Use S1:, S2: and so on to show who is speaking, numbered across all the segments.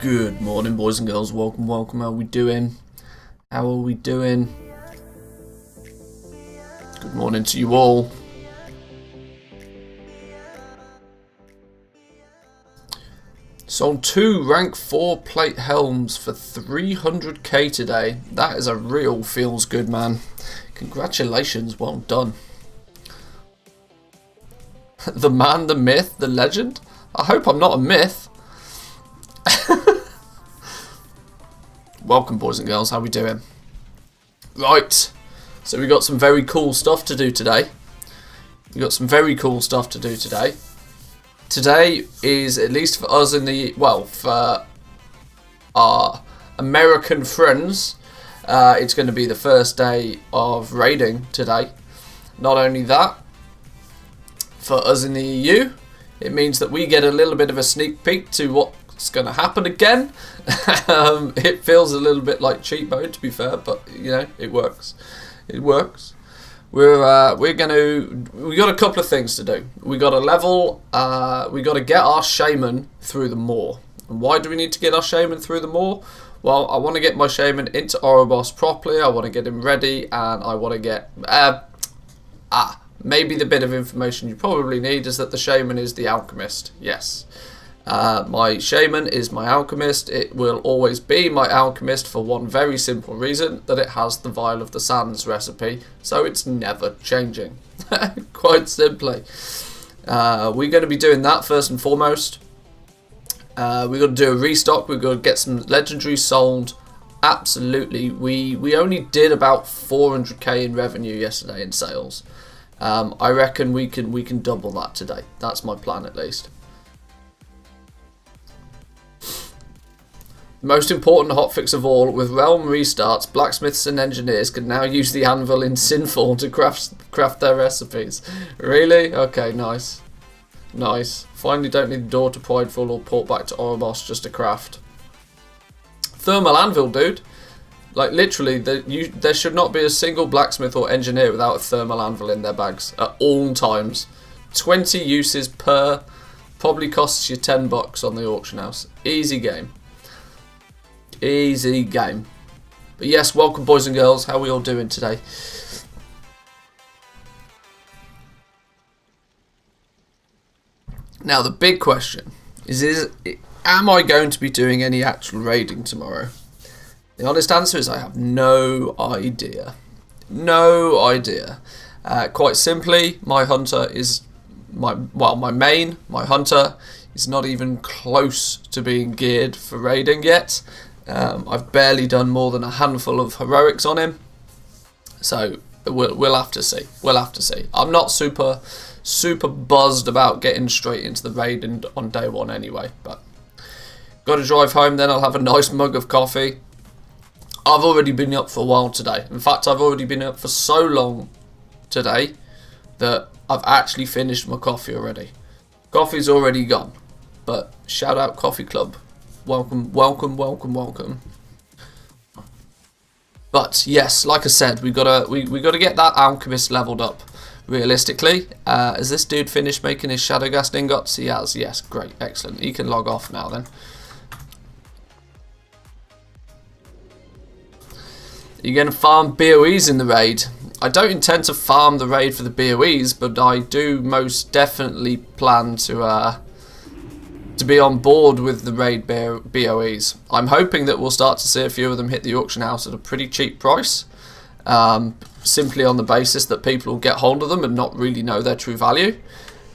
S1: Good morning, boys and girls. Welcome. How are we doing? Good morning to you all. Sold 2 rank 4 plate helms for 300k today. That is a real feels good, man. Congratulations, well done. The man, the myth, the legend. I hope I'm not a myth. Welcome, boys and girls. How we doing? Right. So we got some very cool stuff to do today. Today is, at least for us in the, well, for our American friends, it's going to be the first day of raiding today. Not only that, for us in the EU, it means that we get a little bit of a sneak peek to what's going to happen again. It feels a little bit like cheat mode, to be fair, but you know, it works. It works. We got a couple of things to do. We got to level. We got to get our shaman through the moor. And why do we need to get our shaman through the moor? Well, I want to get my shaman into Oribos properly. I want to get him ready, and I want to get maybe the bit of information you probably need is that the shaman is the alchemist. Yes. My shaman is my alchemist. It will always be my alchemist for one very simple reason, that it has the Vial of the Sands recipe, so it's never changing. Quite simply. We're going to be doing that first and foremost. We're going to do a restock. We're going to get some legendaries sold. Absolutely. We only did about 400k in revenue yesterday in sales. I reckon we can double that today. That's my plan, at least. Most important hotfix of all, with realm restarts, blacksmiths and engineers can now use the anvil in Sinful to craft their recipes. Really? Okay, nice. Nice. Finally don't need the door to Prideful or port back to Oribos just to craft. Thermal anvil, dude. Like, literally, there should not be a single blacksmith or engineer without a thermal anvil in their bags at all times. 20 uses per, probably costs you $10 on the auction house. Easy game. Easy game. But yes, welcome, boys and girls. How are we all doing today? Now, the big question is am I going to be doing any actual raiding tomorrow? The honest answer is I have no idea. No idea. Quite simply, my hunter is my hunter is not even close to being geared for raiding yet. I've barely done more than a handful of heroics on him, so we'll have to see. We'll have to see. I'm not super buzzed about getting straight into the raid on day one anyway, but got to drive home. Then I'll have a nice mug of coffee. I've already been up for a while today. In fact, I've already been up for so long today that I've actually finished my coffee already. Coffee's already gone, but shout out Coffee Club. Welcome, welcome, welcome, welcome. But yes, like I said, we gotta get that alchemist leveled up. Realistically, has this dude finished making his Shadowghast ingots? He has. Yes, great, excellent. He can log off now then. You're going to farm BOEs in the raid. I don't intend to farm the raid for the BOEs, but I do most definitely plan to be on board with the raid BOEs. I'm hoping that we'll start to see a few of them hit the auction house at a pretty cheap price, simply on the basis that people will get hold of them and not really know their true value.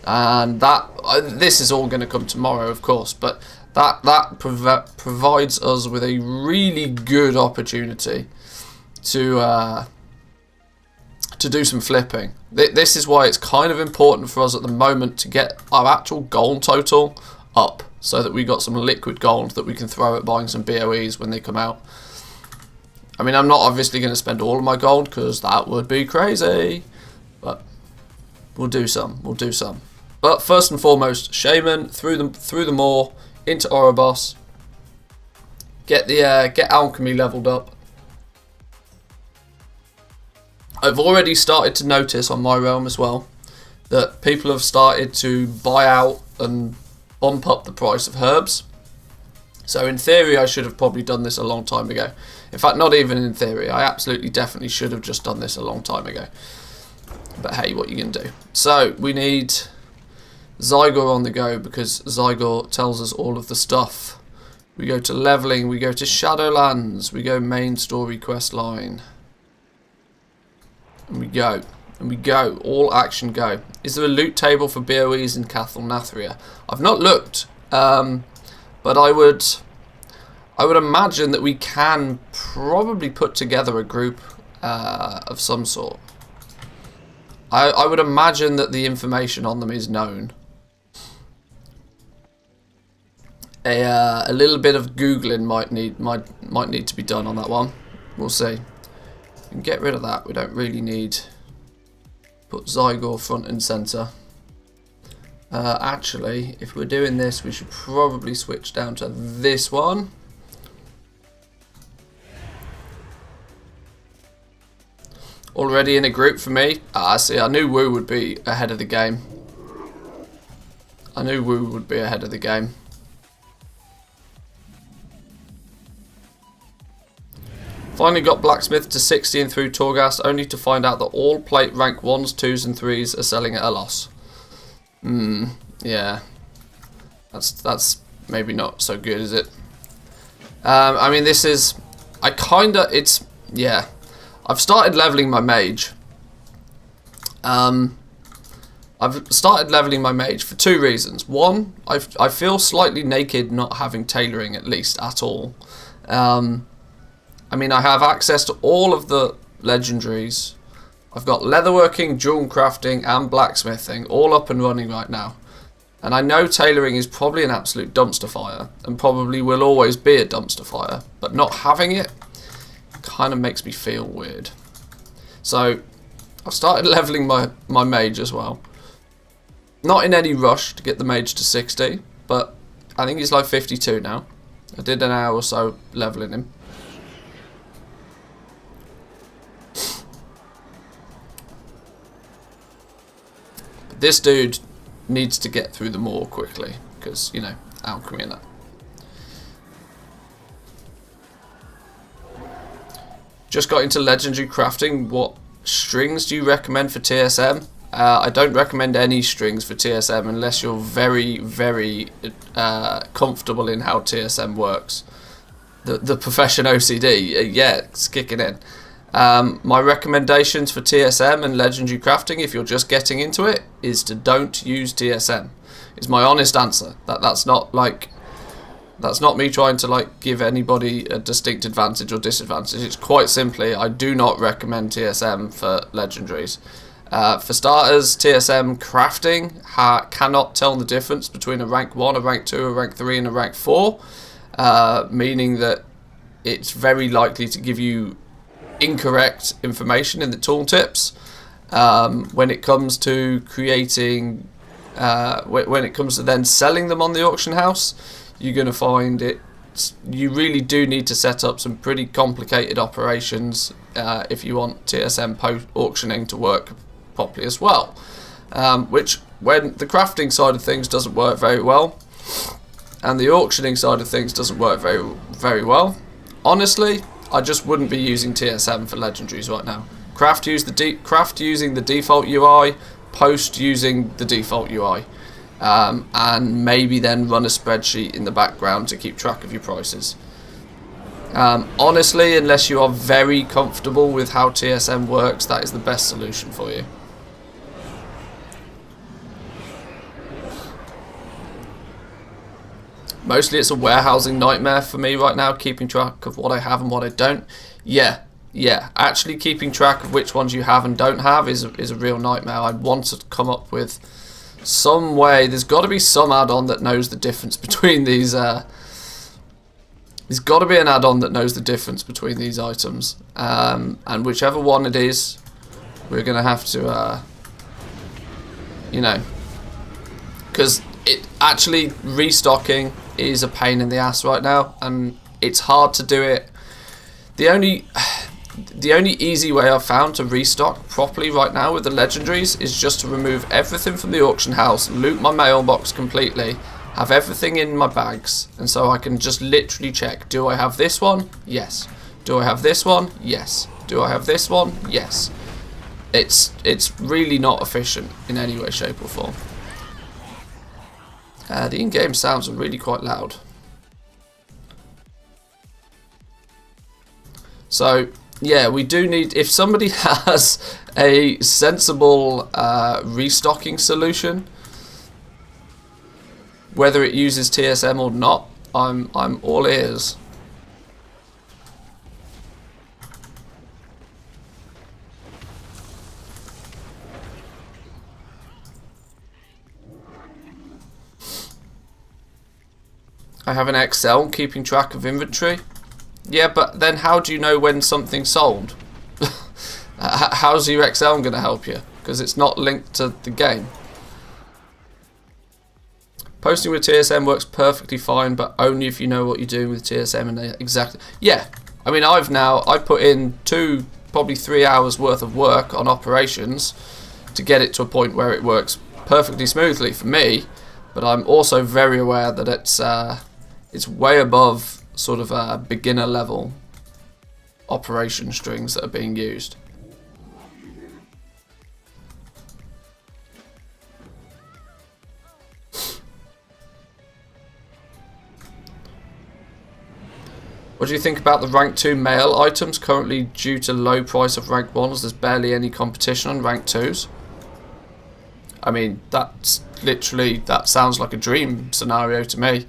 S1: And this is all going to come tomorrow, of course, but that provides us with a really good opportunity to do some flipping. This is why it's kind of important for us at the moment to get our actual gold total up, so that we got some liquid gold that we can throw at buying some BOEs when they come out. I mean, I'm not obviously going to spend all of my gold because that would be crazy, but we'll do some. We'll do some. But first and foremost, shaman through the moor into Oribos. Get alchemy leveled up. I've already started to notice on my realm as well that people have started to buy out and bump up the price of herbs. So in theory, I should have probably done this a long time ago. In fact, not even in theory. I absolutely definitely should have just done this a long time ago. But hey, what you can do. So we need Zygor on the go, because Zygor tells us all of the stuff. We go to leveling, we go to Shadowlands, we go main story quest line. And we go. And we go. All action go. Is there a loot table for BOEs in Cathal Nathria? I've not looked. But I would imagine that we can probably put together a group of some sort. I would imagine that the information on them is known. A little bit of googling might need to be done on that one. We'll see. We can get rid of that. We don't really need. Put Zygor front and center. Actually, if we're doing this, we should probably switch down to this one. Already in a group for me. See, I knew Wu would be ahead of the game. I knew Wu would be ahead of the game. Finally got Blacksmith to 60 and through Torghast, only to find out that all plate rank 1s, 2s and 3s are selling at a loss. Yeah. That's maybe not so good, is it? I mean, this is... yeah. I've started leveling my mage. I've started leveling my mage for two reasons. One, I feel slightly naked not having tailoring, at least, at all. I mean, I have access to all of the legendaries. I've got leatherworking, jewel crafting, and blacksmithing all up and running right now. And I know tailoring is probably an absolute dumpster fire, and probably will always be a dumpster fire, but not having it kind of makes me feel weird. So, I've started leveling my mage as well. Not in any rush to get the mage to 60, but I think he's like 52 now. I did an hour or so leveling him. This dude needs to get through the moor quickly, because, you know, alchemy and that. Just got into legendary crafting. What strings do you recommend for TSM? I don't recommend any strings for TSM unless you're very, very comfortable in how TSM works. The profession OCD, yeah, it's kicking in. My recommendations for TSM and legendary crafting, if you're just getting into it, is to don't use TSM. Is my honest answer. That's not me trying to like give anybody a distinct advantage or disadvantage. It's quite simply, I do not recommend TSM for legendaries. For starters, TSM crafting cannot tell the difference between a rank 1, a rank 2, a rank 3 and a rank 4, meaning that it's very likely to give you incorrect information in the tooltips. When it comes to creating, when it comes to then selling them on the auction house, you're going to find you really do need to set up some pretty complicated operations if you want TSM auctioning to work properly as well. Which, when the crafting side of things doesn't work very well, and the auctioning side of things doesn't work very, very well, honestly, I just wouldn't be using TSM for legendaries right now. Craft using the default UI, post using the default UI, and maybe then run a spreadsheet in the background to keep track of your prices. Honestly, unless you are very comfortable with how TSM works, that is the best solution for you. Mostly it's a warehousing nightmare for me right now, keeping track of what I have and what I don't. Yeah, actually keeping track of which ones you have and don't have is a real nightmare. I want to come up with some way. There's got to be some add-on that knows the difference between these. There's got to be an add-on that knows the difference between these items. And whichever one it is, we're going to have to, you know, because it actually restocking is a pain in the ass right now, and it's hard to do it. The only easy way I've found to restock properly right now with the legendaries is just to remove everything from the auction house, loot my mailbox completely, have everything in my bags, and so I can just literally check, do I have this one? Yes. Do I have this one? Yes. Do I have this one? Yes. It's really not efficient in any way, shape or form. The in-game sounds are really quite loud. So, yeah, we do need... If somebody has a sensible restocking solution, whether it uses TSM or not, I'm all ears. I have an Excel keeping track of inventory. Yeah, but then how do you know when something's sold? How's your Excel going to help you? Because it's not linked to the game. Posting with TSM works perfectly fine, but only if you know what you're doing with TSM and exactly. Yeah, I mean, I put in probably 3 hours worth of work on operations to get it to a point where it works perfectly smoothly for me. But I'm also very aware that it's way above sort of beginner level operation strings that are being used. What do you think about the rank 2 mail items? Currently, due to low price of rank 1s, there's barely any competition on rank 2s. I mean, that's literally, that sounds like a dream scenario to me.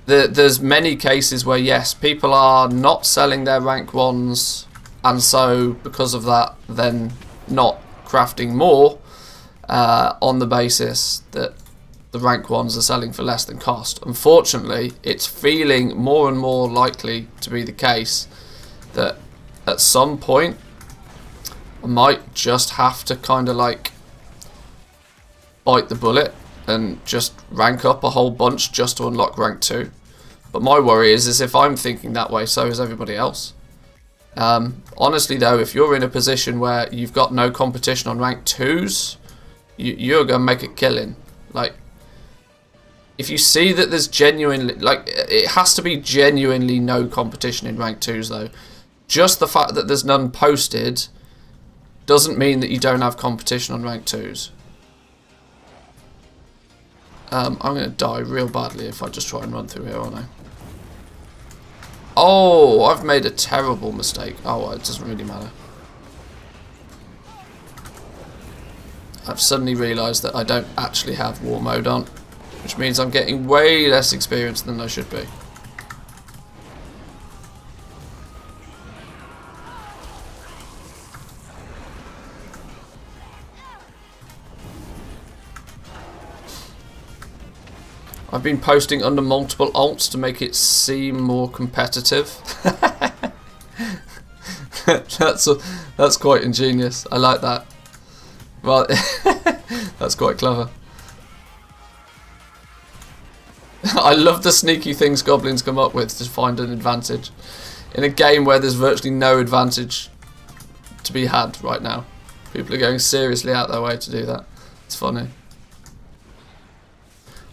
S1: There's many cases where, yes, people are not selling their rank 1s, and so because of that, then not crafting more on the basis that the rank 1s are selling for less than cost. Unfortunately, it's feeling more and more likely to be the case that at some point I might just have to kind of like bite the bullet and just rank up a whole bunch just to unlock rank 2. But my worry is if I'm thinking that way, so is everybody else. Honestly though, if you're in a position where you've got no competition on rank 2s, you're going to make a killing. Like, if you see that there's genuinely, like, it has to be genuinely no competition in rank 2s though. Just the fact that there's none posted doesn't mean that you don't have competition on rank 2s. I'm going to die real badly if I just try and run through here, aren't I? Oh, I've made a terrible mistake. Oh, well, it doesn't really matter. I've suddenly realised that I don't actually have war mode on, which means I'm getting way less experience than I should be. I've been posting under multiple alts to make it seem more competitive. That's quite ingenious. I like that. Well, that's quite clever. I love the sneaky things goblins come up with to find an advantage in a game where there's virtually no advantage to be had right now. People are going seriously out their way to do that. It's funny.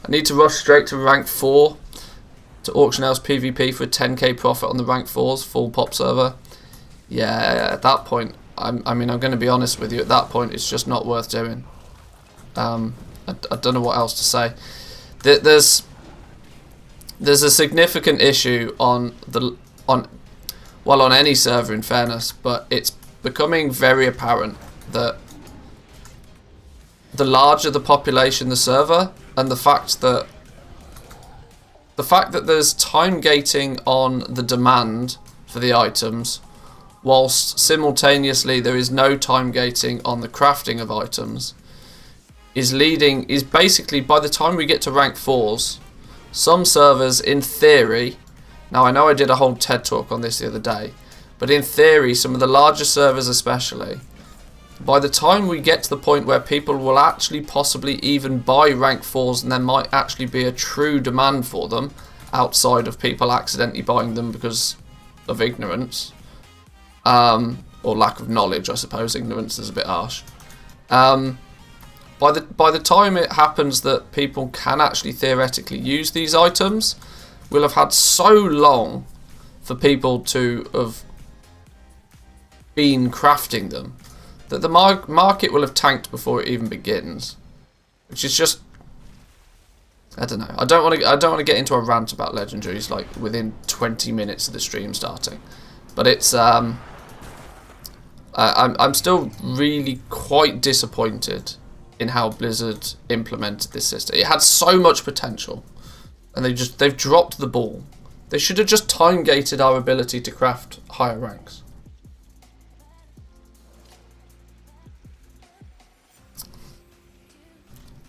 S1: I need to rush straight to rank 4 to Auction House PvP for a 10k profit on the rank 4s full pop server. Yeah, at that point, I mean, I'm going to be honest with you. At that point, it's just not worth doing. I don't know what else to say. There's a significant issue on any server, in fairness, but it's becoming very apparent that the larger the population the server, and the fact that there's time gating on the demand for the items, whilst simultaneously there is no time gating on the crafting of items, is basically, by the time we get to rank 4s, some servers, in theory, now I know I did a whole TED talk on this the other day, but in theory, some of the larger servers especially, by the time we get to the point where people will actually possibly even buy rank 4s and there might actually be a true demand for them, outside of people accidentally buying them because of ignorance, or lack of knowledge, I suppose. Ignorance is a bit harsh. By the time it happens that people can actually theoretically use these items, we'll have had so long for people to have been crafting them that the market will have tanked before it even begins. which is just, I don't know. I don't want to get into a rant about Legendaries like within 20 minutes of the stream starting, but it's I'm still really quite disappointed in how Blizzard implemented this system. It had so much potential, and they've dropped the ball. They should have just time gated our ability to craft higher ranks.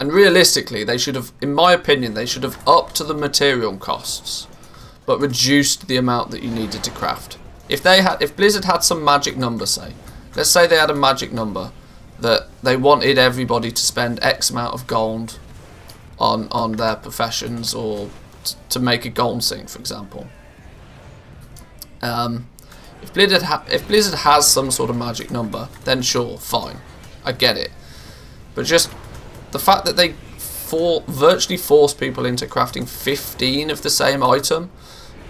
S1: And realistically, they should have, in my opinion, they should have upped the material costs, but reduced the amount that you needed to craft. If Blizzard had some magic number, let's say they had a magic number that they wanted everybody to spend X amount of gold on their professions, or to make a gold sink, for example. If Blizzard has some sort of magic number, then sure, fine, I get it. But just the fact that they virtually force people into crafting 15 of the same item,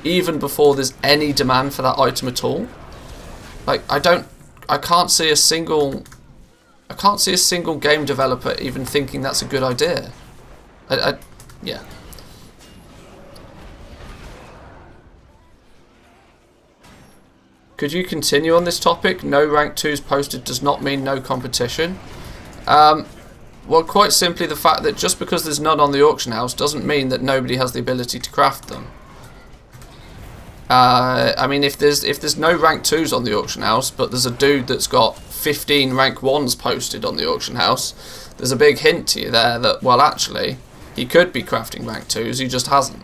S1: even before there's any demand for that item at all. Like, I can't see a single game developer even thinking that's a good idea. Yeah. Could you continue on this topic? No rank 2s posted does not mean no competition. Well, quite simply the fact that just because there's none on the auction house doesn't mean that nobody has the ability to craft them. I mean, if there's no rank 2s on the auction house, but there's a dude that's got 15 rank 1s posted on the auction house, there's a big hint to you there that, well, actually, he could be crafting rank 2s, he just hasn't.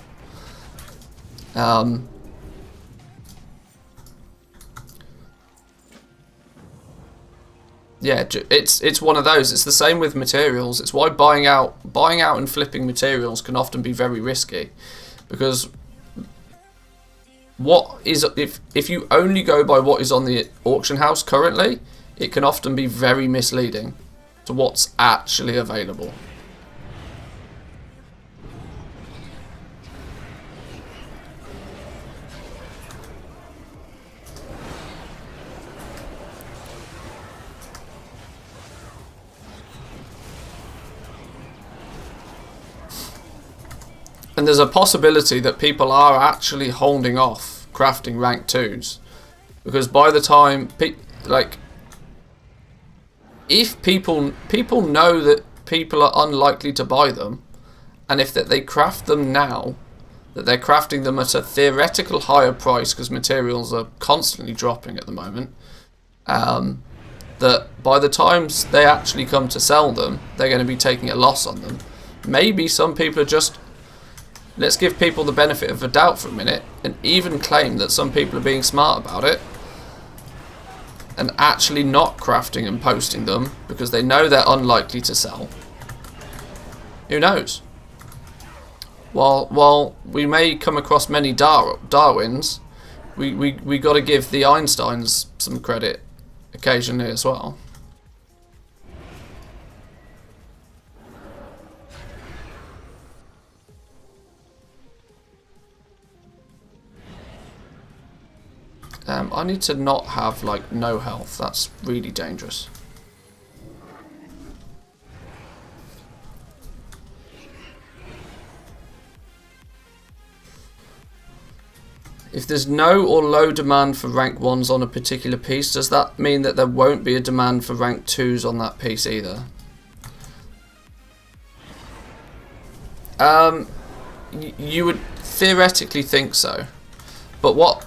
S1: Yeah, it's one of those. It's the same with materials. It's why buying out and flipping materials can often be very risky, because if you only go by what is on the auction house currently, it can often be very misleading to what's actually available. And there's a possibility that people are actually holding off crafting rank 2s, because by the time if people know that people are unlikely to buy them, and if that they craft them now, that they're crafting them at a theoretical higher price because materials are constantly dropping at the moment, that by the time they actually come to sell them, they're going to be taking a loss on them. Maybe some people are just, let's give people the benefit of the doubt for a minute, and even claim that some people are being smart about it and actually not crafting and posting them because they know they're unlikely to sell. Who knows? While we may come across many Darwins, we got to give the Einsteins some credit occasionally as well. I need to not have, like, no health. That's really dangerous. If there's no or low demand for rank 1s on a particular piece, does that mean that there won't be a demand for rank 2s on that piece either? You would theoretically think so. But what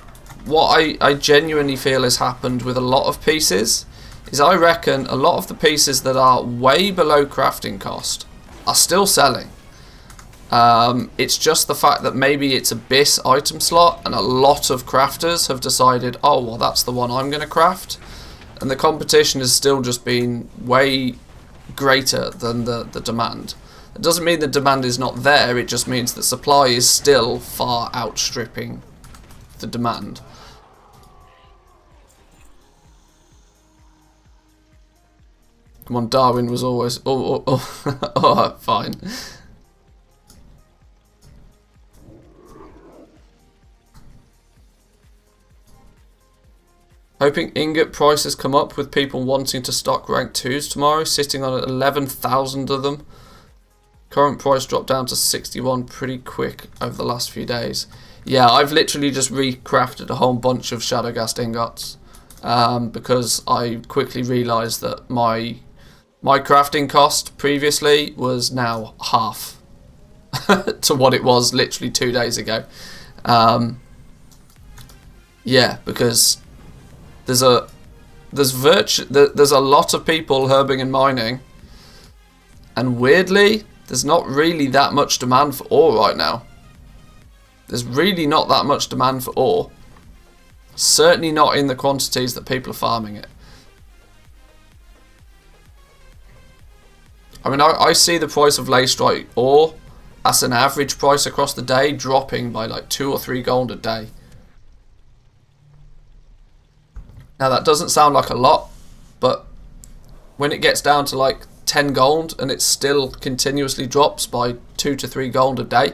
S1: I genuinely feel has happened with a lot of pieces is, I reckon a lot of the pieces that are way below crafting cost are still selling. It's just the fact that maybe it's a BIS item slot and a lot of crafters have decided, oh, well, that's the one I'm going to craft, and the competition has still just been way greater than the demand. It doesn't mean the demand is not there, it just means that supply is still far outstripping the demand. Come on, Darwin was always... Oh, fine. Hoping ingot prices come up with people wanting to stock rank 2s tomorrow, sitting on 11,000 of them. Current price dropped down to 61 pretty quick over the last few days. Yeah, I've literally just recrafted a whole bunch of Shadowghast ingots because I quickly realised that my crafting cost previously was now half to what it was literally 2 days ago. Yeah, because there's a lot of people herbing and mining, and weirdly, there's not really that much demand for ore right now. There's really not that much demand for ore. Certainly not in the quantities that people are farming it. I mean, I see the price of Leystrike ore as an average price across the day dropping by like 2 or 3 gold a day. Now that doesn't sound like a lot, but when it gets down to like 10 gold and it still continuously drops by 2 to 3 gold a day,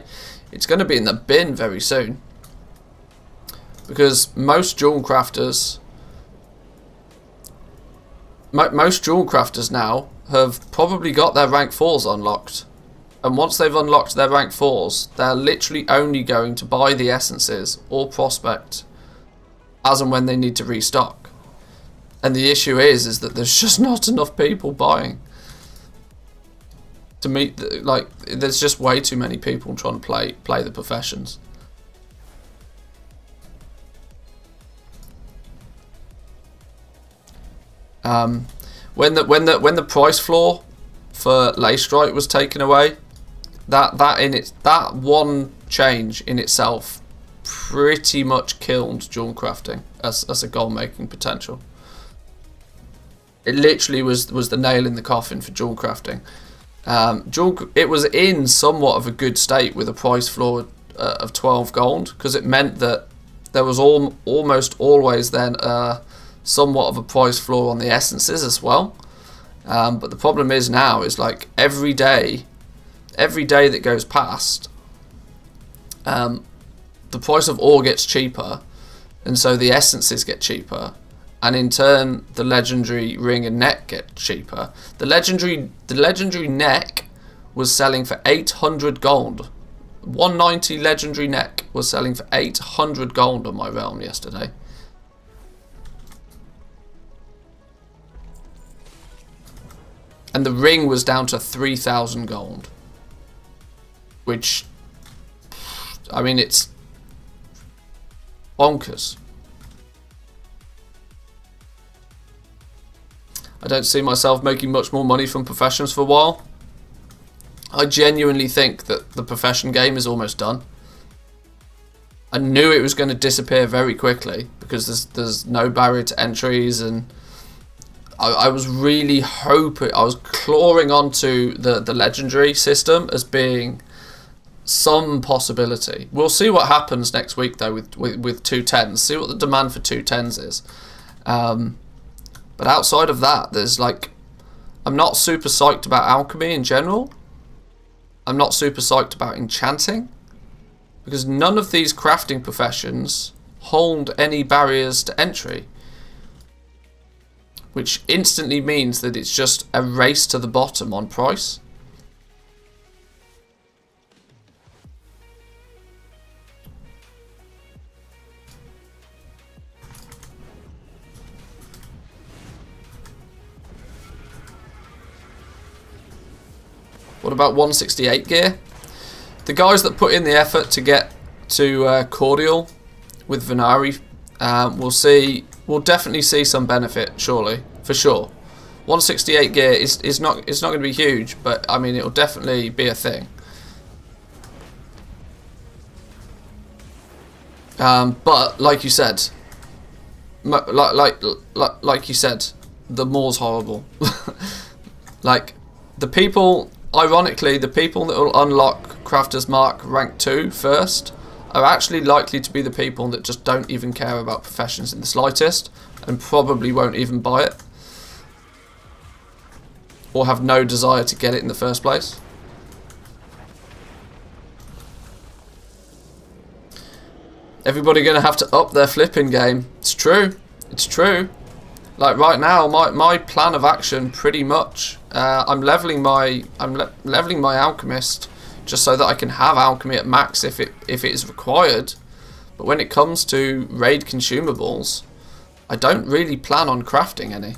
S1: it's going to be in the bin very soon. Because most jewel crafters now have probably got their rank 4s unlocked. And once they've unlocked their rank 4s, they're literally only going to buy the essences or prospect as and when they need to restock. And the issue is that there's just not enough people buying to meet there's just way too many people trying to play the professions. When the price floor for Leystrike was taken away, that one change in itself pretty much killed jewel crafting as a gold making potential. It literally was the nail in the coffin for jewel crafting. It was in somewhat of a good state with a price floor of 12 gold, because it meant that there was almost always then somewhat of a price floor on the essences as well. But the problem is now is like every day that goes past, the price of ore gets cheaper, and so the essences get cheaper, and in turn the legendary ring and neck get cheaper. The legendary neck was selling for 800 gold. 190 legendary neck was selling for 800 gold on my realm yesterday. And the ring was down to 3,000 gold. Which, I mean, it's bonkers. I don't see myself making much more money from professions for a while. I genuinely think that the profession game is almost done. I knew it was going to disappear very quickly because there's no barrier to entries, and I was really hoping, I was clawing onto the legendary system as being some possibility. We'll see what happens next week though with 210s, see what the demand for 210s is. But outside of that, there's like, I'm not super psyched about alchemy in general. I'm not super psyched about enchanting, because none of these crafting professions hold any barriers to entry, which instantly means that it's just a race to the bottom on price. What about 168 gear? The guys that put in the effort to get to Cordial with Venari we'll definitely see some benefit, surely, for sure. 168 gear is not going to be huge, but I mean it'll definitely be a thing. But like you said, like you said, the more's horrible. Like the people. Ironically, the people that will unlock Crafter's Mark rank 2 first are actually likely to be the people that just don't even care about professions in the slightest and probably won't even buy it or have no desire to get it in the first place. Everybody going to have to up their flipping game. It's true. It's true. Like right now, my plan of action pretty much, I'm leveling my alchemist just so that I can have alchemy at max if it is required. But when it comes to raid consumables, I don't really plan on crafting any.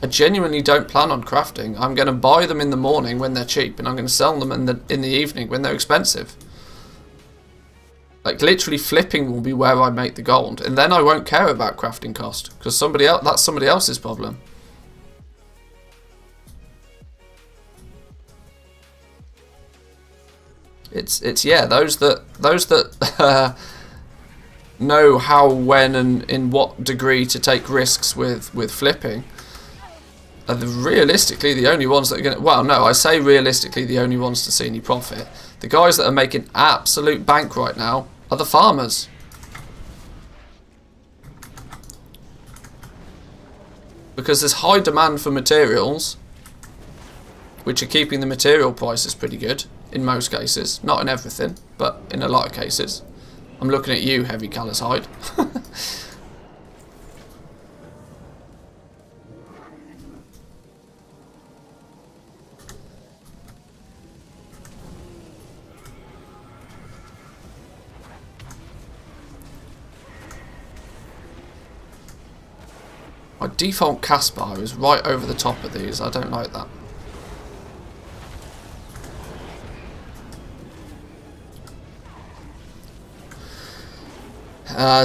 S1: I genuinely don't plan on crafting. I'm going to buy them in the morning when they're cheap, and I'm going to sell them in the evening when they're expensive. Like literally flipping will be where I make the gold, and then I won't care about crafting cost because that's somebody else's problem. It's yeah, those that know how, when, and in what degree to take risks with flipping are realistically the only ones that are going to... Well, no, I say realistically the only ones to see any profit. The guys that are making absolute bank right now are the farmers. Because there's high demand for materials, which are keeping the material prices pretty good in most cases. Not in everything, but in a lot of cases. I'm looking at you, Heavy Callous Hide. My default cast bar is right over the top of these. I don't like that.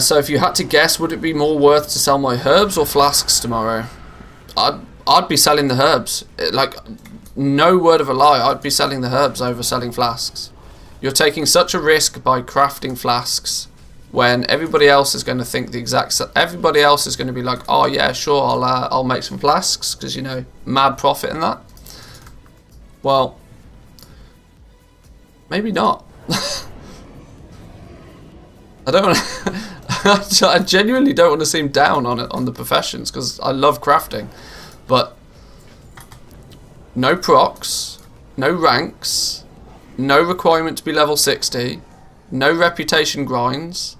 S1: So if you had to guess, would it be more worth to sell my herbs or flasks tomorrow? I'd be selling the herbs. Like, no word of a lie, I'd be selling the herbs over selling flasks. You're taking such a risk by crafting flasks when everybody else is going to think the exact... Everybody else is going to be like, oh yeah, sure, I'll make some flasks, because, you know, mad profit in that. Well, maybe not. I don't want to... I genuinely don't want to seem down on it, on the professions, because I love crafting. But no procs, no ranks, no requirement to be level 60, no reputation grinds.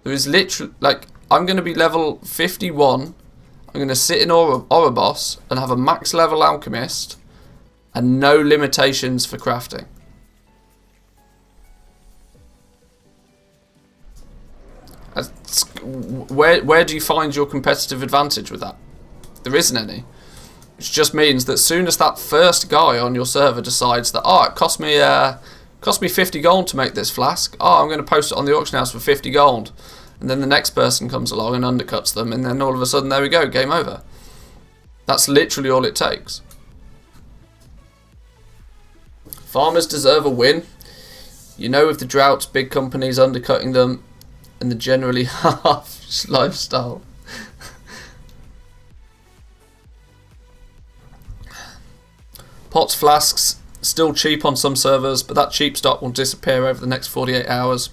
S1: There is literally, like, I'm going to be level 51. I'm going to sit in Oribos and have a max level alchemist and no limitations for crafting. Where do you find your competitive advantage with that? There isn't any. Which just means that as soon as that first guy on your server decides that, oh, it cost me 50 gold to make this flask. Oh, I'm going to post it on the auction house for 50 gold. And then the next person comes along and undercuts them, and then all of a sudden, there we go, game over. That's literally all it takes. Farmers deserve a win. You know, with the droughts, big companies undercutting them, and the generally half lifestyle. Pots, flasks, still cheap on some servers, but that cheap stock will disappear over the next 48 hours.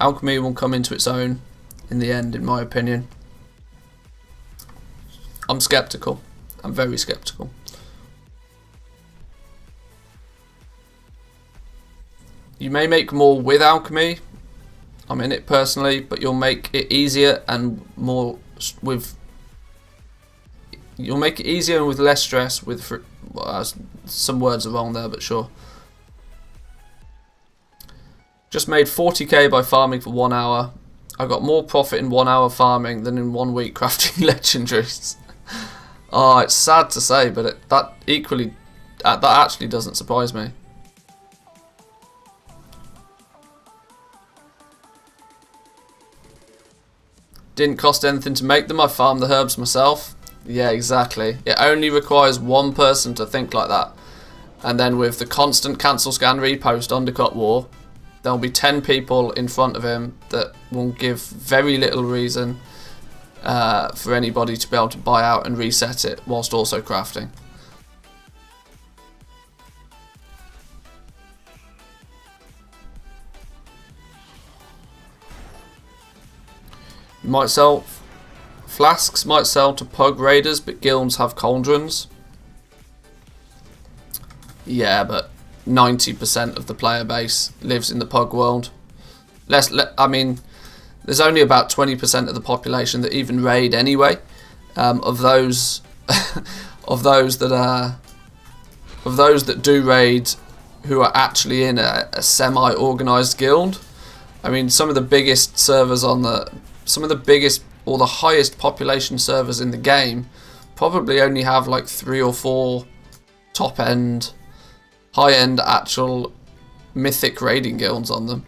S1: Alchemy will come into its own in the end, in my opinion. I'm skeptical. I'm very skeptical. You may make more with alchemy. I'm in it personally, but you'll make it easier and more with... You'll make it easier and with less stress with... some words are wrong there, but sure. Just made 40k by farming for 1 hour. I got more profit in 1 hour farming than in 1 week crafting legendaries. Oh, it's sad to say, but that actually doesn't surprise me. Didn't cost anything to make them. I farmed the herbs myself. Yeah, exactly. It only requires one person to think like that. And then with the constant cancel, scan, repost, undercut war, there'll be 10 people in front of him that will give very little reason for anybody to be able to buy out and reset it whilst also crafting. You might sell... Flasks might sell to pug raiders, but guilds have cauldrons. Yeah, but 90% of the player base lives in the pug world. I mean, there's only about 20% of the population that even raid anyway. of those of those that do raid who are actually in a semi-organized guild. I mean, some of the biggest servers on some of the biggest or the highest population servers in the game probably only have like 3 or 4 top-end, high-end actual mythic raiding guilds on them.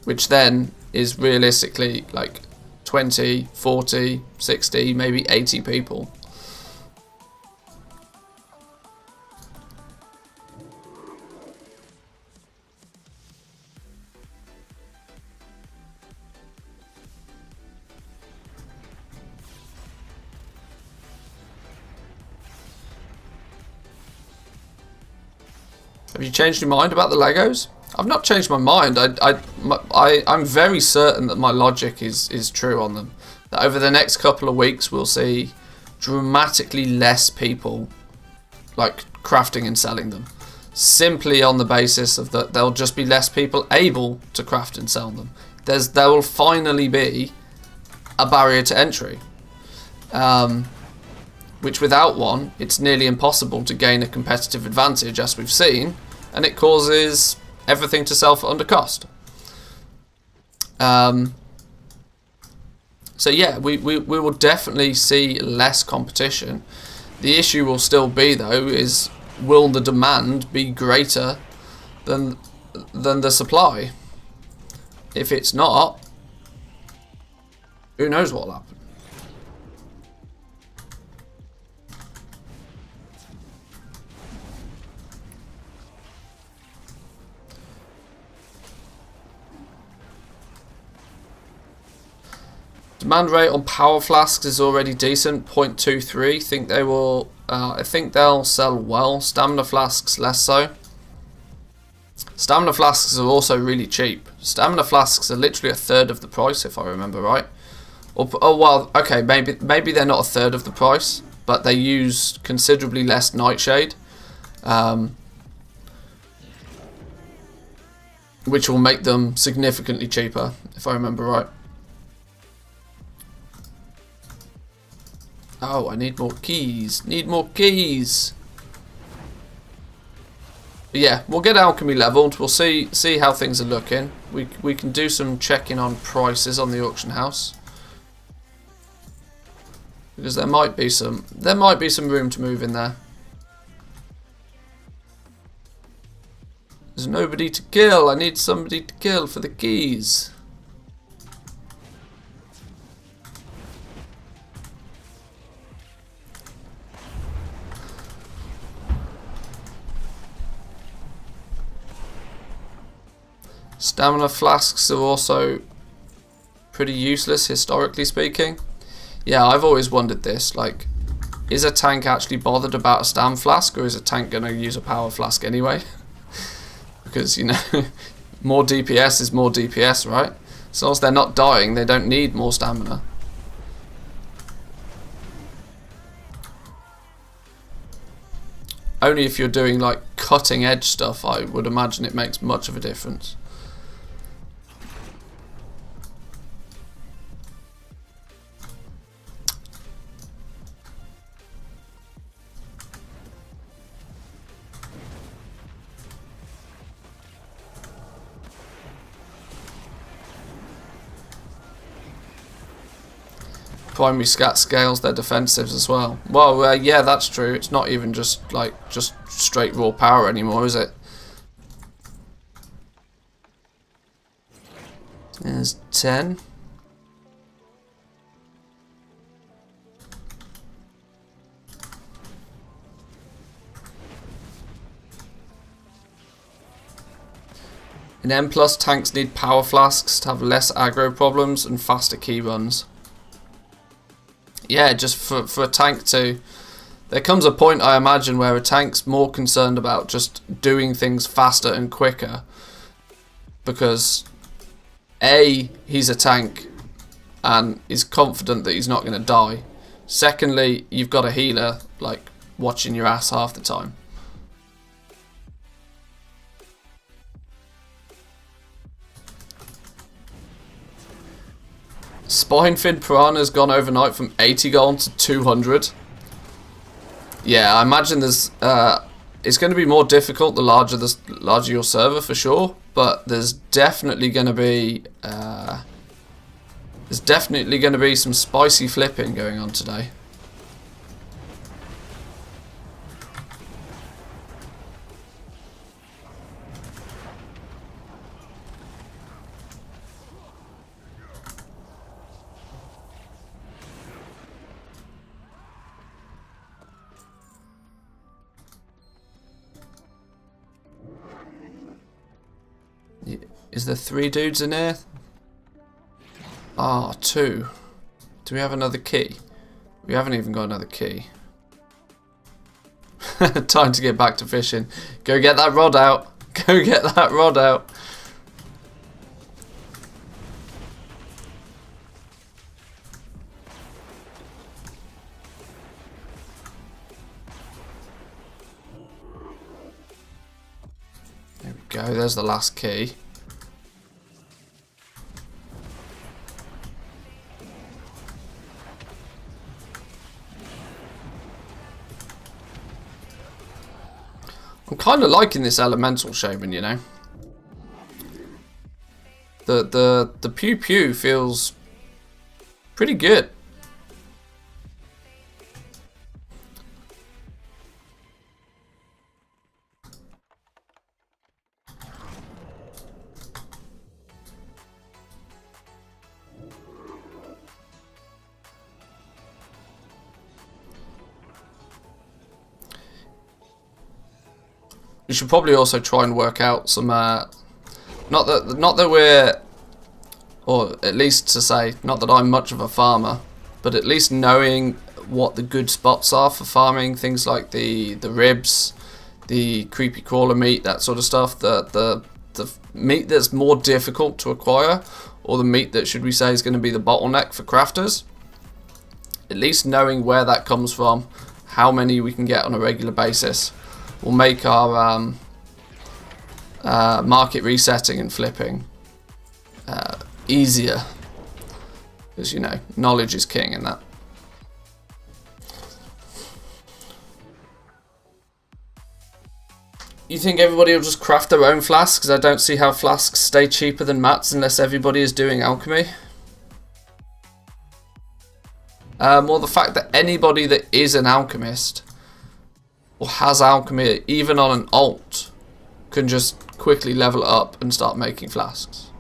S1: Which then is realistically like 20, 40, 60, maybe 80 people. Have you changed your mind about the Legos? I've not changed my mind. I'm very certain that my logic is true on them. That over the next couple of weeks we'll see dramatically less people like crafting and selling them. Simply on the basis of that there'll just be less people able to craft and sell them. There will finally be a barrier to entry. Which without one, it's nearly impossible to gain a competitive advantage, as we've seen, and it causes everything to sell for under cost. So yeah, we will definitely see less competition. The issue will still be, though, is will the demand be greater than the supply? If it's not, who knows what will happen. Demand rate on power flasks is already decent, 0.23. Think they will. I think they'll sell well. Stamina flasks less so. Stamina flasks are also really cheap. Stamina flasks are literally a third of the price, if I remember right. Oh well, okay, maybe they're not a third of the price, but they use considerably less nightshade, which will make them significantly cheaper, if I remember right. Oh, I need more keys. Need more keys. But yeah, we'll get alchemy leveled. We'll see how things are looking. We can do some checking on prices on the auction house, because there might be some room to move in there. There's nobody to kill. I need somebody to kill for the keys. Stamina flasks are also pretty useless, historically speaking. Yeah, I've always wondered this, like, is a tank actually bothered about a stam flask, or is a tank going to use a power flask anyway? Because, you know, more DPS is more DPS, right? As long as they're not dying, they don't need more stamina. Only if you're doing, like, cutting edge stuff, I would imagine it makes much of a difference. Primary scat scales their defensives as well. Well, yeah, that's true. It's not even just straight raw power anymore, is it? There's 10. In M+, tanks need power flasks to have less aggro problems and faster key runs. Yeah, just for a tank to... There comes a point, I imagine, where a tank's more concerned about just doing things faster and quicker. Because, A, he's a tank and is confident that he's not going to die. Secondly, you've got a healer, like, watching your ass half the time. Spinefin Piranha's gone overnight from 80 gold to 200. Yeah, I imagine there's it's going to be more difficult the larger your server for sure, but there's definitely going to be some spicy flipping going on today. Is there 3 dudes in here? Ah, 2. Do we have another key? We haven't even got another key. Time to get back to fishing. Go get that rod out. Go get that rod out. There we go. There's the last key. I'm kind of liking this elemental shaman, you know. The pew pew feels pretty good. We should probably also try and work out some, not that we're, or at least to say, not that I'm much of a farmer, but at least knowing what the good spots are for farming things like the ribs, the creepy crawler meat, that sort of stuff, the meat that's more difficult to acquire, or the meat that, should we say, is going to be the bottleneck for crafters. At least knowing where that comes from, how many we can get on a regular basis, will make our market resetting and flipping easier, because, you know, knowledge is king in that. You think everybody will just craft their own flasks? Because I don't see how flasks stay cheaper than mats unless everybody is doing alchemy. Or the fact that anybody that is an alchemist or has alchemy, even on an alt, can just quickly level it up and start making flasks.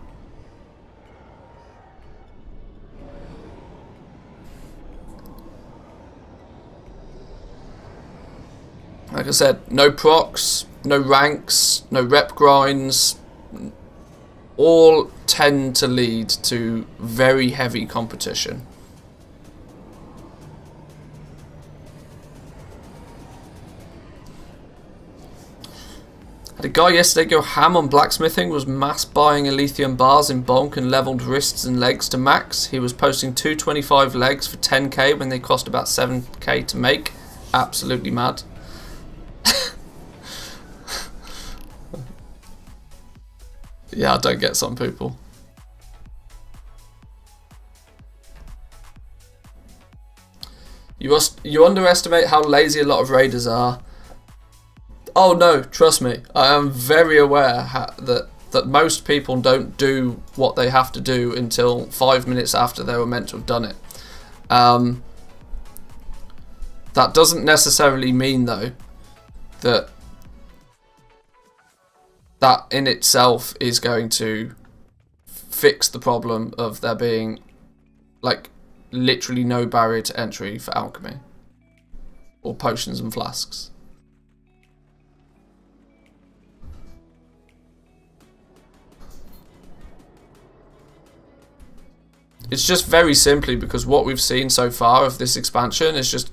S1: Like I said, no procs, no ranks, no rep grinds. All tend to lead to very heavy competition. Had a guy yesterday go ham on blacksmithing, was mass buying lithium bars in bulk and leveled wrists and legs to max. He was posting 225 legs for 10k when they cost about 7k to make. Absolutely mad. Yeah, I don't get some people. You underestimate how lazy a lot of raiders are. Oh no, trust me, I am very aware that most people don't do what they have to do until 5 minutes after they were meant to have done it. That doesn't necessarily mean, though, that in itself is going to fix the problem of there being, like, literally no barrier to entry for alchemy or potions and flasks. It's just very simply because what we've seen so far of this expansion is just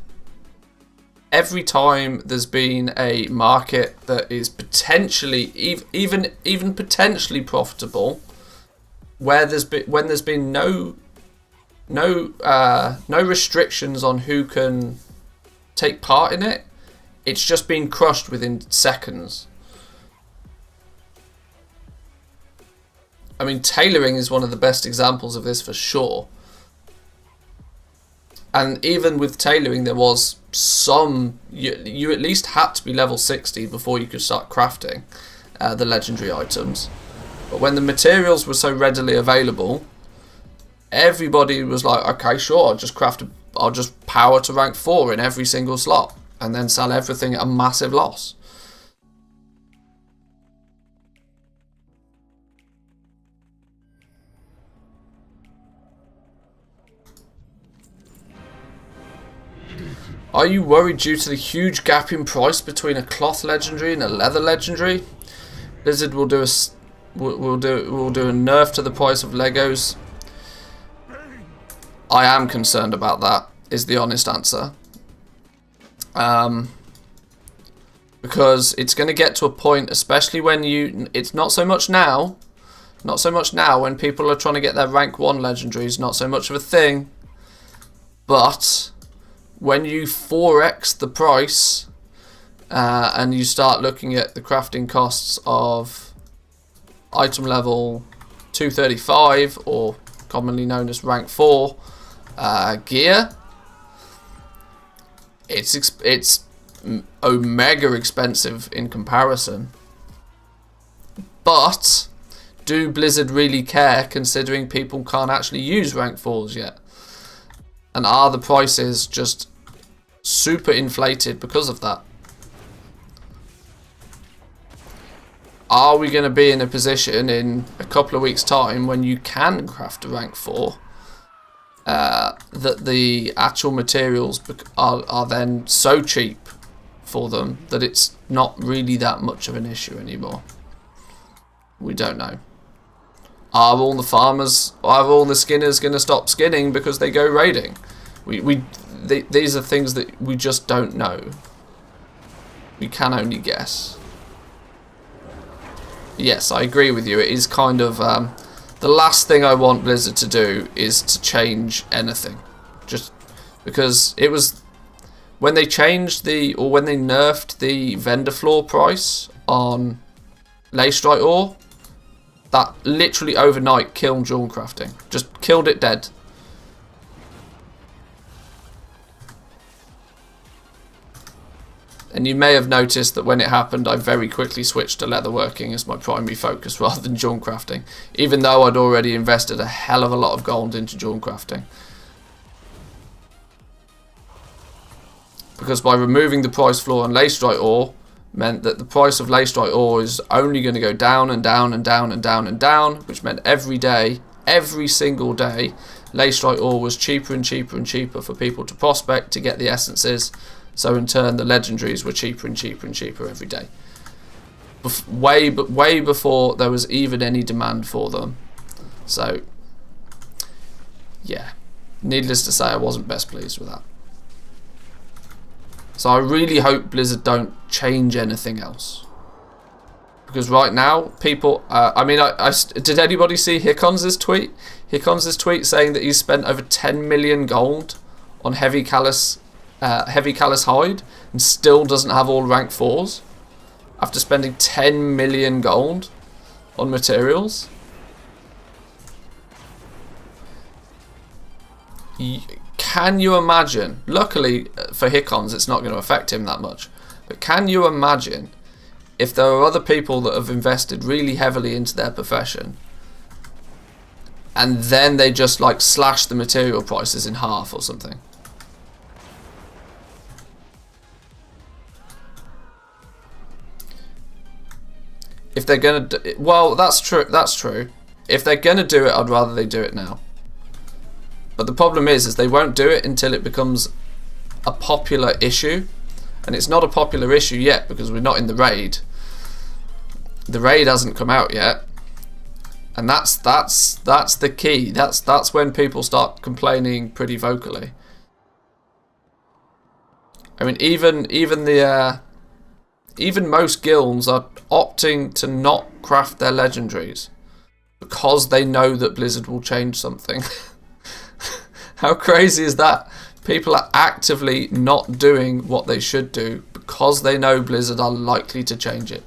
S1: every time there's been a market that is potentially even potentially profitable, when there's been no restrictions on who can take part in it, it's just been crushed within seconds. I mean, tailoring is one of the best examples of this for sure. And even with tailoring, there was some... You at least had to be level 60 before you could start crafting the legendary items. But when the materials were so readily available, everybody was like, okay, sure, I'll just power to rank 4 in every single slot and then sell everything at a massive loss. Are you worried due to the huge gap in price between a cloth legendary and a leather legendary? Blizzard will do a nerf to the price of Legos. I am concerned about that, is the honest answer. Because it's going to get to a point, especially when it's not so much now when people are trying to get their rank 1 legendaries, not so much of a thing, but when you 4x the price and you start looking at the crafting costs of item level 235, or commonly known as rank 4 gear, it's omega expensive in comparison. But do Blizzard really care, considering people can't actually use rank 4s yet? And are the prices just super inflated because of that? Are we going to be in a position in a couple of weeks' time when you can craft a rank 4 that the actual materials are then so cheap for them that it's not really that much of an issue anymore? We don't know. Are all the farmers, are all the skinners going to stop skinning because they go raiding? These are things that we just don't know. We can only guess. Yes, I agree with you. It is kind of the last thing I want Blizzard to do is to change anything. Just because it was when they changed when they nerfed the vendor floor price on Leystrite ore, that literally overnight killed jewel crafting. Just killed it dead. And you may have noticed that when it happened, I very quickly switched to leatherworking as my primary focus rather than jewel crafting, even though I'd already invested a hell of a lot of gold into jewel crafting. Because by removing the price floor on Leystrite ore meant that the price of Leystrite ore is only going to go down and down and down and down and down, which meant every day, every single day, Leystrite ore was cheaper and cheaper and cheaper for people to prospect to get the essences. So in turn, the legendaries were cheaper and cheaper and cheaper every day. Way before there was even any demand for them. So, yeah. Needless to say, I wasn't best pleased with that. So I really hope Blizzard don't change anything else. Because right now, people... did anybody see Hickons' tweet? Hickons' tweet saying that he's spent over 10 million gold on heavy callus hide and still doesn't have all rank 4s after spending 10 million gold on materials. Can you imagine? Luckily for Hickons, it's not going to affect him that much, but can you imagine if there are other people that have invested really heavily into their profession and then they just like slash the material prices in half or something? If they're going to... Well, that's true. That's true. If they're going to do it, I'd rather they do it now. But the problem is they won't do it until it becomes a popular issue. And it's not a popular issue yet because we're not in the raid. The raid hasn't come out yet. And that's the key. That's when people start complaining pretty vocally. I mean, even most guilds are opting to not craft their legendaries because they know that Blizzard will change something. How crazy is that? People are actively not doing what they should do because they know Blizzard are likely to change it.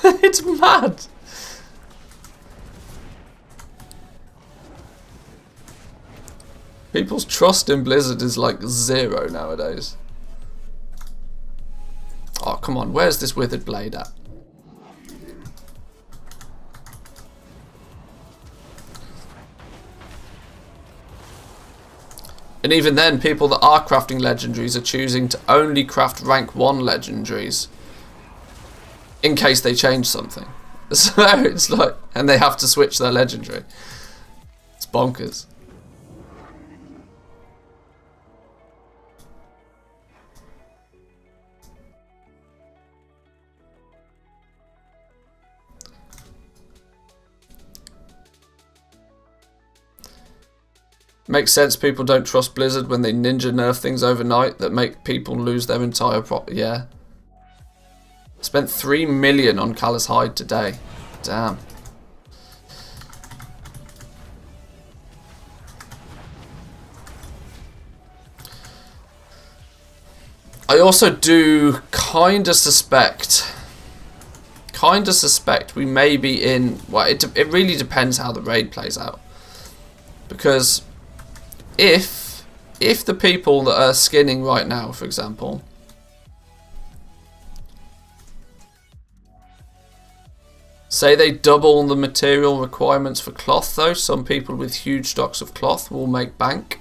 S1: It's mad. People's trust in Blizzard is like 0 nowadays. Oh, come on. Where's this withered blade at? And even then, people that are crafting legendaries are choosing to only craft rank 1 legendaries in case they change something. So it's like, and they have to switch their legendary. It's bonkers. Makes sense people don't trust Blizzard when they ninja nerf things overnight that make people lose their entire yeah. Spent 3 million on Callous Hide today. Damn. I also do kinda suspect we may be in, well, it really depends how the raid plays out. Because if the people that are skinning right now, for example, say they double the material requirements for cloth though, some people with huge stocks of cloth will make bank.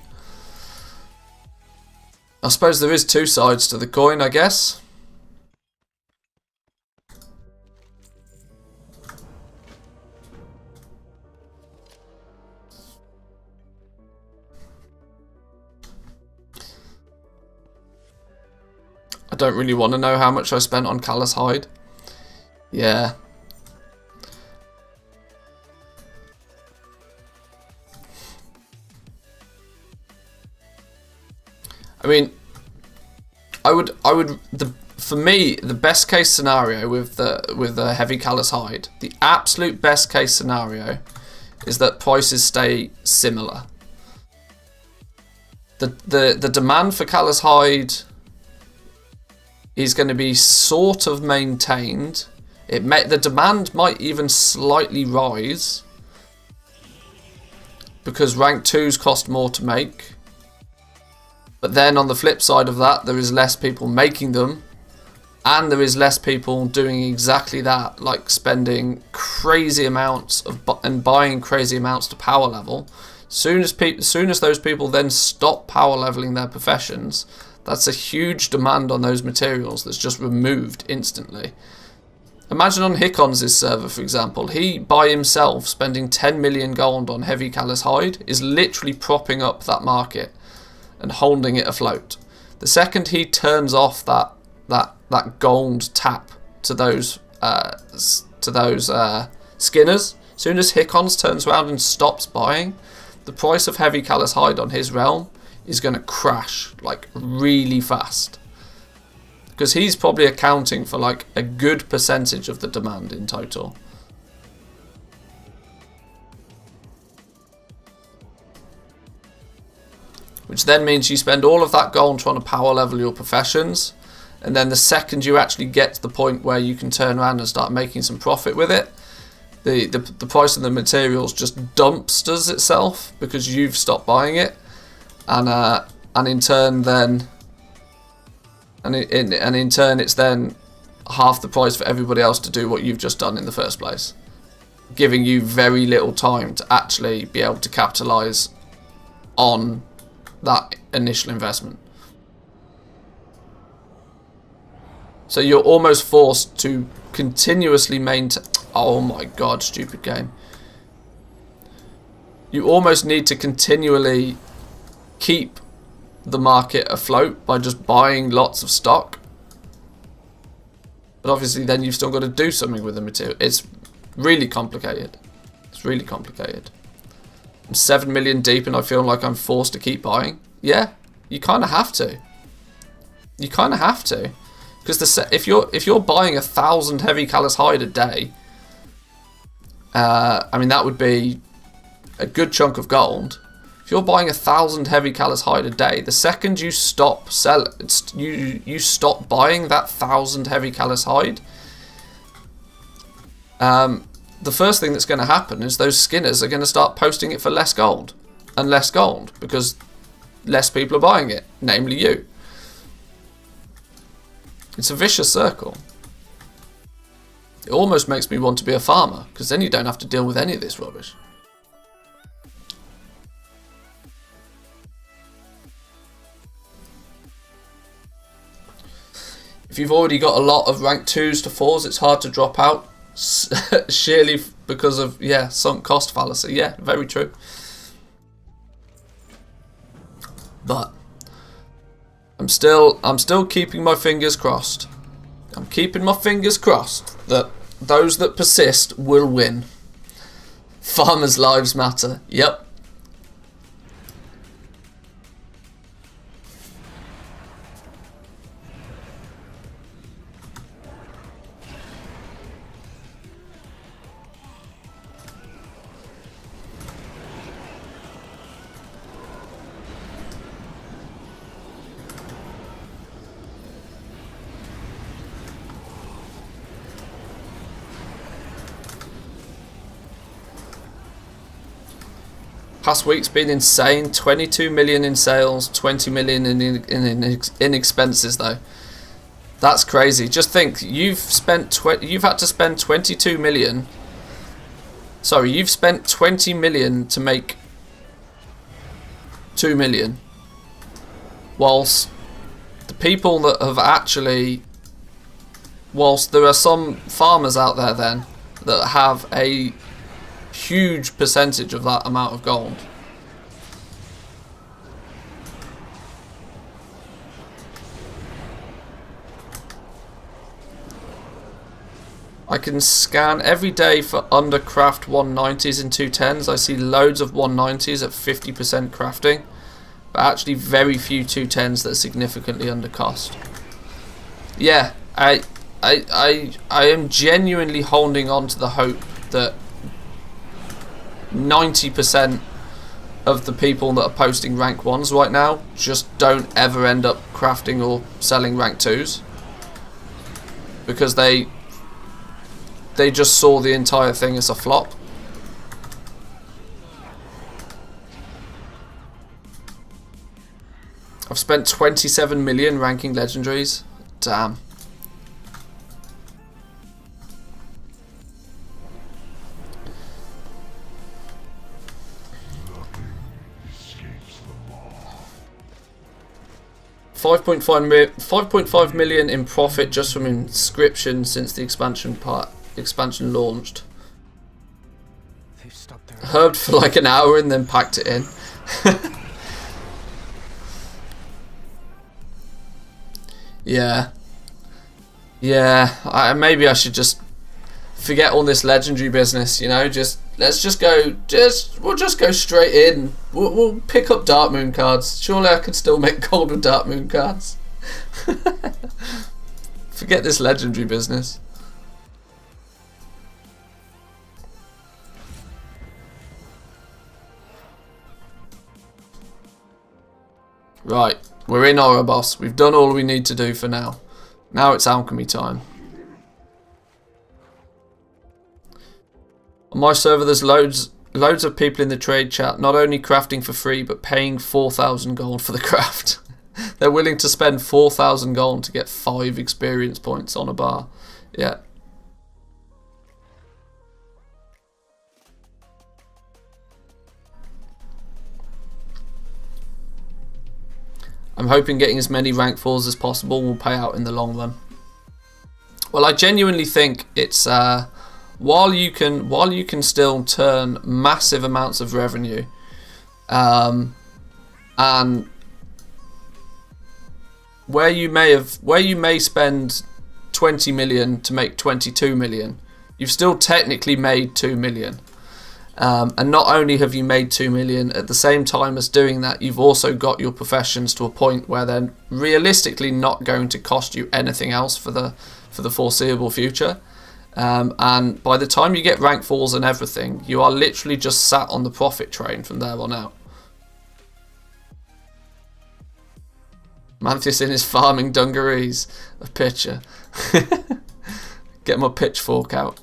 S1: I suppose there is 2 sides to the coin, I guess. I don't really want to know how much I spent on Callous Hide. Yeah. I mean, for me, the best case scenario with the heavy Callous Hide, the absolute best case scenario is that prices stay similar. The demand for Callous Hide is going to be sort of maintained. The demand might even slightly rise because rank 2s cost more to make. But then on the flip side of that, there is less people making them, and there is less people doing exactly that, like spending crazy amounts and buying crazy amounts to power level. Soon as those people then stop power leveling their professions, that's a huge demand on those materials that's just removed instantly. Imagine on Hikon's server, for example, he by himself spending 10 million gold on heavy Callous Hide is literally propping up that market and holding it afloat. The second he turns off that gold tap to those skinners, as soon as Hikon's turns around and stops buying, the price of heavy Callous Hide on his realm is going to crash like really fast, because he's probably accounting for like a good percentage of the demand in total. Which then means you spend all of that gold trying to power level your professions, and then the second you actually get to the point where you can turn around and start making some profit with it, the price of the materials just dumpsters itself because you've stopped buying it. And in turn it's then half the price for everybody else to do what you've just done in the first place, giving you very little time to actually be able to capitalize on that initial investment. So you're almost forced to continuously maintain. Oh my god, stupid game. You almost need to continually keep the market afloat by just buying lots of stock. But obviously then you've still got to do something with the material. It's really complicated. It's really complicated. I'm 7 million deep and I feel like I'm forced to keep buying. Yeah, you kind of have to. You kind of have to. Because if you're buying 1,000 heavy Callous Hide a day, I mean that would be a good chunk of gold. If you're buying 1,000 heavy Callous Hide a day, the second you stop you stop buying that 1,000 heavy Callous Hide, the first thing that's going to happen is those skinners are going to start posting it for less gold and less gold, because less people are buying it, namely you. It's a vicious circle. It almost makes me want to be a farmer, because then you don't have to deal with any of this rubbish. If you've already got a lot of rank 2s to 4s, it's hard to drop out, sheerly because of, yeah, sunk cost fallacy. Yeah, very true. But I'm still keeping my fingers crossed. I'm keeping my fingers crossed that those that persist will win. Farmers' lives matter. Yep. Past week's been insane. 22 million in sales, 20 million in expenses though. That's crazy. Just think, you've had to spend 22 million. Sorry, you've spent 20 million to make 2 million. Whilst the people that have actually, whilst there are some farmers out there then that have a huge percentage of that amount of gold. I can scan every day for undercraft 190s and 210s. I see loads of 190s at 50% crafting, but actually very few 210s that are significantly under cost. Yeah, I am genuinely holding on to the hope that 90% of the people that are posting rank 1s right now just don't ever end up crafting or selling rank 2s, because they just saw the entire thing as a flop. I've spent 27 million ranking legendaries. Damn. $5.5 million in profit just from inscription since the expansion launched. Herbed for like an hour and then packed it in. Yeah. Maybe I should just forget all this legendary business, you know, we'll just go straight in. We'll pick up Dark Moon cards. Surely I can still make gold with Dark Moon cards. Forget this legendary business. Right, we're in Oribos. We've done all we need to do for now. Now it's alchemy time. On my server there's loads of people in the trade chat not only crafting for free but paying 4,000 gold for the craft. They're willing to spend 4,000 gold to get 5 experience points on a bar. Yeah. I'm hoping getting as many rank 4s as possible will pay out in the long run. Well, I genuinely think it's while you can still turn massive amounts of revenue, and where you may spend 20 million to make 22 million, you've still technically made 2 million. And not only have you made 2 million, at the same time as doing that, you've also got your professions to a point where they're realistically not going to cost you anything else for the foreseeable future. And by the time you get rank 4s and everything, you are literally just sat on the profit train from there on out. Manthieus in his farming dungarees. A picture. Get my pitchfork out.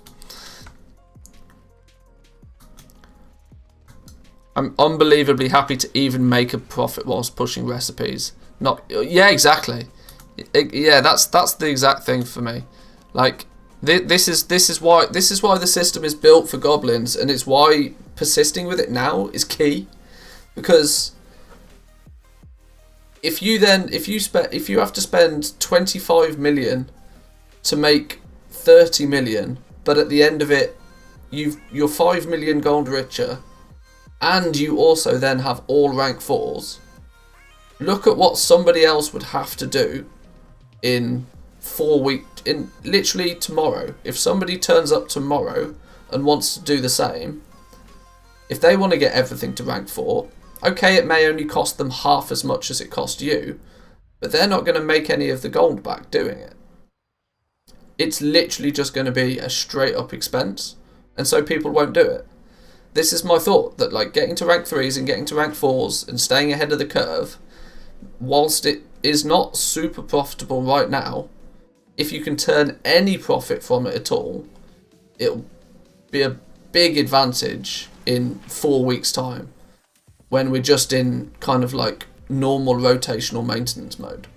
S1: I'm unbelievably happy to even make a profit whilst pushing recipes. Not, yeah, exactly. Yeah, that's the exact thing for me. Like, this is why the system is built for goblins, and it's why persisting with it now is key. Because if you have to spend 25 million to make 30 million, but at the end of it you're 5 million gold richer, and you also then have all rank 4s, look at what somebody else would have to do in 4 weeks, in literally tomorrow. If somebody turns up tomorrow and wants to do the same, if they want to get everything to rank 4, okay, it may only cost them half as much as it cost you, but they're not going to make any of the gold back doing it. It's literally just going to be a straight up expense, and so people won't do it. This is my thought, that like getting to rank 3s and getting to rank 4s and staying ahead of the curve, whilst it is not super profitable right now, if you can turn any profit from it at all, it'll be a big advantage in 4 weeks' time, when we're just in kind of like normal rotational maintenance mode.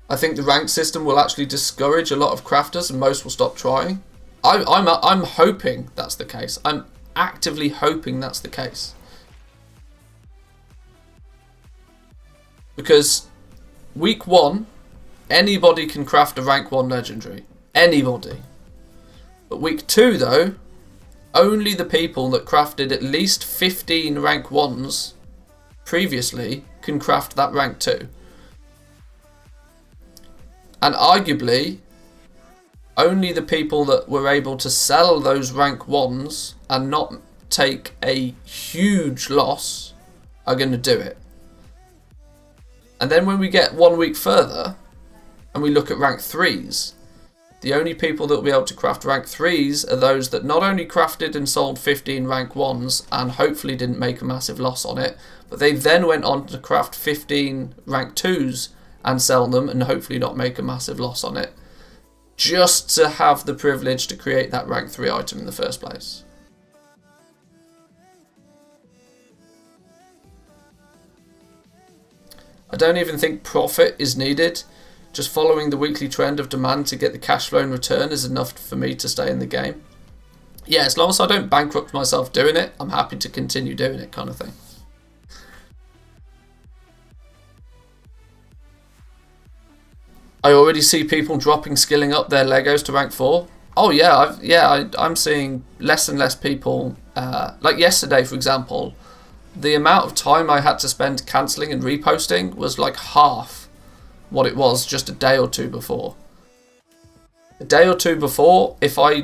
S1: I think the rank system will actually discourage a lot of crafters, and most will stop trying. I'm hoping that's the case. I'm actively hoping that's the case. Because week 1, anybody can craft a rank 1 legendary. Anybody. But week 2 though, only the people that crafted at least 15 rank 1s previously can craft that rank 2. And arguably, only the people that were able to sell those rank 1s and not take a huge loss are going to do it. And then when we get 1 week further and we look at rank 3s, the only people that will be able to craft rank 3s are those that not only crafted and sold 15 rank 1s and hopefully didn't make a massive loss on it, but they then went on to craft 15 rank 2s and sell them and hopefully not make a massive loss on it, just to have the privilege to create that rank 3 item in the first place. I don't even think profit is needed. Just following the weekly trend of demand to get the cash flow in return is enough for me to stay in the game. Yeah, as long as I don't bankrupt myself doing it, I'm happy to continue doing it, kind of thing. I already see people dropping skilling up their Legos to rank 4. Oh yeah, I'm seeing less and less people. Like yesterday, for example, the amount of time I had to spend cancelling and reposting was like half what it was just a day or two before. A day or two before, if I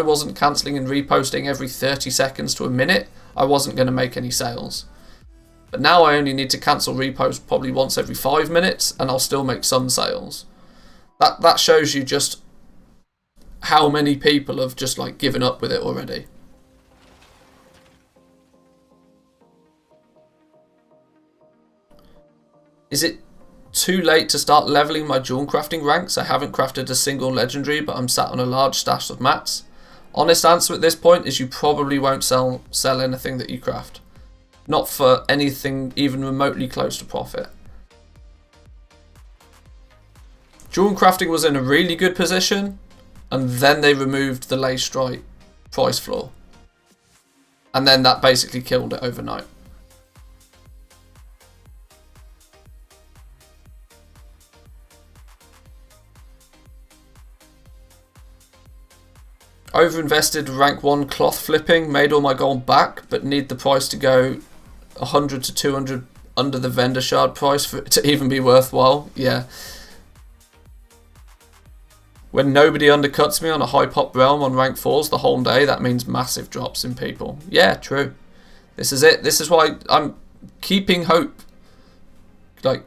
S1: wasn't cancelling and reposting every 30 seconds to a minute, I wasn't going to make any sales. But now I only need to cancel repost probably once every 5 minutes, and I'll still make some sales. That shows you just how many people have just like given up with it already. Is it too late to start leveling my jewel crafting ranks? I haven't crafted a single legendary, but I'm sat on a large stash of mats. Honest answer at this point is you probably won't sell anything that you craft. Not for anything even remotely close to profit. Jewel crafting was in a really good position, and then they removed the lay strike price floor. And then that basically killed it overnight. Overinvested rank 1 cloth flipping, made all my gold back, but need the price to go 100 to 200 under the vendor shard price for it to even be worthwhile. Yeah. When nobody undercuts me on a high pop realm on rank 4s the whole day, that means massive drops in people. Yeah, true. This is it. This is why I'm keeping hope. I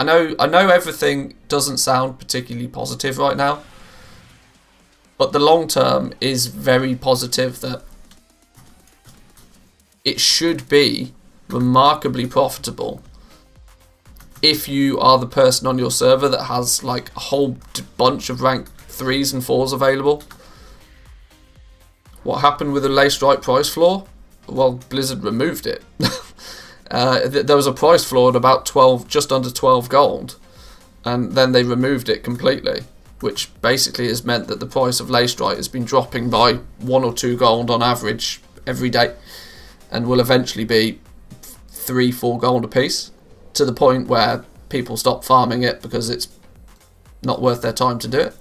S1: know everything doesn't sound particularly positive right now. But the long term is very positive, that it should be remarkably profitable if you are the person on your server that has like a whole bunch of rank 3s and 4s available. What happened with the Lay Strike price floor? Well, Blizzard removed it. There was a price floor at about 12, just under 12 gold, and then they removed it completely, which basically has meant that the price of Lay Strike has been dropping by 1 or 2 gold on average every day, and will eventually be 3-4 gold a piece, to the point where people stop farming it because it's not worth their time to do it.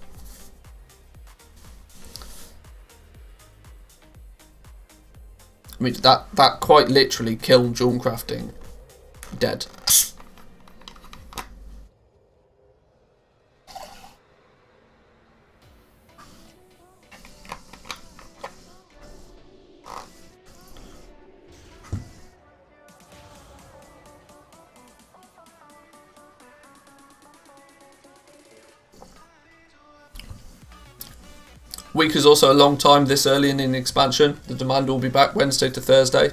S1: I mean, that quite literally killed jewel crafting dead. Week is also a long time this early in the expansion. The demand will be back Wednesday to Thursday.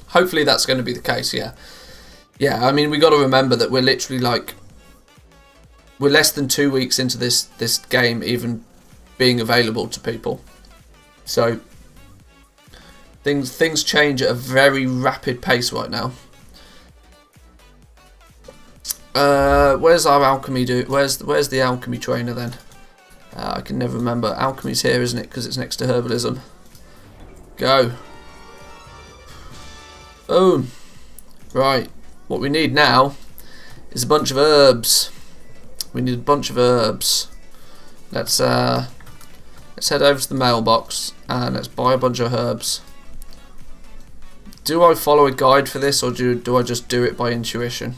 S1: Hopefully that's going to be the case, yeah. Yeah, I mean, we got to remember that we're literally like... We're less than 2 weeks into this game even being available to people. So, things change at a very rapid pace right now. Where's our alchemy Where's the alchemy trainer then? I can never remember. Alchemy's here, isn't it? Because it's next to herbalism. Go. Boom. Right. What we need now is a bunch of herbs. We need a bunch of herbs. Let's head over to the mailbox and let's buy a bunch of herbs. Do I follow a guide for this, or do I just do it by intuition?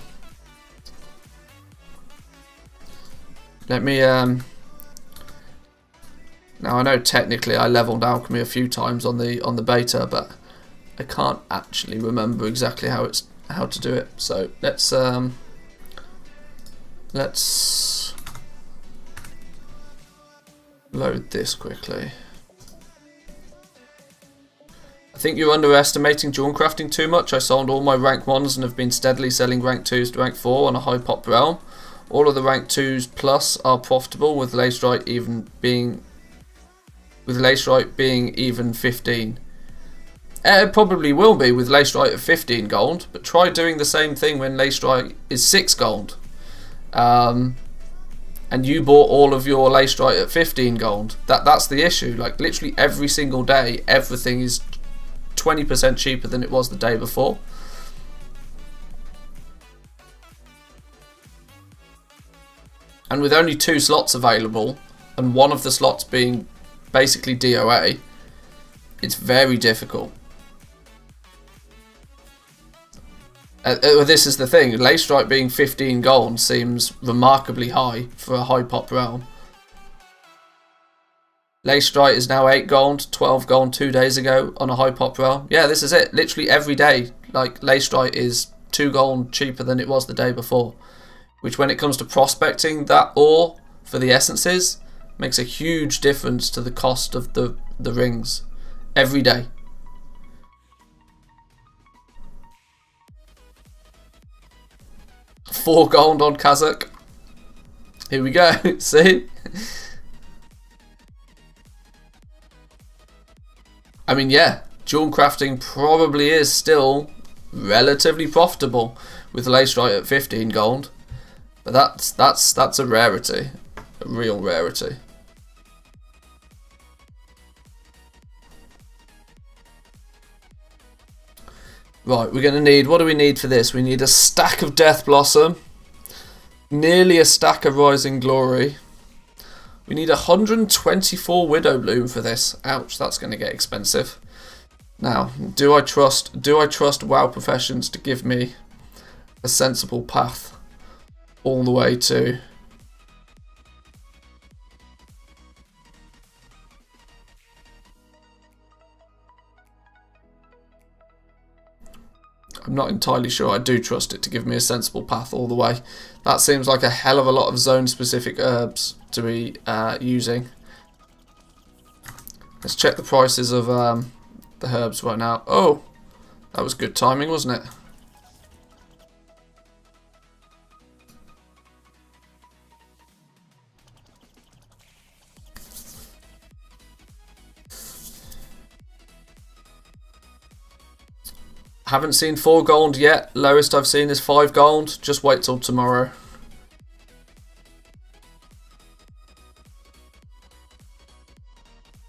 S1: Let me now I know technically I leveled alchemy a few times on the beta, but I can't actually remember exactly how to do it. So let's load this quickly. I think you're underestimating jewel crafting too much. I sold all my rank 1s and have been steadily selling rank 2s to rank 4 on a high pop realm. All of the rank 2s plus are profitable, with Lay Strike being even 15. It probably will be with Lay Strike at 15 gold, but try doing the same thing when Lay Strike is 6 gold. And you bought all of your Lay Strike at 15 gold. That's the issue. Like literally every single day, everything is 20% cheaper than it was the day before. And with only 2 slots available, and one of the slots being basically DOA, it's very difficult. This is the thing, Lay Strike being 15 gold seems remarkably high for a high pop realm. Lay Strike is now 8 gold, 12 gold 2 days ago on a high pop realm. Yeah, this is it. Literally every day, like Lay Strike is 2 gold cheaper than it was the day before. Which when it comes to prospecting that ore for the essences, makes a huge difference to the cost of the rings every day. $4 gold on Kazakh. Here we go. See? I mean, yeah, jewel crafting probably is still relatively profitable with Lay Strike at 15 gold, but that's a rarity, a real rarity. Right, we're going to need, what do we need for this? We need a stack of Death Blossom, nearly a stack of Rising Glory. We need 124 Widow Bloom for this. Ouch, that's going to get expensive. Now, do I trust WoW Professions to give me a sensible path all the way to... I'm not entirely sure I do trust it to give me a sensible path all the way. That seems like a hell of a lot of zone-specific herbs to be using. Let's check the prices of the herbs right now. Oh, that was good timing, wasn't it? Haven't seen 4 gold yet. Lowest I've seen is 5 gold. Just wait till tomorrow.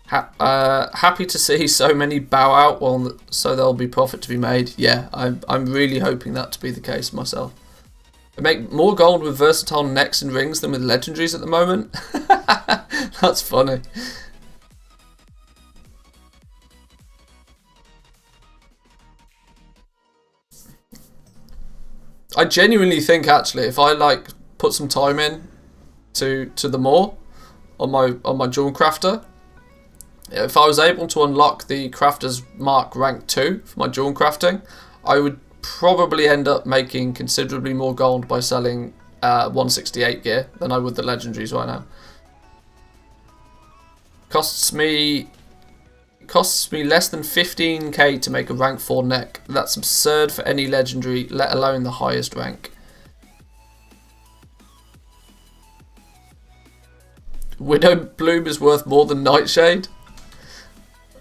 S1: Happy to see so many bow out, well, so there'll be profit to be made. Yeah, I'm really hoping that to be the case myself. I make more gold with versatile necks and rings than with legendaries at the moment. That's funny. I genuinely think actually if I like put some time in to the more on my jewel crafter, if I was able to unlock the crafter's mark rank 2 for my jewel crafting, I would probably end up making considerably more gold by selling 168 gear than I would the legendaries right now. Costs me less than 15k to make a rank 4 neck. That's absurd for any legendary, let alone the highest rank. Widow Bloom is worth more than Nightshade?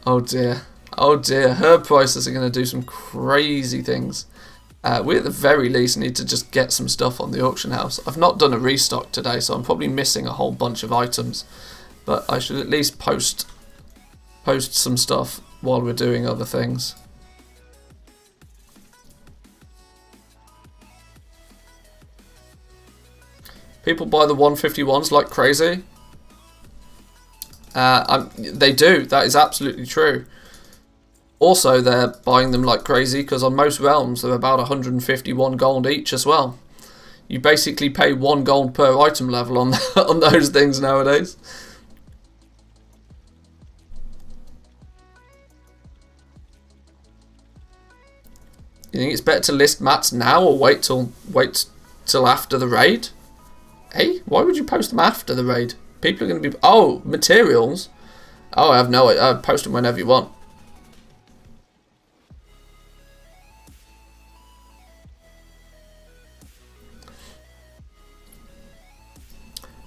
S1: Oh dear. Oh dear. Herb prices are going to do some crazy things. We at the very least need to just get some stuff on the auction house. I've not done a restock today, so I'm probably missing a whole bunch of items. But I should at least post some stuff while we're doing other things. People buy the 151s like crazy. They do, that is absolutely true. Also, they're buying them like crazy because on most realms they're about 151 gold each as well. You basically pay 1 gold per item level on on those things nowadays. You think it's better to list mats now or wait till after the raid? Hey, why would you post them after the raid? People are going to be... Oh, materials? Oh, I have no idea. Post them whenever you want.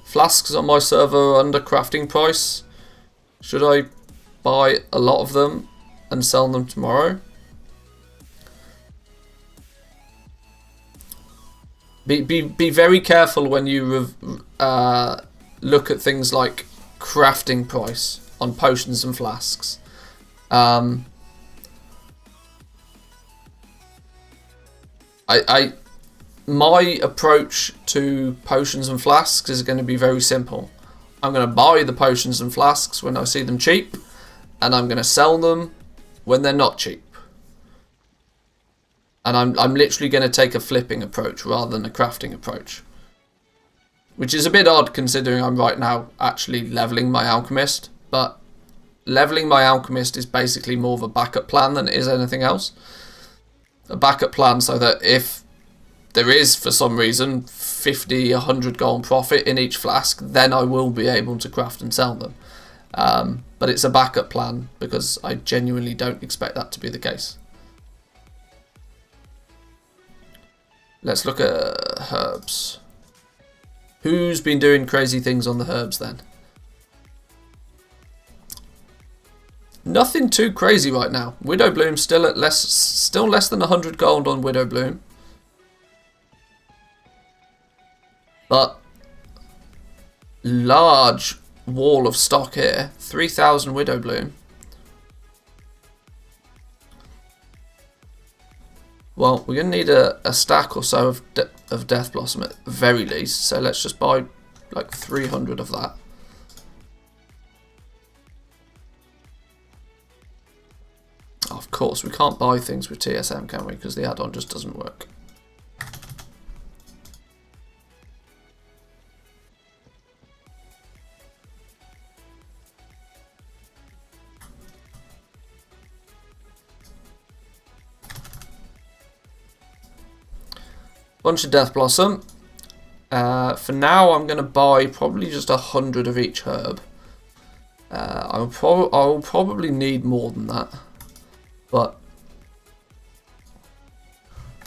S1: Flasks on my server are under crafting price. Should I buy a lot of them and sell them tomorrow? Be very careful when you look at things like crafting price on potions and flasks. My approach to potions and flasks is going to be very simple. I'm going to buy the potions and flasks when I see them cheap, and I'm going to sell them when they're not cheap. And I'm literally going to take a flipping approach rather than a crafting approach. Which is a bit odd considering I'm right now actually leveling my alchemist. But leveling my alchemist is basically more of a backup plan than it is anything else. A backup plan so that if there is, for some reason, 50, 100 gold profit in each flask, then I will be able to craft and sell them. But it's a backup plan because I genuinely don't expect that to be the case. Let's look at herbs. Who's been doing crazy things on the herbs then? Nothing too crazy right now. Widow Bloom still less than 100 gold on Widow Bloom. But large wall of stock here. 3,000 Widow Bloom. Well, we're going to need a stack or so of Death Blossom at the very least. So let's just buy like 300 of that. Of course, we can't buy things with TSM, can we? Because the add-on just doesn't work. Bunch of Death Blossom. For now, I'm going to buy probably just 100 of each herb. I'll probably need more than that, but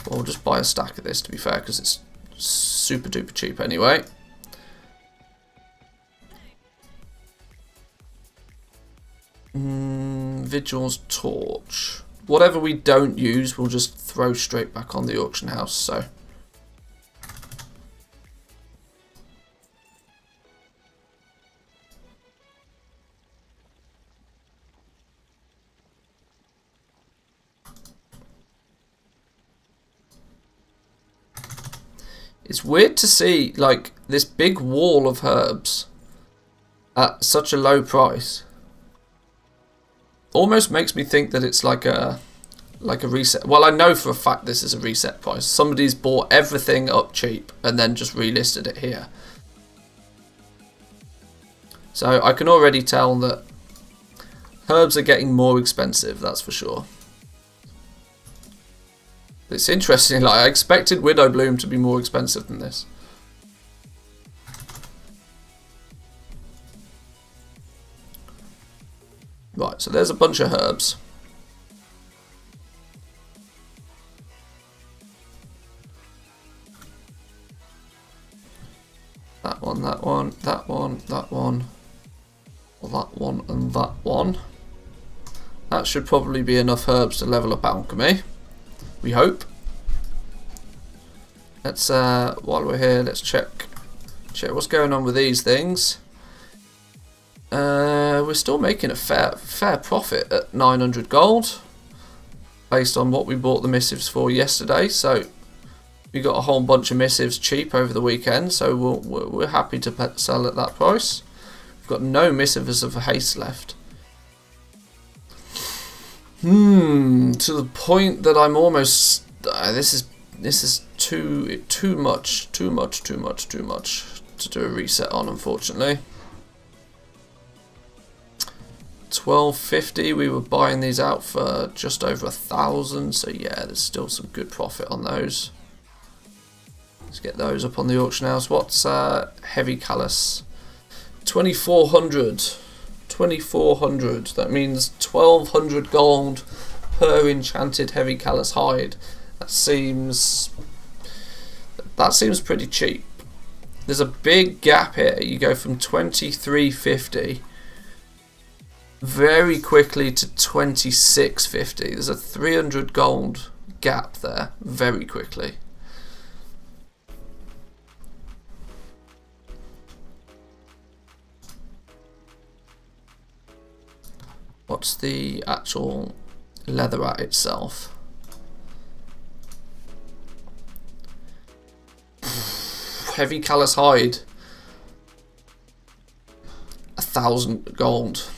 S1: we'll just buy a stack of this to be fair, because it's super duper cheap anyway. Vigil's Torch. whatever we don't use, we'll just throw straight back on the auction house. So. It's weird to see like this big wall of herbs at such a low price. Almost makes me think that it's like a reset. Well, I know for a fact this is a reset price. Somebody's bought everything up cheap and then just relisted it here. So I can already tell that herbs are getting more expensive, that's for sure. It's interesting, like I expected Widow Bloom to be more expensive than this. Right, so there's a bunch of herbs. That one, that one, that one, that one. Well, that one and that one. That should probably be enough herbs to level up alchemy. We hope. Let's while we're here, let's check what's going on with these things. We're still making a fair profit at 900 gold, based on what we bought the missives for yesterday. So we got a whole bunch of missives cheap over the weekend. So we're happy to sell at that price. We've got no missives of haste left. To the point that I'm almost this is too much to do a reset on, unfortunately. 1250, we were buying these out for just over 1,000, so yeah, there's still some good profit on those. Let's get those up on the auction house. What's heavy callus? 2400. 2400, that means 1200 gold per enchanted heavy callus hide. That seems pretty cheap. There's a big gap here. You go from 2350 very quickly to 2650. There's a 300 gold gap there very quickly. What's the actual leatherette itself? Heavy callus hide. 1,000 gold.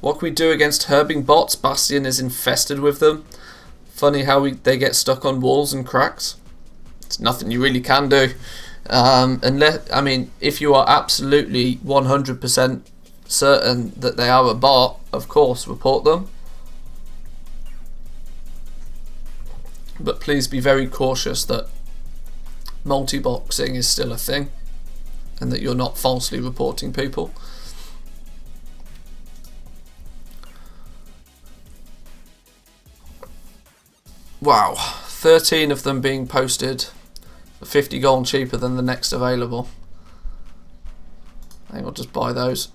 S1: What can we do against herbing bots? Bastion is infested with them. Funny how they get stuck on walls and cracks. It's nothing you really can do. Unless, I mean, if you are absolutely 100% certain that they are a bot, of course, report them. But please be very cautious that multi-boxing is still a thing and that you're not falsely reporting people. Wow, 13 of them being posted for 50 gold cheaper than the next available. I think I'll just buy those.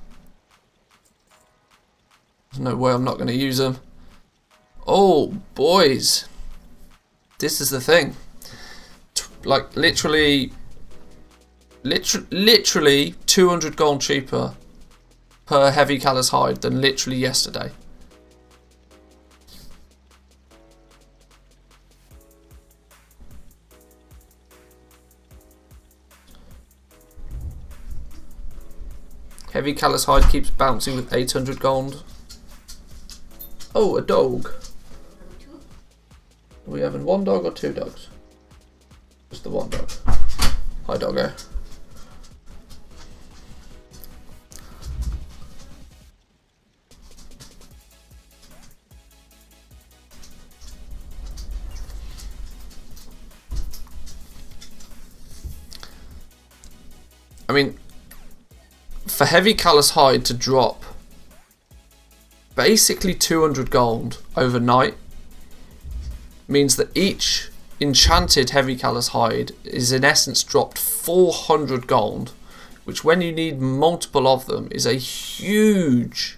S1: There's no way I'm not going to use them. Oh, boys. This is the thing. Like, literally 200 gold cheaper per heavy callus hide than literally yesterday. Heavy callus hide keeps bouncing with 800 gold. Oh, a dog. Are we having one dog or two dogs? Just the one dog. Hi, doggo. I mean, for heavy callus hide to drop basically 200 gold overnight means that each enchanted heavy callus hide is in essence dropped 400 gold, which when you need multiple of them is a huge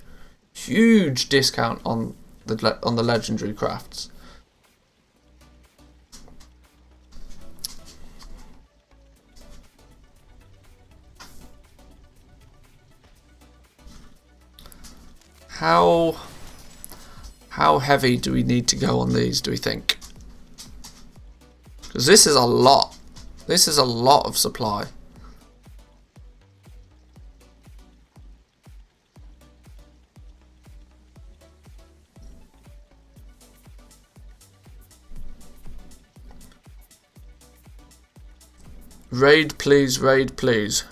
S1: huge discount on the legendary crafts. How heavy do we need to go on these, do we think? Because this is a lot. This is a lot of supply. Raid please, raid please.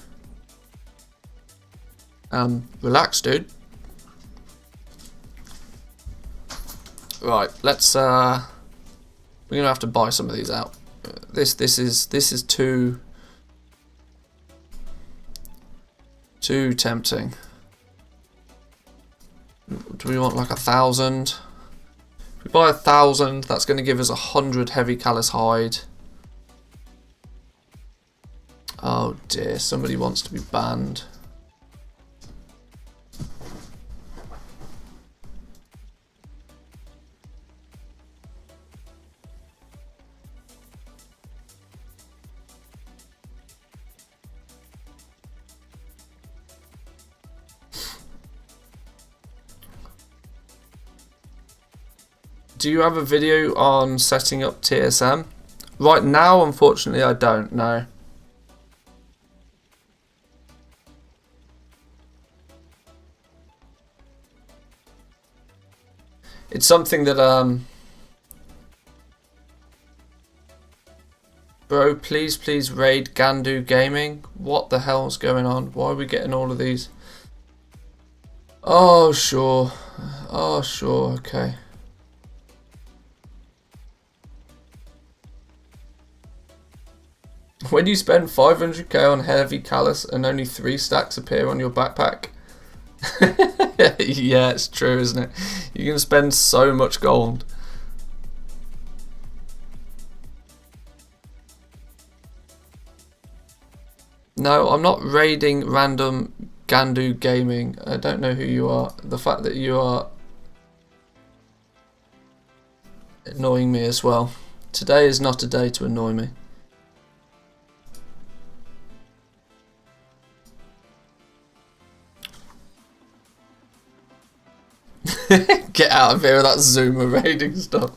S1: Relax, dude. Right, let's we're gonna have to buy some of these out. This is too tempting. Do we want like 1,000? If we buy 1,000, that's gonna give us 100 heavy callous hide. Oh dear, somebody wants to be banned. Do you have a video on setting up TSM? Right now, unfortunately, I don't know. It's something that bro, please raid Gandu Gaming. What the hell's going on? Why are we getting all of these? Oh sure. Oh sure, okay. When you spend 500k on heavy callus and only 3 stacks appear on your backpack. Yeah, it's true, isn't it? You can spend so much gold. No, I'm not raiding random Gandu Gaming. I don't know who you are. The fact that you are annoying me as well. Today is not a day to annoy me. Get out of here with that Zoomer raiding stuff.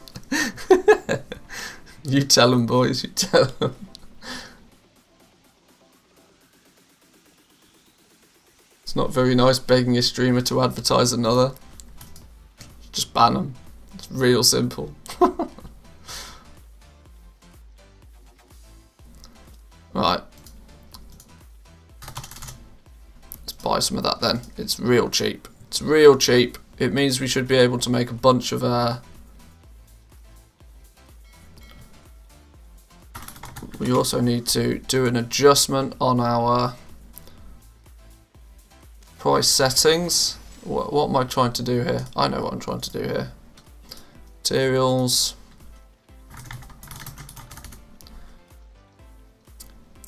S1: You tell them, boys, you tell them. It's not very nice begging a streamer to advertise another. Just ban them. It's real simple. Right. Let's buy some of that then. It's real cheap. It's real cheap. It means we should be able to make a bunch of we also need to do an adjustment on our price settings. What am I trying to do here? I know what I'm trying to do here. Materials.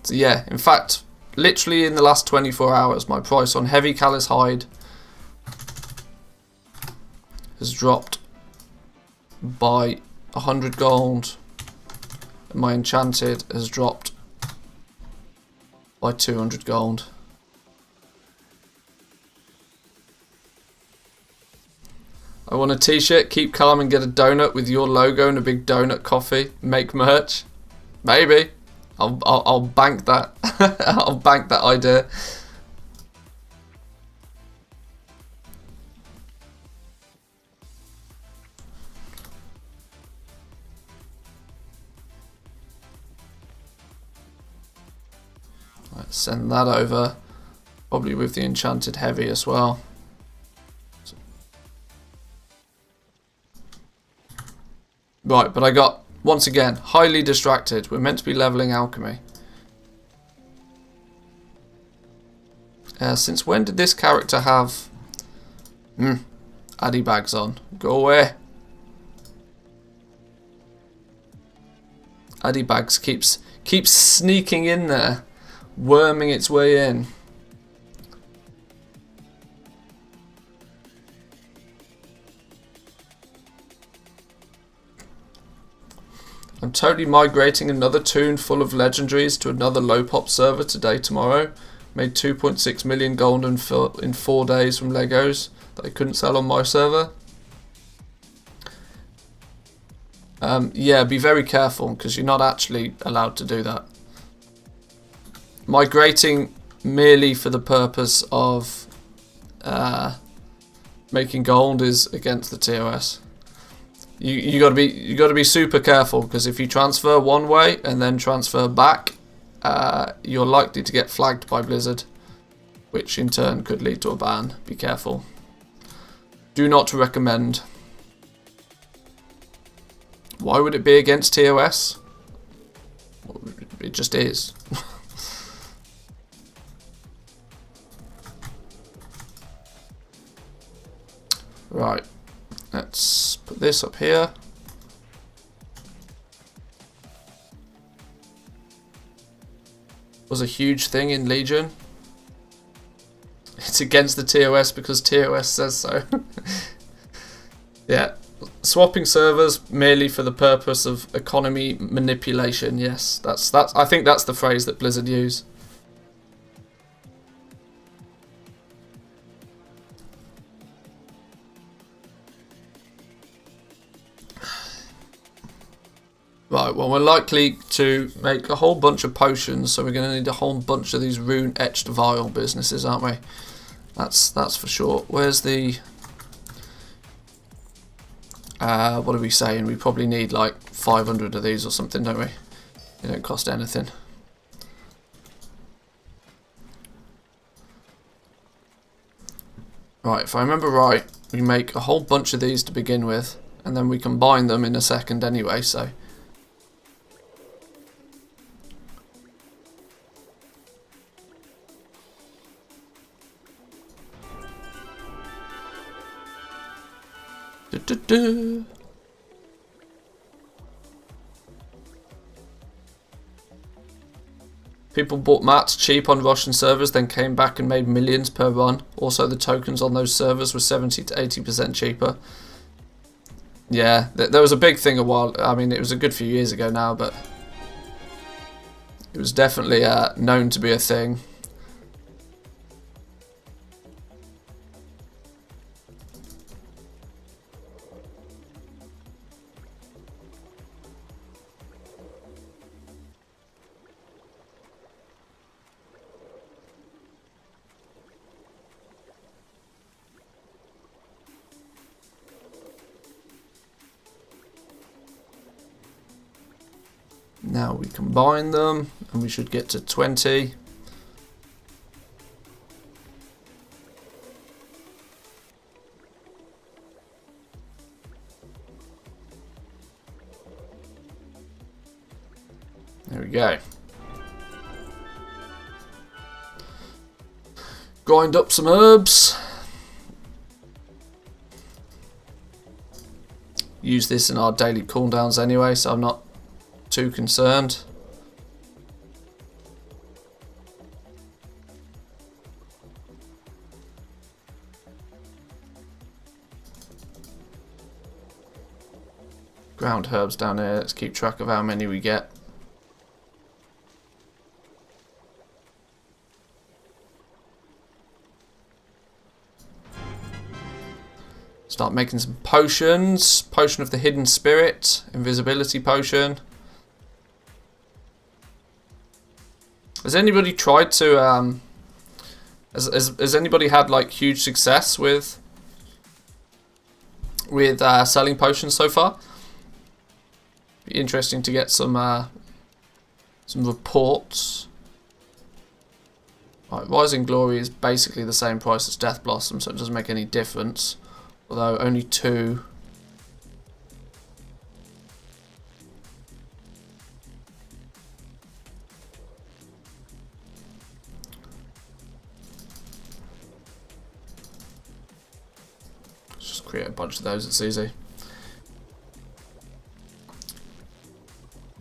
S1: So yeah, in fact, literally in the last 24 hours, my price on heavy callous hide has dropped by 100 gold, and my enchanted has dropped by 200 gold. I want a t-shirt, keep calm and get a donut with your logo and a big donut coffee, make merch. Maybe. I'll bank that. I'll bank that idea. Let's send that over, probably with the enchanted heavy as well. Right, but I got, once again, highly distracted. We're meant to be leveling alchemy. Since when did this character have Addy bags on? Go away. Addy bags keeps sneaking in there, worming its way in. I'm totally migrating another toon full of legendaries to another low pop server today, tomorrow. Made 2.6 million gold in 4 days from Legos that I couldn't sell on my server. Yeah, be very careful because you're not actually allowed to do that. Migrating merely for the purpose of making gold is against the TOS. You gotta be super careful because if you transfer one way and then transfer back, you're likely to get flagged by Blizzard, which in turn could lead to a ban. Be careful. Do not recommend. Why would it be against TOS? Well, it just is. Right, let's put this up here. Was a huge thing in Legion. It's against the TOS because TOS says so. Yeah, swapping servers merely for the purpose of economy manipulation. Yes, that's. I think that's the phrase that Blizzard use. Right, well, we're likely to make a whole bunch of potions, so we're going to need a whole bunch of these rune-etched vial businesses, aren't we? That's for sure. Where's the... what are we saying? We probably need like 500 of these or something, don't we? They don't cost anything. Right, if I remember right, we make a whole bunch of these to begin with, and then we combine them in a second anyway, so... People bought mats cheap on Russian servers, then came back and made millions per run. Also, the tokens on those servers were 70 to 80% cheaper. Yeah, there was a big thing a while. I mean, it was a good few years ago now, but it was definitely known to be a thing. Now we combine them and we should get to 20. There we go. Grind up some herbs. Use this in our daily cooldowns anyway, so I'm not too concerned. Ground herbs down here. Let's keep track of how many we get. Start making some potions. Potion of the Hidden Spirit. Invisibility potion. Has anybody tried to, has anybody had like huge success with selling potions so far? Be interesting to get some reports. Right, Rising Glory is basically the same price as Death Blossom, so it doesn't make any difference. Although only 2. Just create a bunch of those, it's easy.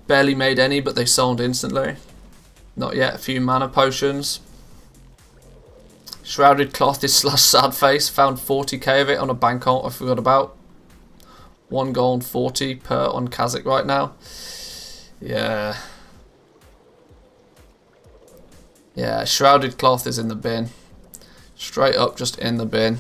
S1: Barely made any, but they sold instantly. Not yet. A few mana potions. Shrouded Cloth is slash sad face. Found 40k of it on a bank alt I forgot about. 1 gold 40 per on Kazakh right now. Yeah. Yeah, shrouded cloth is in the bin. Straight up just in the bin.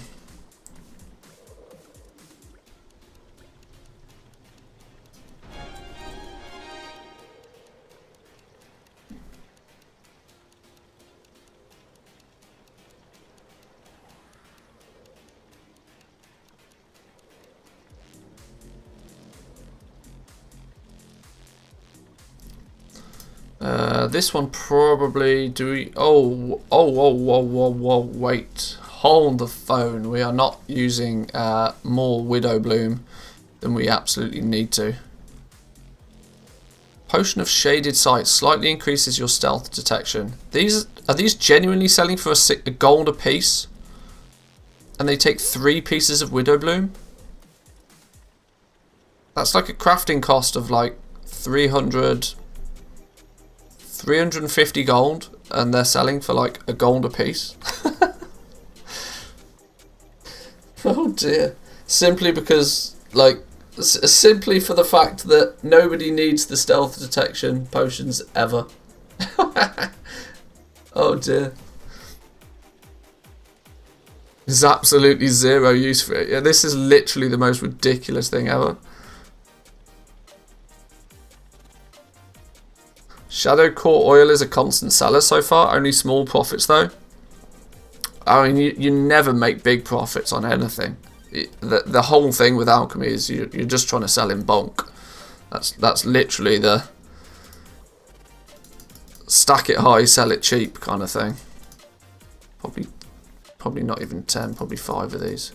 S1: This one probably whoa, wait. Hold the phone. We are not using more Widow Bloom than we absolutely need to. Potion of Shaded Sight slightly increases your stealth detection. Are these genuinely selling for a gold a piece? And they take 3 pieces of Widow Bloom? That's like a crafting cost of like 350 gold, and they're selling for like a gold a piece. Oh dear. Simply because, like, simply for the fact that nobody needs the stealth detection potions ever. Oh dear. There's absolutely zero use for it. Yeah, this is literally the most ridiculous thing ever. Shadow Core Oil is a constant seller so far, only small profits though. I mean, you never make big profits on anything. The whole thing with alchemy is you're just trying to sell in bulk. That's literally the stack it high, sell it cheap kind of thing. Probably not even 10, probably 5 of these.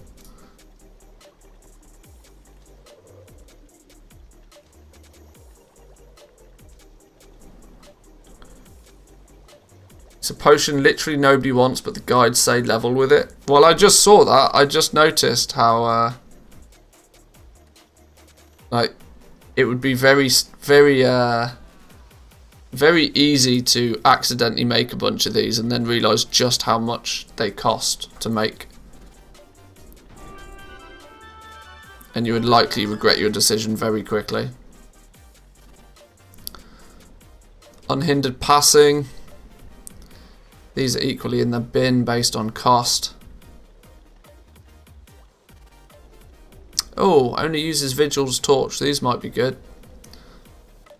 S1: It's a potion literally nobody wants, but the guides say level with it. Well, I just saw that. I just noticed how, like, it would be very easy to accidentally make a bunch of these and then realise just how much they cost to make. And you would likely regret your decision very quickly. Unhindered Passing. These are equally in the bin based on cost. Oh, only uses Vigil's Torch. These might be good.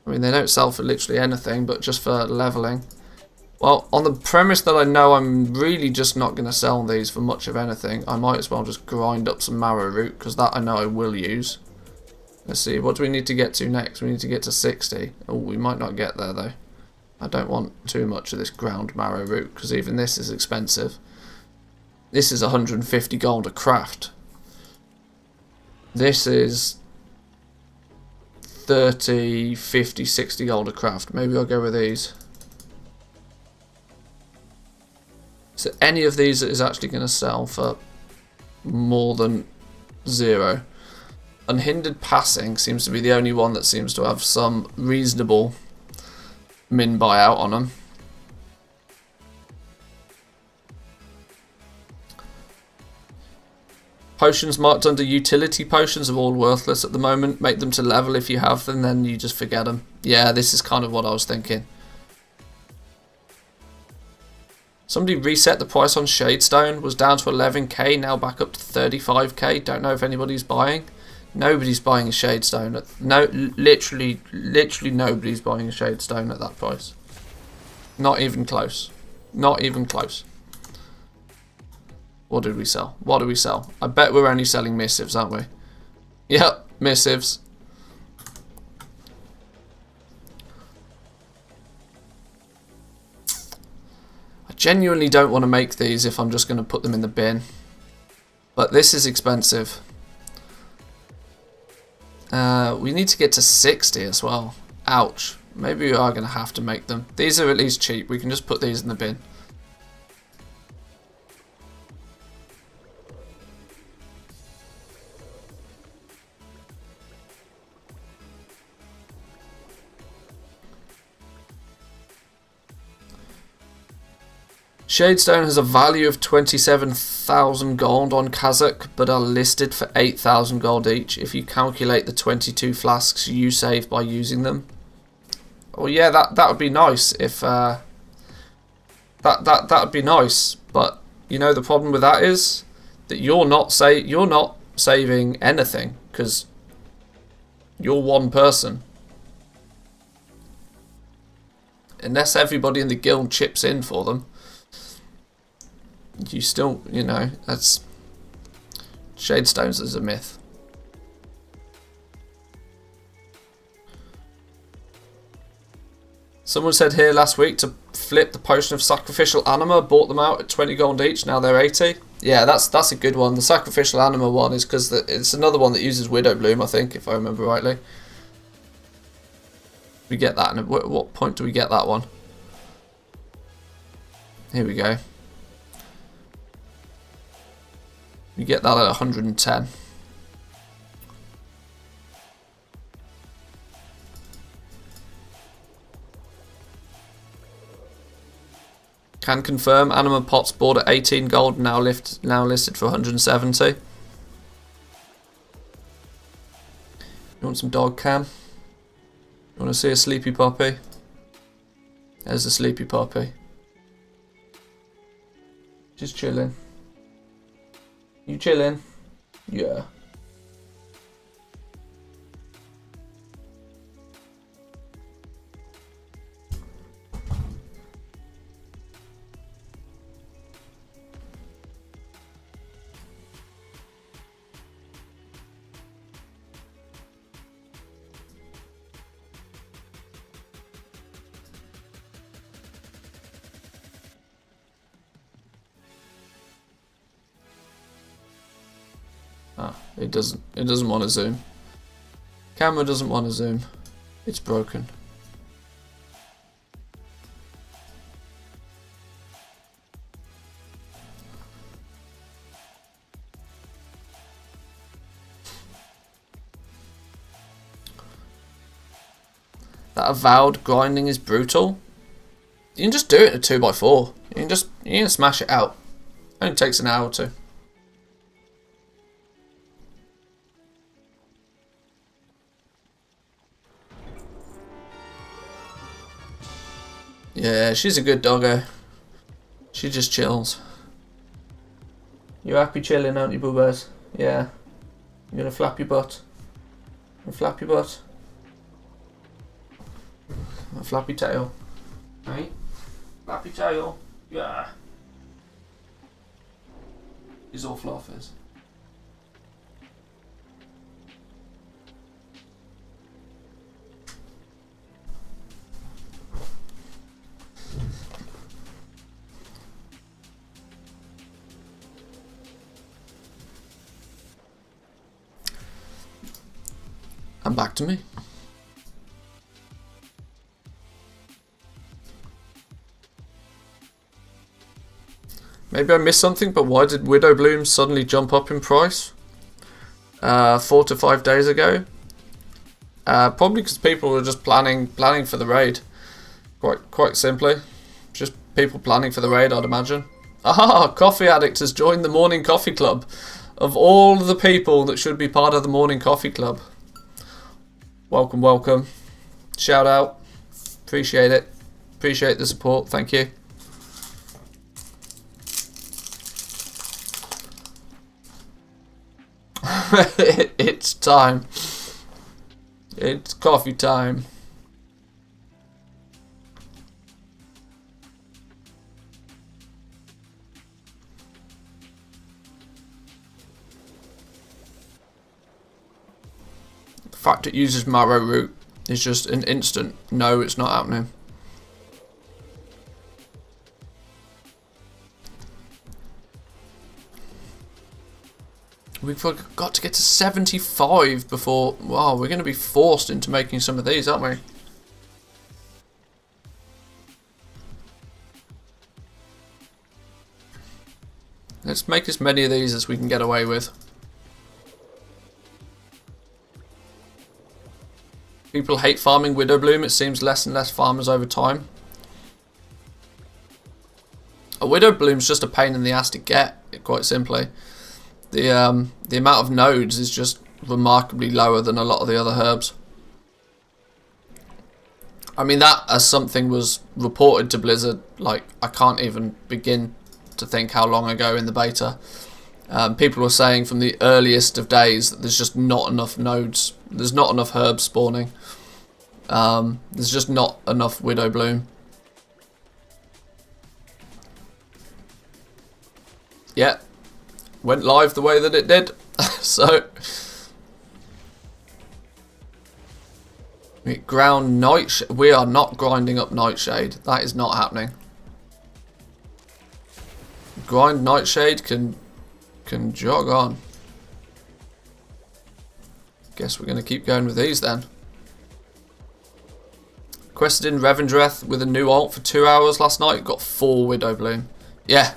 S1: I mean, they don't sell for literally anything, but just for leveling. Well, on the premise that I know I'm really just not going to sell these for much of anything, I might as well just grind up some marrow root, because that I know I will use. Let's see, what do we need to get to next? We need to get to 60. Oh, we might not get there though. I don't want too much of this ground marrow root, because even this is expensive. This is 150 gold a craft. This is 30, 50, 60 gold a craft. Maybe I'll go with these. So any of these is actually going to sell for more than 0. Unhindered Passing seems to be the only one that seems to have some reasonable min buyout on them. Potions marked under utility potions are all worthless at the moment. Make them to level if you have them, then you just forget them. Yeah, this is kind of what I was thinking. Somebody reset the price on Shadestone. Was down to 11k, now back up to 35k. Don't know if anybody's buying. Nobody's buying a Shadestone. No, literally nobody's buying a Shadestone at that price. Not even close. Not even close. What did we sell? What do we sell? I bet we're only selling missives, aren't we? Yep, missives. I genuinely don't want to make these if I'm just going to put them in the bin. But this is expensive. We need to get to 60 as well. Ouch. Maybe we are going to have to make them. These are at least cheap. We can just put these in the bin. Shadestone has a value of 27,000 gold on Kazakh, but are listed for 8,000 gold each if you calculate the 22 flasks you save by using them. Well, yeah, that would be nice if that would be nice. But you know the problem with that is that you're not saving anything because you're one person. Unless everybody in the guild chips in for them, you still, you know, that's Shadestones is a myth. Someone said here last week to flip the potion of sacrificial anima, bought them out at 20 gold each, now they're 80. Yeah, that's a good one. The sacrificial anima one is because it's another one that uses Widow Bloom, I think, if I remember rightly. We get that, and at what point do we get that one? Here we go. We get that at 110. Can confirm anima pots bought at 18 gold, now listed for 170. You want some dog cam? You want to see a sleepy puppy? There's a sleepy puppy. Just chilling. You chilling? Yeah. It doesn't want to zoom. Camera doesn't want to zoom. It's broken. That avowed grinding is brutal. You can just do it in a 2x4. You can smash it out. It only takes an hour or two. Yeah, she's a good doggo. She just chills. You're happy chilling, aren't you, Boobers? Yeah. You're gonna flap your butt. Flap your butt. Flap your tail. Right? Flap your tail. Yeah. He's all fluffers. And back to me. Maybe I missed something, but why did Widow Bloom suddenly jump up in price 4 to 5 days ago? Probably because people were just planning for the raid. Quite simply, just people planning for the raid, I'd imagine. Aha! Coffee Addict has joined the Morning Coffee Club. Of all the people that should be part of the Morning Coffee Club. Welcome, welcome. Shout out. Appreciate it. Appreciate the support. Thank you. It's time. It's coffee time. The fact it uses marrow root is just an instant no, it's not happening. We've got to get to 75 before... Wow, we're going to be forced into making some of these, aren't we? Let's make as many of these as we can get away with. People hate farming Widow Bloom. It seems less and less farmers over time. A Widow Bloom's just a pain in the ass to get, quite simply. The amount of nodes is just remarkably lower than a lot of the other herbs. I mean, that as something was reported to Blizzard, like, I can't even begin to think how long ago in the beta. People were saying from the earliest of days that there's just not enough nodes. There's not enough herbs spawning. There's just not enough Widow Bloom. Yeah, went live the way that it did. So, we ground Nightshade. We are not grinding up Nightshade. That is not happening. Grind Nightshade can jog on. Guess we're going to keep going with these then. Quested in Revendreth with a new alt for 2 hours last night. Got 4 Widow Bloom. Yeah,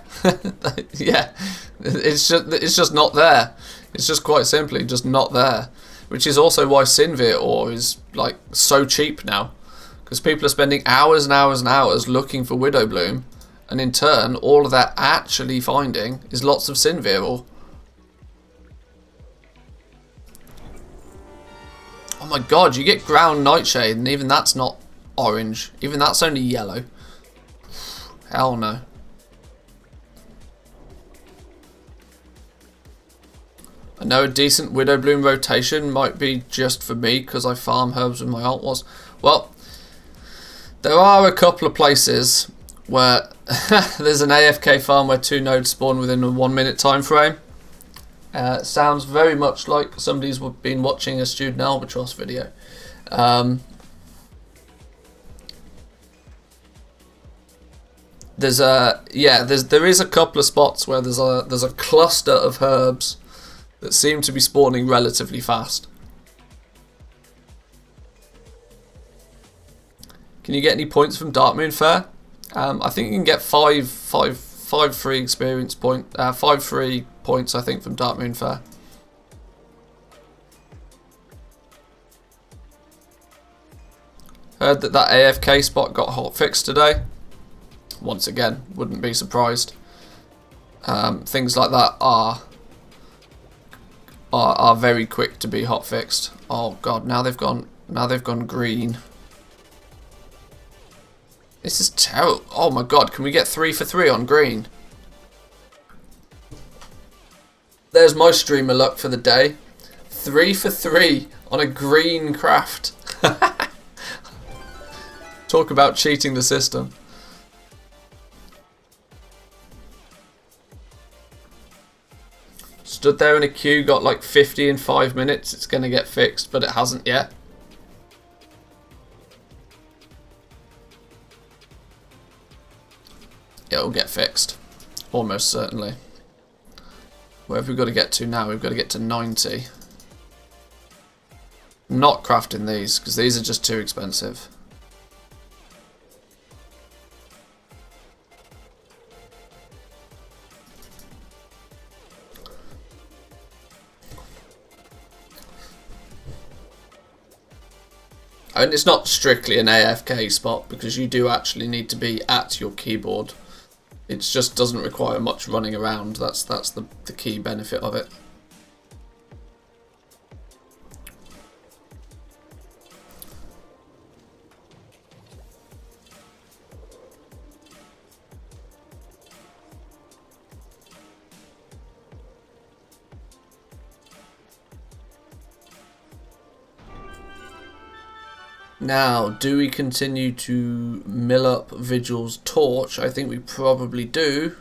S1: yeah. It's just not there. It's just quite simply just not there. Which is also why Sinvir ore is like so cheap now, because people are spending hours and hours and hours looking for Widow Bloom, and in turn, all of that actually finding is lots of Sinvir ore. Oh my god, you get ground Nightshade, and even that's not orange. Even that's only yellow. Hell no. I know a decent Widow Bloom rotation might be just for me because I farm herbs with my alt was. Well, there are a couple of places where there's an AFK farm where 2 nodes spawn within a 1 minute time frame. Sounds very much like somebody's been watching a Student Albatross video. There is a couple of spots where there's a cluster of herbs that seem to be spawning relatively fast. Can you get any points from Darkmoon Fair? I think you can get 5 free experience point, 5 free points I think from Darkmoon Fair. Heard that AFK spot got hotfixed today. Once again, wouldn't be surprised. Things like that are very quick to be hotfixed. Oh god, now they've gone green. This is terrible. Oh my god, can we get 3 for 3 on green? There's my streamer luck for the day. 3 for 3 on a green craft. Talk about cheating the system. Stood there in a queue, got like 50 in 5 minutes. It's going to get fixed, but it hasn't yet. It'll get fixed. Almost certainly. Where have we got to get to now? We've got to get to 90. Not crafting these, because these are just too expensive. And it's not strictly an AFK spot, because you do actually need to be at your keyboard. It just doesn't require much running around. That's the key benefit of it. Now, do we continue to mill up Vigil's torch? I think we probably do.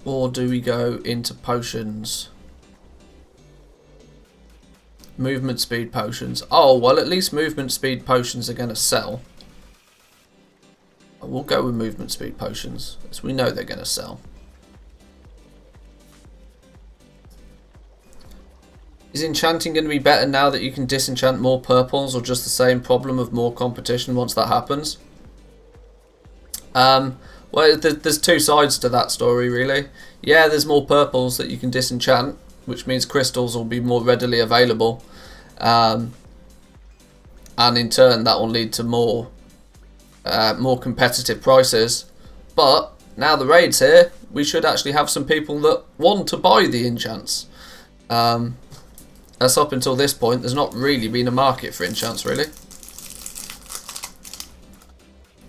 S1: Or do we go into potions? Movement speed potions. Oh, well, at least movement speed potions are going to sell. We'll go with movement speed potions, as we know they're going to sell. Is enchanting going to be better now that you can disenchant more purples, or just the same problem of more competition once that happens? Well, there's 2 sides to that story, really. Yeah, there's more purples that you can disenchant, which means crystals will be more readily available. And in turn, that will lead to more competitive prices. But now the raid's here, we should actually have some people that want to buy the enchants. As up until this point, there's not really been a market for enchants, really.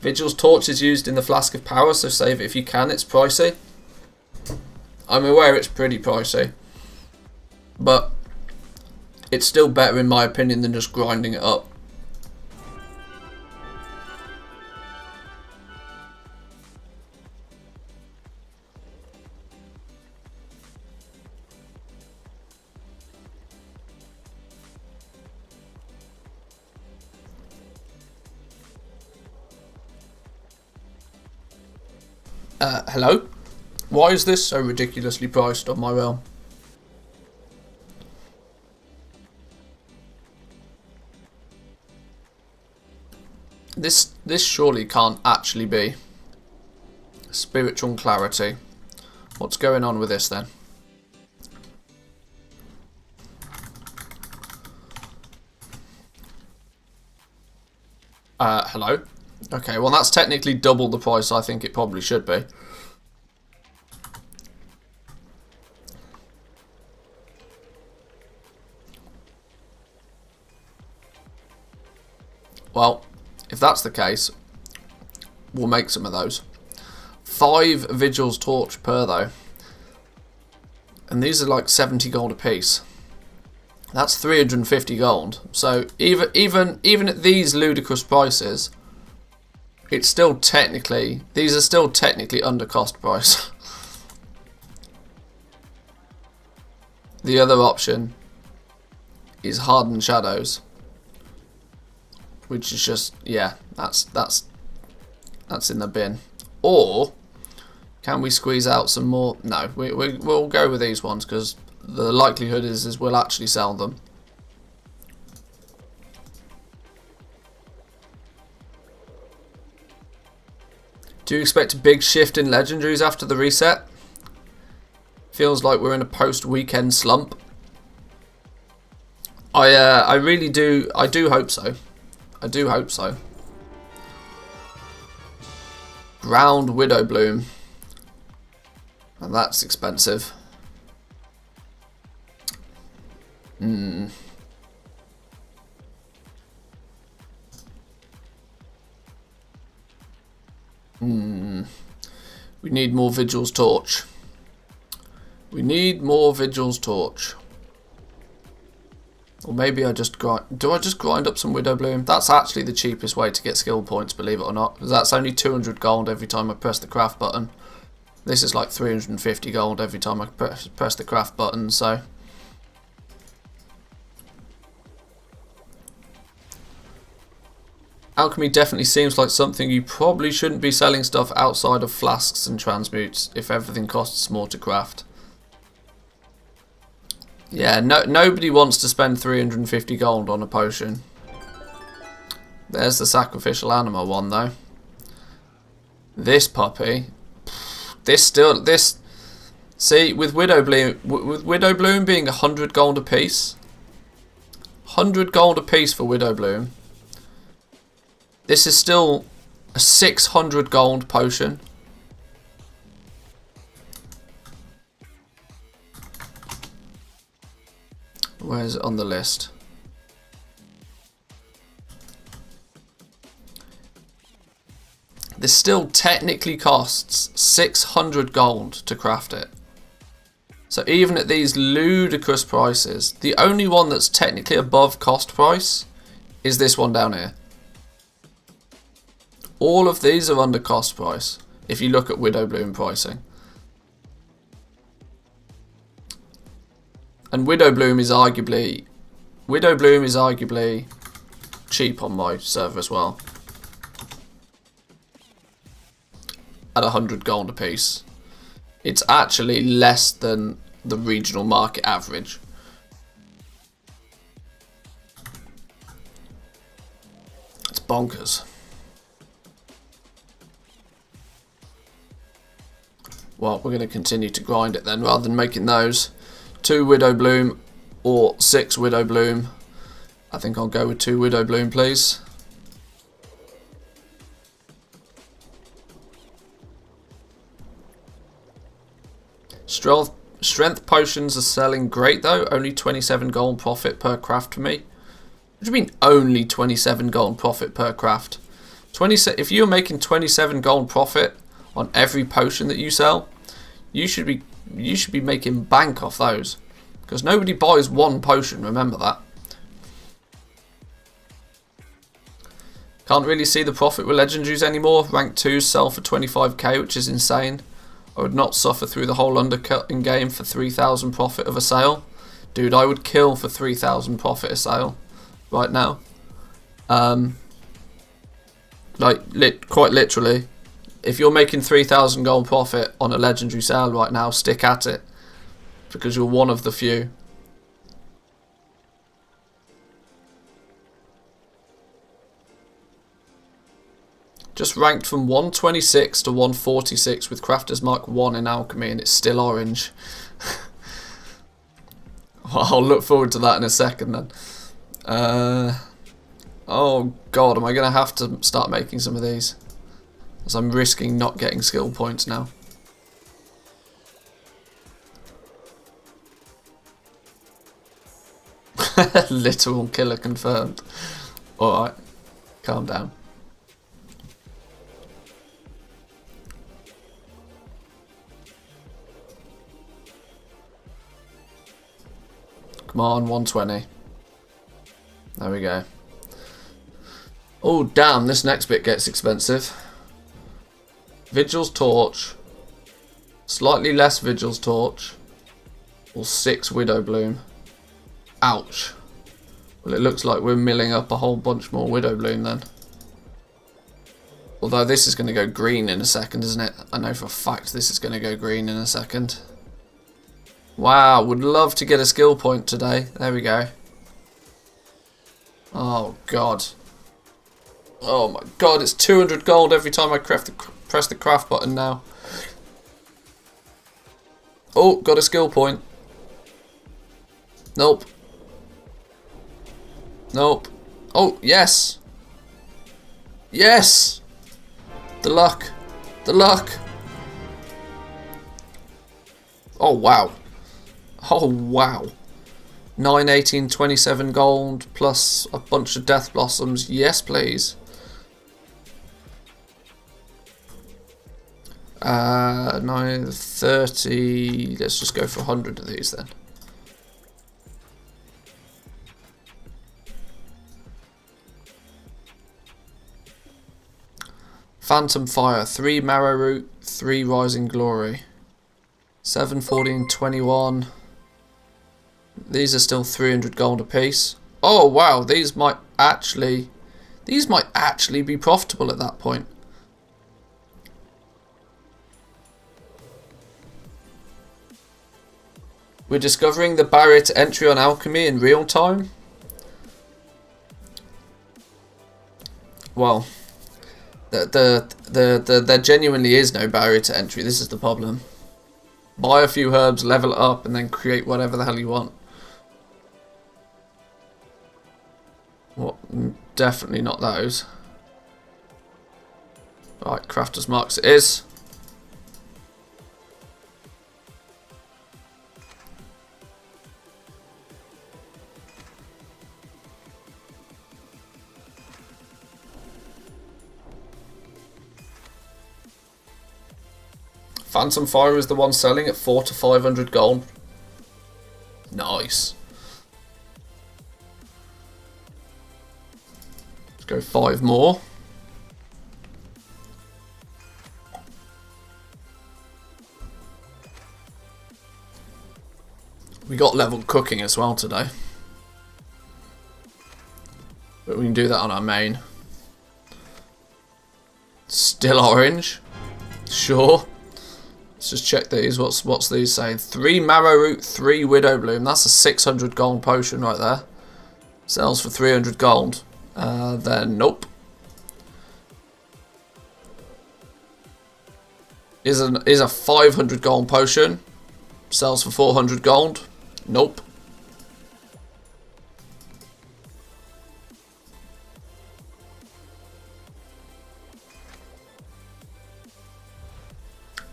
S1: Vigil's Torch is used in the Flask of Power, so save it if you can. It's pricey. I'm aware it's pretty pricey, but it's still better in my opinion than just grinding it up. Hello? Why is this so ridiculously priced on my realm? This surely can't actually be spiritual clarity. What's going on with this then? Hello? Okay, well that's technically double the price I think it probably should be. Well, if that's the case, we'll make some of those. 5 Vigil's Torch per though. And these are like 70 gold a piece. That's 350 gold. So even at these ludicrous prices, it's still technically, these are still technically under cost price. The other option is Hardened Shadows, which is just, yeah, that's in the bin. Or can we squeeze out some more? No, we'll go with these ones because the likelihood is we'll actually sell them. Do you expect a big shift in Legendaries after the reset? Feels like we're in a post-weekend slump. I really do. I do hope so. I do hope so. Ground Widow Bloom. And that's expensive. We need more Vigil's Torch. We need more Vigil's Torch. Or maybe I just grind... Do I just grind up some Widow Bloom? That's actually the cheapest way to get skill points, believe it or not. Because that's only 200 gold every time I press the craft button. This is like 350 gold every time I press the craft button, so... Alchemy definitely seems like something you probably shouldn't be selling stuff outside of flasks and transmutes if everything costs more to craft. Yeah, nobody wants to spend 350 gold on a potion. There's the sacrificial animal one though. This puppy, see, with Widow Bloom being 100 gold a piece, 100 gold a piece for Widow Bloom. This is still a 600 gold potion. Where is it on the list? This still technically costs 600 gold to craft it. So even at these ludicrous prices, the only one that's technically above cost price is this one down here. All of these are under cost price if you look at Widow Bloom pricing. And Widow Bloom is arguably cheap on my server as well. At 100 gold a piece. It's actually less than the regional market average. It's bonkers. Well, we're going to continue to grind it then, rather than making those. 2 Widow Bloom or 6 Widow Bloom. I think I'll go with 2 Widow Bloom, please. Strength potions are selling great though. Only 27 gold profit per craft for me. What do you mean only 27 gold profit per craft? If you're making 27 gold profit on every potion that you sell, you should be making bank off those. Because nobody buys one potion, remember that. Can't really see the profit with Legendaries anymore. Rank 2s sell for 25k, which is insane. I would not suffer through the whole undercut in game for 3,000 profit of a sale. Dude, I would kill for 3,000 profit a sale right now. Quite literally. If you're making 3,000 gold profit on a Legendary sale right now, stick at it. Because you're one of the few. Just ranked from 126 to 146 with Crafter's Mark 1 in Alchemy, and it's still orange. Well, I'll look forward to that in a second then. Oh god, am I going to have to start making some of these? As I'm risking not getting skill points now. Literal killer confirmed. Alright, calm down. Come on, 120. There we go. Oh, damn, this next bit gets expensive. Vigil's Torch. Slightly less Vigil's Torch. Or 6 Widow Bloom. Ouch. Well, it looks like we're milling up a whole bunch more Widow Bloom then. Although this is going to go green in a second, isn't it? I know for a fact this is going to go green in a second. Wow, would love to get a skill point today. There we go. Oh, God. Oh, my God. It's 200 gold every time I press the craft button now. Oh, got a skill point. Nope. Nope. Oh, yes. Yes. The luck. The luck. Oh, wow. Oh, wow. 9, 18, 27 gold plus a bunch of Death Blossoms. Yes, please. 9, 30. Let's just go for 100 of these then. Phantom Fire. 3 Marrow Root, 3 Rising Glory. 7, 14, 21. These are still 300 gold apiece. Oh wow, these might actually be profitable at that point. We're discovering the barrier to entry on alchemy in real time. Well, there genuinely is no barrier to entry. This is the problem. Buy a few herbs, level it up, and then create whatever the hell you want. Well, definitely not those. Right, Crafter's Marks it is. Phantom Fire is the one selling at 400 to 500 gold. Nice. Let's go 5 more. We got leveled cooking as well today. But we can do that on our main. Still orange. Sure. Let's just check these. What's these saying? 3 Marrow Root, 3 Widow Bloom. That's a 600 gold potion right there. Sells for 300 gold. Then nope. Is a 500 gold potion. Sells for 400 gold. Nope.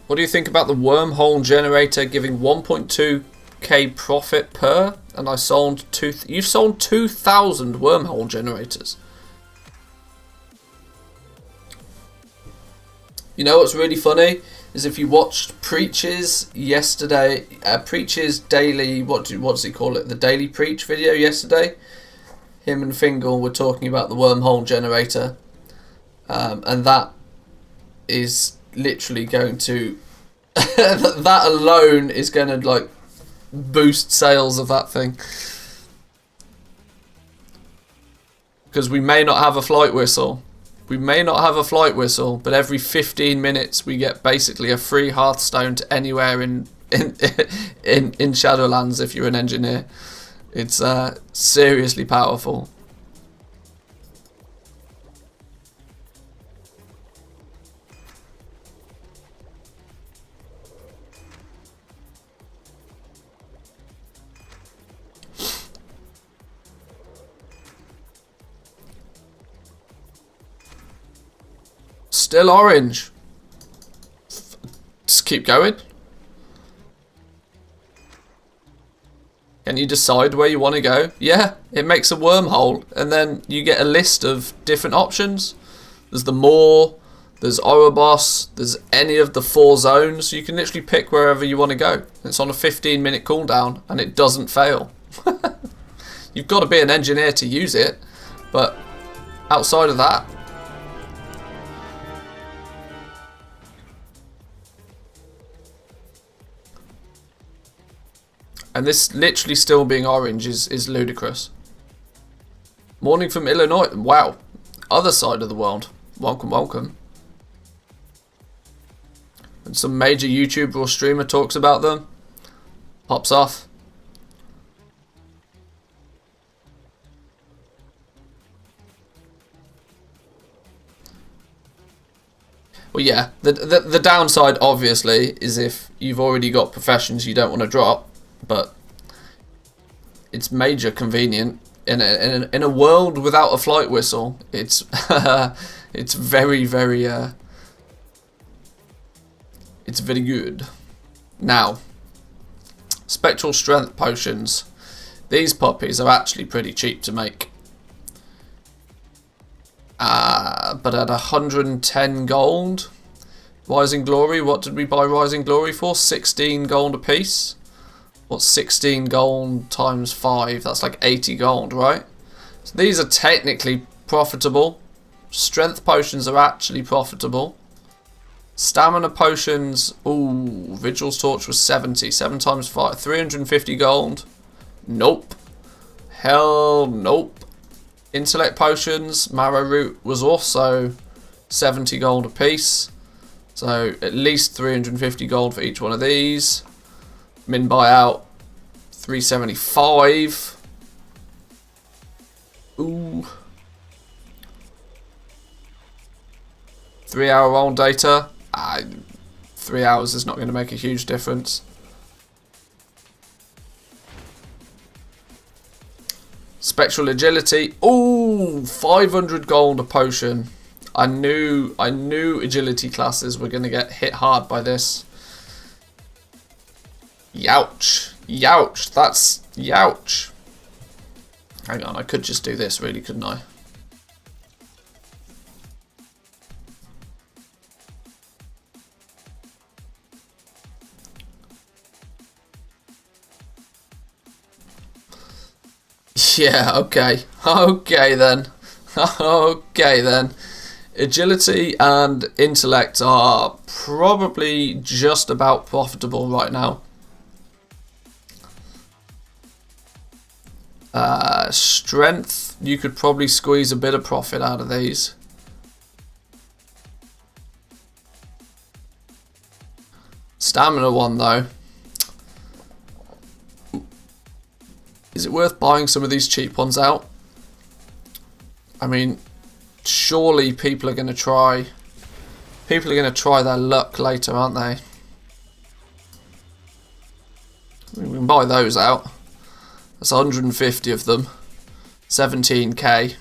S1: What do you think about the wormhole generator giving 1.2k profit per? And I sold you've sold 2,000 wormhole generators. You know what's really funny is if you watched Preach's yesterday, Preach's daily, what does he call it? The Daily Preach video yesterday. Him and Fingal were talking about the wormhole generator, and that is literally going to that alone is going to like boost sales of that thing, because we may not have a flight whistle. We may not have a flight whistle, but every 15 minutes we get basically a free Hearthstone to anywhere in Shadowlands if you're an engineer. It's seriously powerful. Still orange. Just keep going. Can you decide where you want to go? Yeah, it makes a wormhole, and then you get a list of different options. There's the Moor, there's Oribos, there's any of the 4 zones. You can literally pick wherever you want to go. It's on a 15-minute cooldown, and it doesn't fail. You've got to be an engineer to use it, but outside of that, and this literally still being orange is ludicrous. Morning from Illinois. Wow. Other side of the world. Welcome, welcome. And some major YouTuber or streamer talks about them. Pops off. Well, yeah. The downside, obviously, is if you've already got professions you don't want to drop. But it's major convenient in a world without a flight whistle. It's it's very it's very good. Now, spectral strength potions. These puppies are actually pretty cheap to make. But at 110 gold, Rising Glory. What did we buy Rising Glory for? 16 gold a piece. What's 16 gold times 5? That's like 80 gold, right? So these are technically profitable. Strength potions are actually profitable. Stamina potions, ooh, Vigil's Torch was 70. 7 times 5, 350 gold. Nope. Hell nope. Intellect potions, Marrow Root was also 70 gold a piece. So at least 350 gold for each one of these. Min buyout 375. Ooh. 3 hour roll data. 3 hours is not going to make a huge difference. Spectral agility. Ooh, 500 gold a potion. I knew agility classes were going to get hit hard by this. Youch. Youch. That's youch. Hang on, I could just do this really, couldn't I? Yeah, okay. Okay then. Okay then. Agility and intellect are probably just about profitable right now. Strength, you could probably squeeze a bit of profit out of these. Stamina one though. Is it worth buying some of these cheap ones out? I mean, surely people are going to try. People are going to try their luck later, aren't they? I mean, we can buy those out. That's 150 of them. 17k.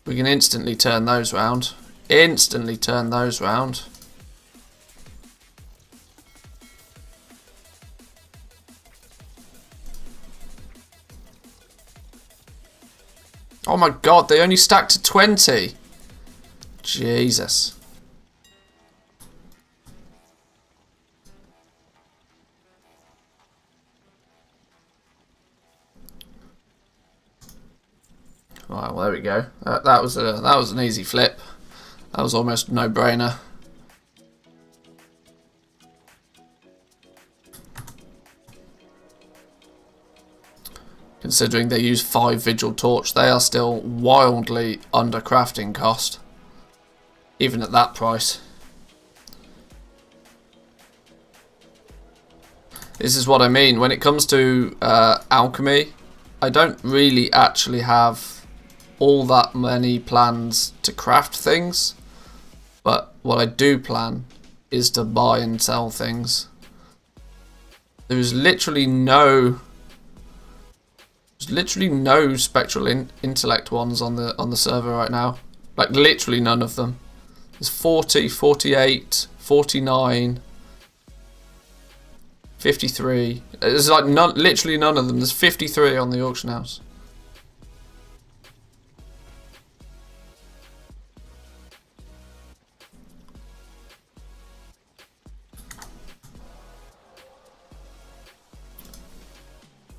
S1: We can instantly turn those round. Instantly turn those round. Oh my god, they only stacked to 20. Jesus. Right, well there we go. That was an easy flip. That was almost no-brainer. Considering they use 5 Vigil Torch, they are still wildly under crafting cost. Even at that price. This is what I mean. When it comes to alchemy, I don't really actually have all that many plans to craft things. But what I do plan is to buy and sell things. There's literally no spectral intellect ones on the server right now. Like literally none of them. There's 40, 48, 49, 53. There's like literally none of them. There's 53 on the auction house.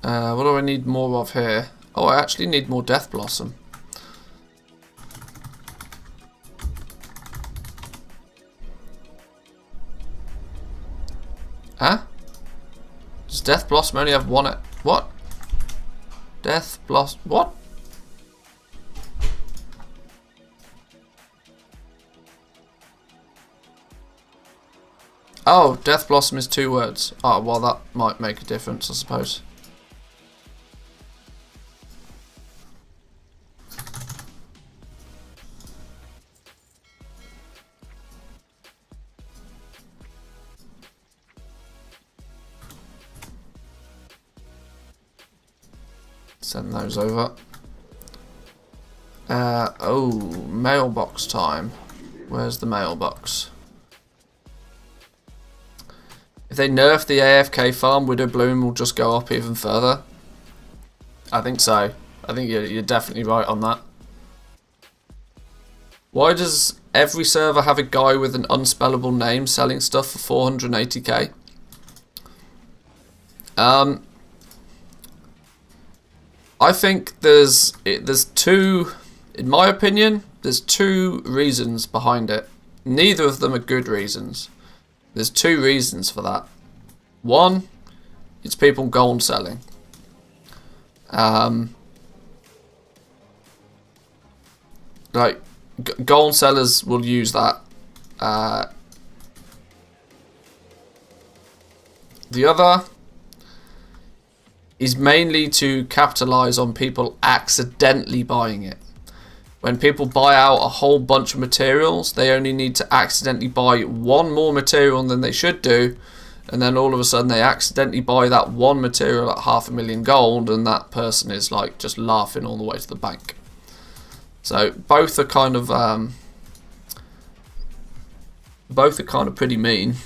S1: What do I need more of here? Oh, I actually need more Death Blossom. Huh? Does Death Blossom only have one at... What? Death Blossom... What? Oh, Death Blossom is 2 words. Oh, well that might make a difference, I suppose. Send those over. Oh, mailbox time. Where's the mailbox? If they nerf the AFK farm, Widow Bloom will just go up even further. I think so. I think you're definitely right on that. Why does every server have a guy with an unspellable name selling stuff for 480k? I think there's 2, in my opinion, there's 2 reasons behind it. Neither of them are good reasons. There's 2 reasons for that. One, it's people gold selling. Like, gold sellers will use that. The other is mainly to capitalize on people accidentally buying it. When people buy out a whole bunch of materials, they only need to accidentally buy 1 more material than they should do, and then all of a sudden they accidentally buy that 1 material at 500,000 gold, and that person is like just laughing all the way to the bank. So both are kind of pretty mean.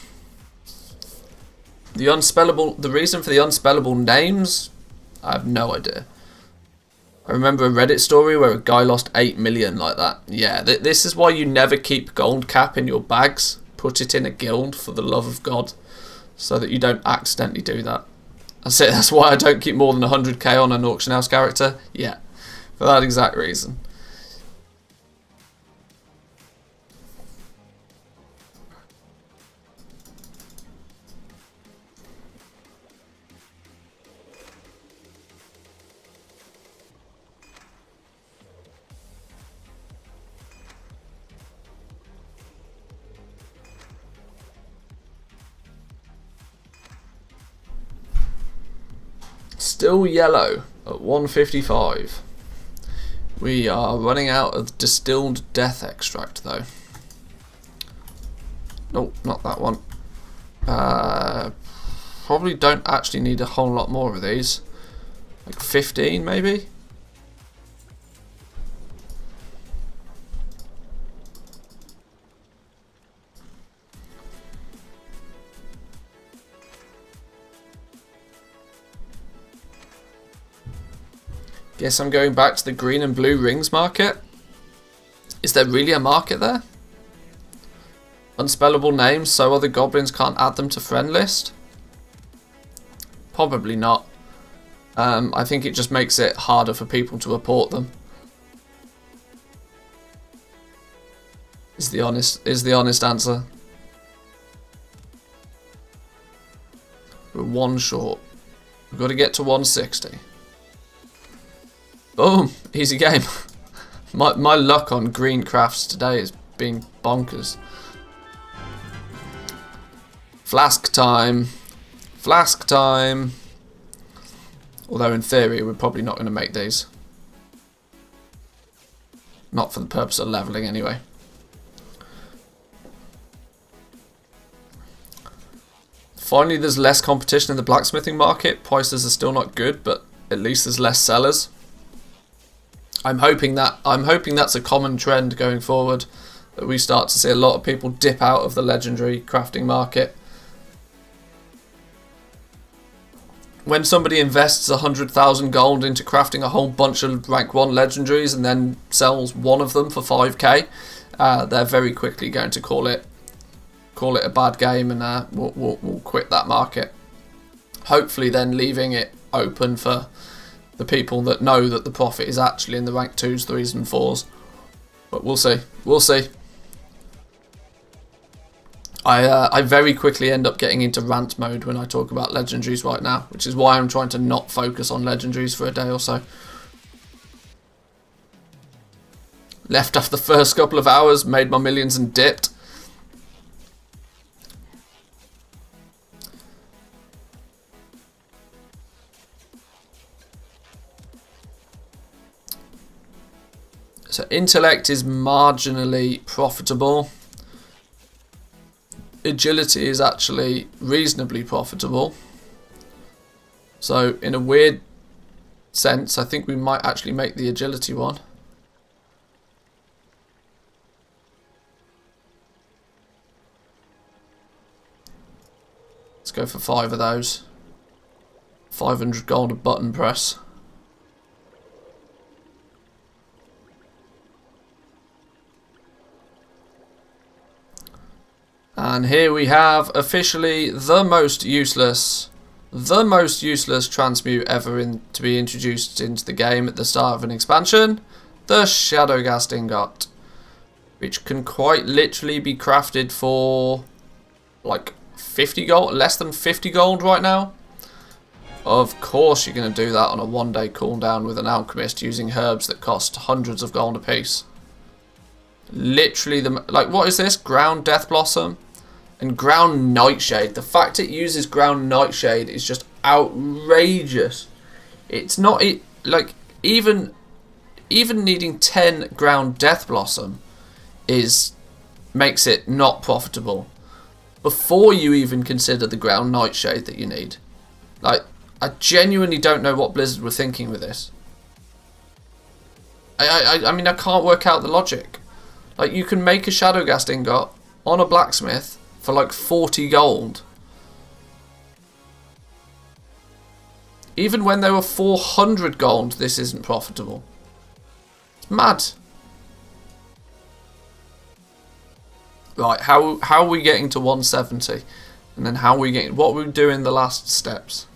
S1: The reason for the unspellable names, I have no idea. I remember a Reddit story where a guy lost 8 million like that. Yeah, this is why you never keep gold cap in your bags. Put it in a guild for the love of God, so that you don't accidentally do that. That's it. That's why I don't keep more than 100k on an auction house character. Yeah, for that exact reason. Still yellow at 155. We are running out of distilled death extract though. Nope, not that one. Probably don't actually need a whole lot more of these. Like 15 maybe? Guess I'm going back to the green and blue rings market. Is there really a market there? Unspellable names, so other goblins can't add them to friend list? Probably not. I think it just makes it harder for people to report them. Is the honest answer. We're one short. We've got to get to 160. Boom! Easy game. My luck on green crafts today has been bonkers. Flask time. Flask time. Although in theory we're probably not going to make these. Not for the purpose of leveling anyway. Finally there's less competition in the blacksmithing market. Prices are still not good, but at least there's less sellers. I'm hoping that's a common trend going forward, that we start to see a lot of people dip out of the legendary crafting market. When somebody invests 100,000 gold into crafting a whole bunch of rank 1 legendaries and then sells one of them for 5k, they're very quickly going to call it a bad game, and we'll quit that market. Hopefully then leaving it open for the people that know that the profit is actually in the rank 2s, 3s and 4s. But we'll see. We'll see. I very quickly end up getting into rant mode when I talk about legendaries right now, which is why I'm trying to not focus on legendaries for a day or so. Left after the first couple of hours, made my millions and dipped. So intellect is marginally profitable. Agility is actually reasonably profitable. So in a weird sense, I think we might actually make the agility one. Let's go for 5 of those. 500 gold a button press. And here we have officially the most useless transmute ever to be introduced into the game at the start of an expansion, the Shadowghast Ingot, which can quite literally be crafted for like 50 gold, less than 50 gold right now. Of course you're going to do that on a 1-day cooldown with an alchemist using herbs that cost hundreds of gold apiece. Literally like, what is this? Ground Death Blossom and Ground Nightshade. The fact it uses Ground Nightshade is just outrageous. It's not like even needing 10 Ground Death Blossom makes it not profitable before you even consider the Ground Nightshade that you need. Like, I genuinely don't know what Blizzard were thinking with this. I mean, I can't work out the logic. Like, you can make a Shadowghast Ingot on a blacksmith for like 40 gold. Even when they were 400 gold, this isn't profitable. It's mad. Right, how are we getting to 170? And then how are we getting... What are we doing the last steps?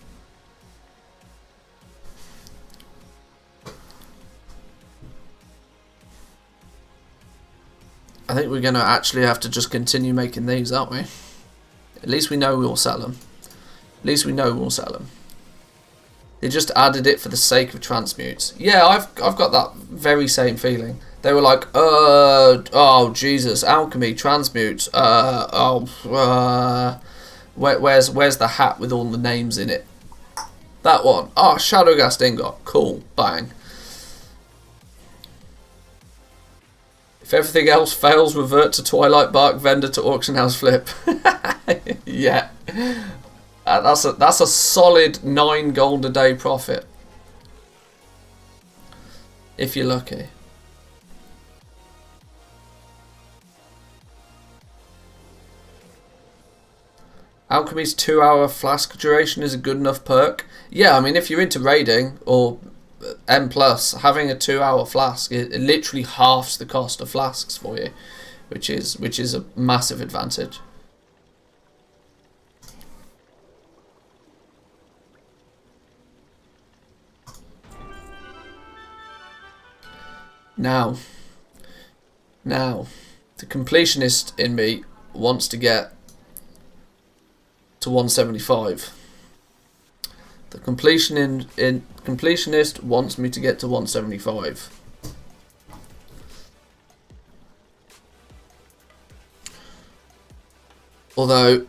S1: I think we're going to actually have to just continue making these, aren't we? At least we know we'll sell them. At least we know we'll sell them. They just added it for the sake of transmutes. Yeah, I've got that very same feeling. They were like, oh Jesus, alchemy, transmutes, where's the hat with all the names in it? That one. Oh, Shadowghast Ingot. Cool. Bang. If everything else fails, revert to Twilight Bark vendor to auction house flip. Yeah. That's a solid 9 gold a day profit. If you're lucky. Alchemy's 2-hour flask duration is a good enough perk. Yeah, I mean, if you're into raiding or M+, having a 2-hour flask, it literally halves the cost of flasks for you, which is a massive advantage. Now, the completionist in me wants to get to 175. The completionist wants me to get to 175. Although,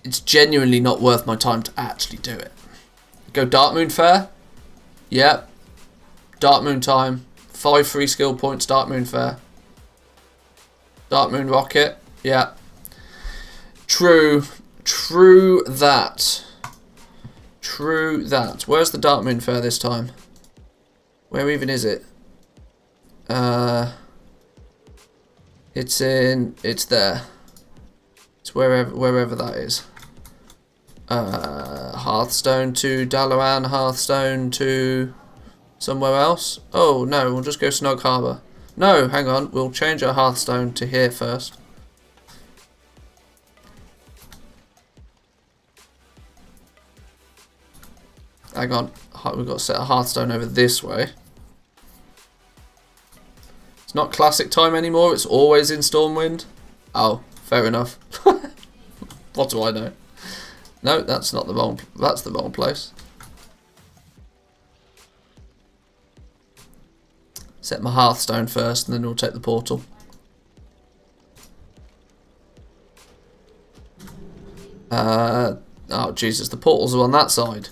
S1: it's genuinely not worth my time to actually do it. Go Darkmoon Fair? Yep. Darkmoon time. 5 free skill points, Darkmoon Fair. Darkmoon Rocket? Yeah. True that. True that. Where's the Darkmoon Fair this time? Where even is it? It's there. It's wherever that is. Hearthstone to Dalaran, Hearthstone to somewhere else. Oh no, we'll just go Snug Harbour. No, hang on, we'll change our Hearthstone to here first. Hang on, we've got to set a Hearthstone over this way. It's not classic time anymore, it's always in Stormwind. Oh, fair enough. What do I know? No, that's the wrong place. Set my Hearthstone first and then we'll take the portal. Oh Jesus, the portals are on that side.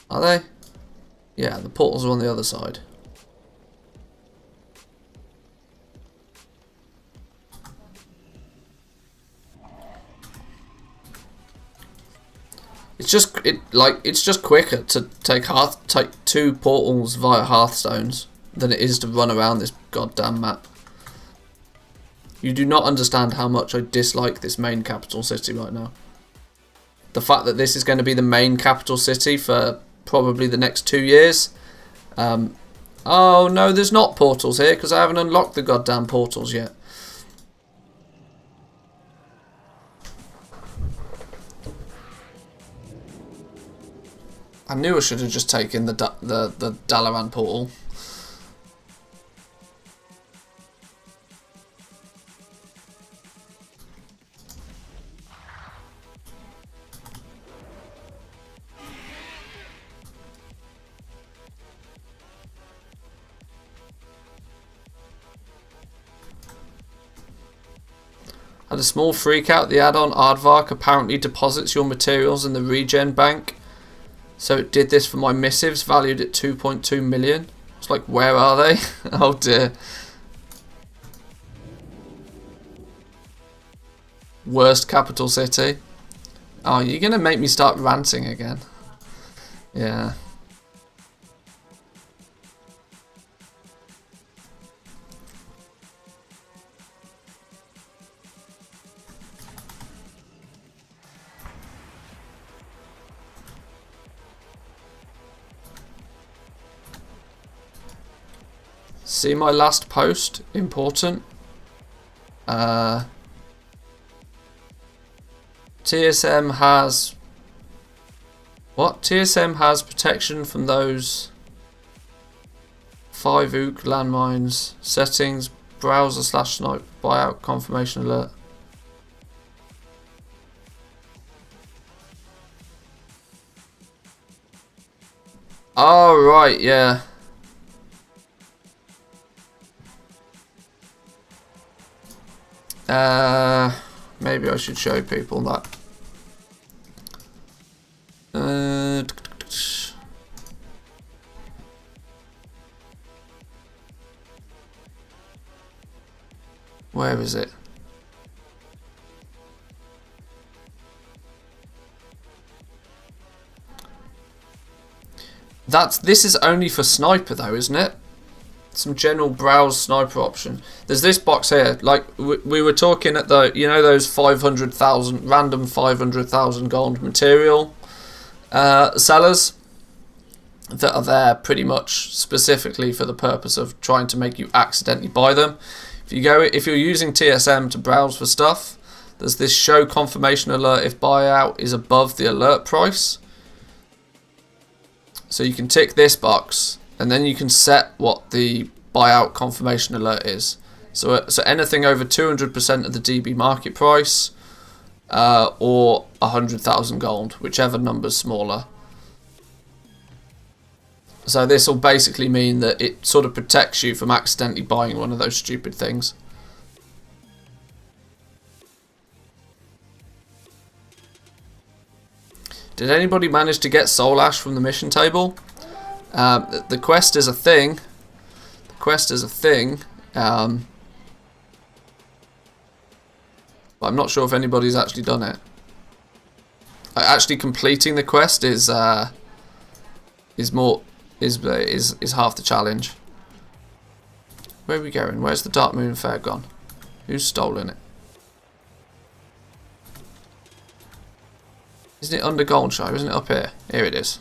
S1: Are they? Yeah, the portals are on the other side. It's just quicker to take 2 portals via Hearthstones than it is to run around this goddamn map. You do not understand how much I dislike this main capital city right now. The fact that this is going to be the main capital city for probably the next 2 years. Oh no, there's not portals here because I haven't unlocked the goddamn portals yet. I knew I should have just taken the Dalaran portal. Had a small freak out. The add-on Aardvark apparently deposits your materials in the regen bank. So it did this for my missives, valued at 2.2 million. It's like, where are they? Oh dear. Worst capital city. Oh, you're going to make me start ranting again. Yeah. See my last post? Important. TSM has... What? TSM has protection from those 5 ook landmines. Settings, browser / snipe, buyout confirmation alert. Oh, right, yeah. Maybe I should show people that. Where is it? This is only for sniper though, isn't it? Some general browse sniper option. There's this box here, like we were talking at the, you know, those 500,000 random 500,000 gold material sellers. that are there pretty much specifically for the purpose of trying to make you accidentally buy them. If you're using TSM to browse for stuff, there's this show confirmation alert if buyout is above the alert price. So you can tick this box, and then you can set what the buyout confirmation alert is. So anything over 200% of the DB market price, or 100,000 gold, whichever number's smaller. So this will basically mean that it sort of protects you from accidentally buying one of those stupid things. Did anybody manage to get Soul Ash from the mission table? The quest is a thing. The quest is a thing. But I'm not sure if anybody's actually done it. Actually completing the quest is half the challenge. Where are we going? Where's the Dark Moon Fair gone? Who's stolen it? Isn't it under Goldshire? Isn't it up here? Here it is.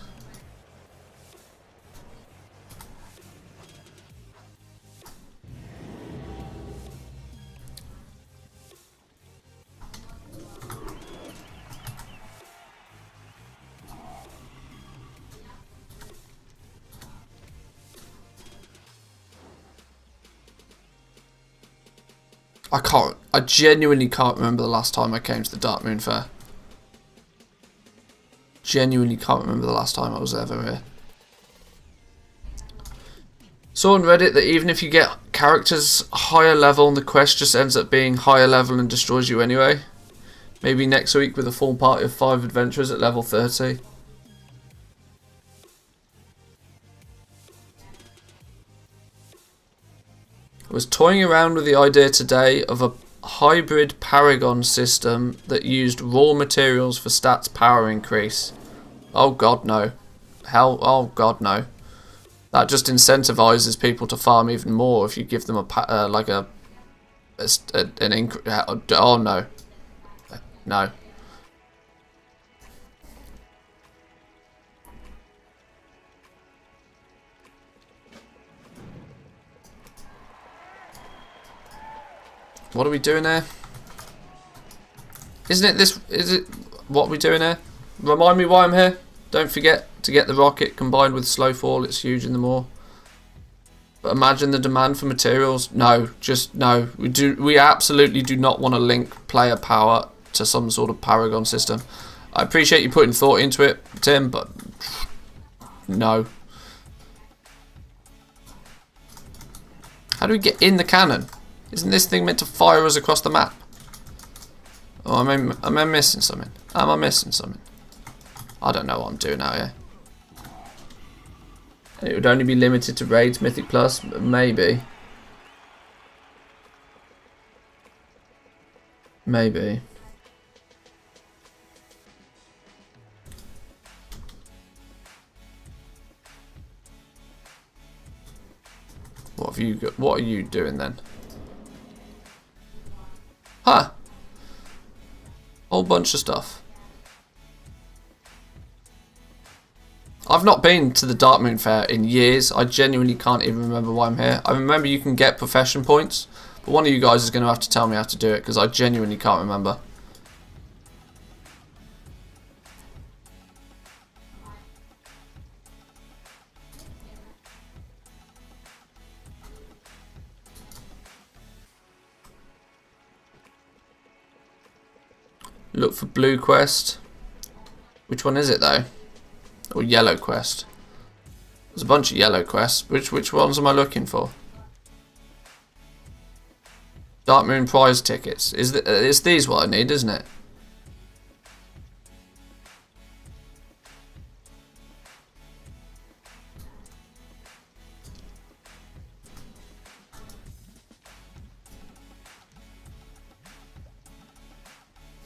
S1: I genuinely can't remember the last time I came to the Dark Moon Fair. Genuinely can't remember the last time I was ever here. Saw on Reddit that even if you get characters higher level and the quest just ends up being higher level and destroys you anyway. Maybe next week with a full party of 5 adventurers at level 30. I was toying around with the idea today of a hybrid Paragon system that used raw materials for stats power increase. Oh god no. Oh god no. That just incentivizes people to farm even more if you give them an increase. Oh no. No. What are we doing there? Isn't it this? Is it what we're doing here? Remind me why I'm here. Don't forget to get the rocket combined with slow fall. It's huge in the moor. But imagine the demand for materials. No, just no. We absolutely do not want to link player power to some sort of Paragon system. I appreciate you putting thought into it, Tim, but no. How do we get in the cannon? Isn't this thing meant to fire us across the map? Oh, am I missing something? Am I missing something? I don't know what I'm doing out here. And it would only be limited to raids, Mythic Plus, maybe. Maybe. What have you got? What are you doing then? Huh. Whole bunch of stuff. I've not been to the Dark Moon Fair in years. I genuinely can't even remember why I'm here. I remember you can get profession points, but one of you guys is going to have to tell me how to do it because I genuinely can't remember. Look for blue quest. Which one is it though? Or yellow quest? There's a bunch of yellow quests. Which ones am I looking for? Dark Moon prize tickets. It's these what I need, isn't it?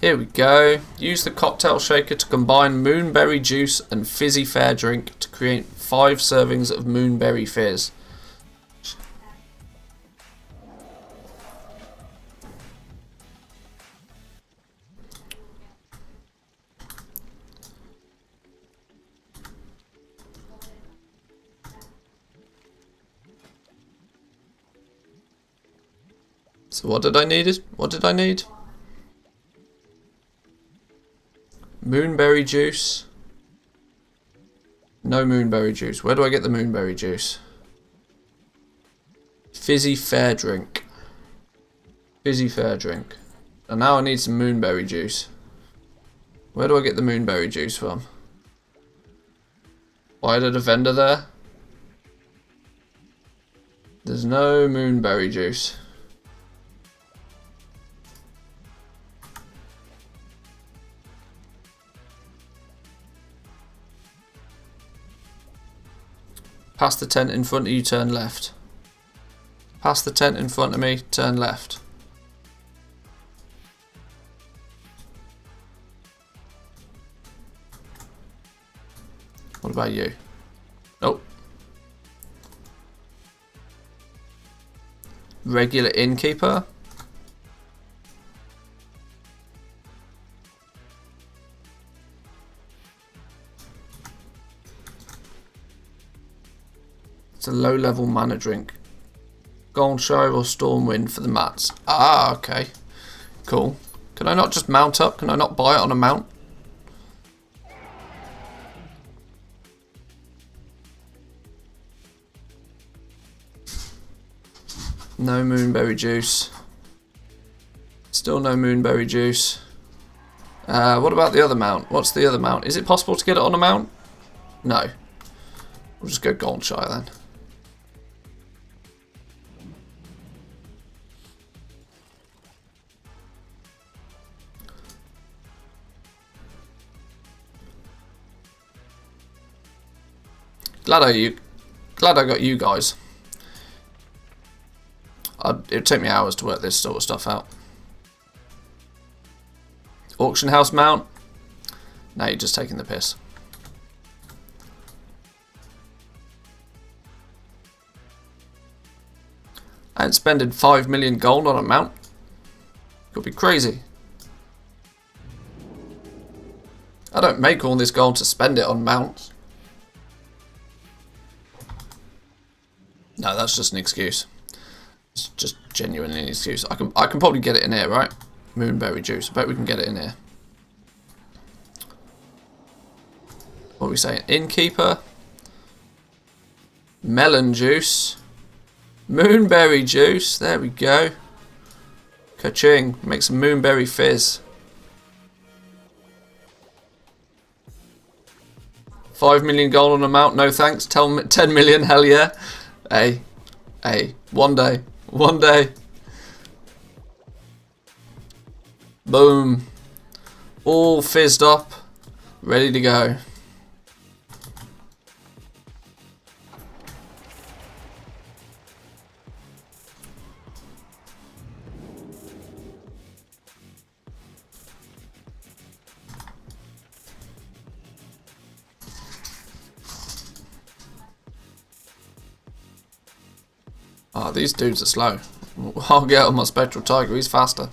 S1: Here we go. Use the cocktail shaker to combine moonberry juice and fizzy fair drink to create 5 servings of moonberry fizz. So what did I need? What did I need? Moonberry juice. No moonberry juice. Where do I get the moonberry juice? Fizzy fair drink. Fizzy fair drink. And now I need some moonberry juice. Where do I get the moonberry juice from? Why did a vendor there? There's no moonberry juice. Past the tent in front of you, turn left. Past the tent in front of me, turn left. What about you? Nope. Regular innkeeper. It's a low-level mana drink. Goldshire or Stormwind for the mats. Ah, okay. Cool. Can I not just mount up? Can I not buy it on a mount? No moonberry juice. Still no moonberry juice. What about the other mount? What's the other mount? Is it possible to get it on a mount? No. We'll just go Goldshire then. Glad I got you guys. It would take me hours to work this sort of stuff out. Auction house mount. Now you're just taking the piss. I ain't spending 5 million gold on a mount. Could be crazy. I don't make all this gold to spend it on mounts. No, that's just an excuse. It's just genuinely an excuse. I can probably get it in here, right? Moonberry juice. I bet we can get it in here. What are we saying? Innkeeper. Melon juice. Moonberry juice. There we go. Ka-ching. Make some moonberry fizz. 5 million gold on a mount. No thanks. 10 million. Hell yeah. Hey. One day. One day. Boom. All fizzed up. Ready to go. Oh, these dudes are slow. I'll get on my Spectral Tiger, he's faster.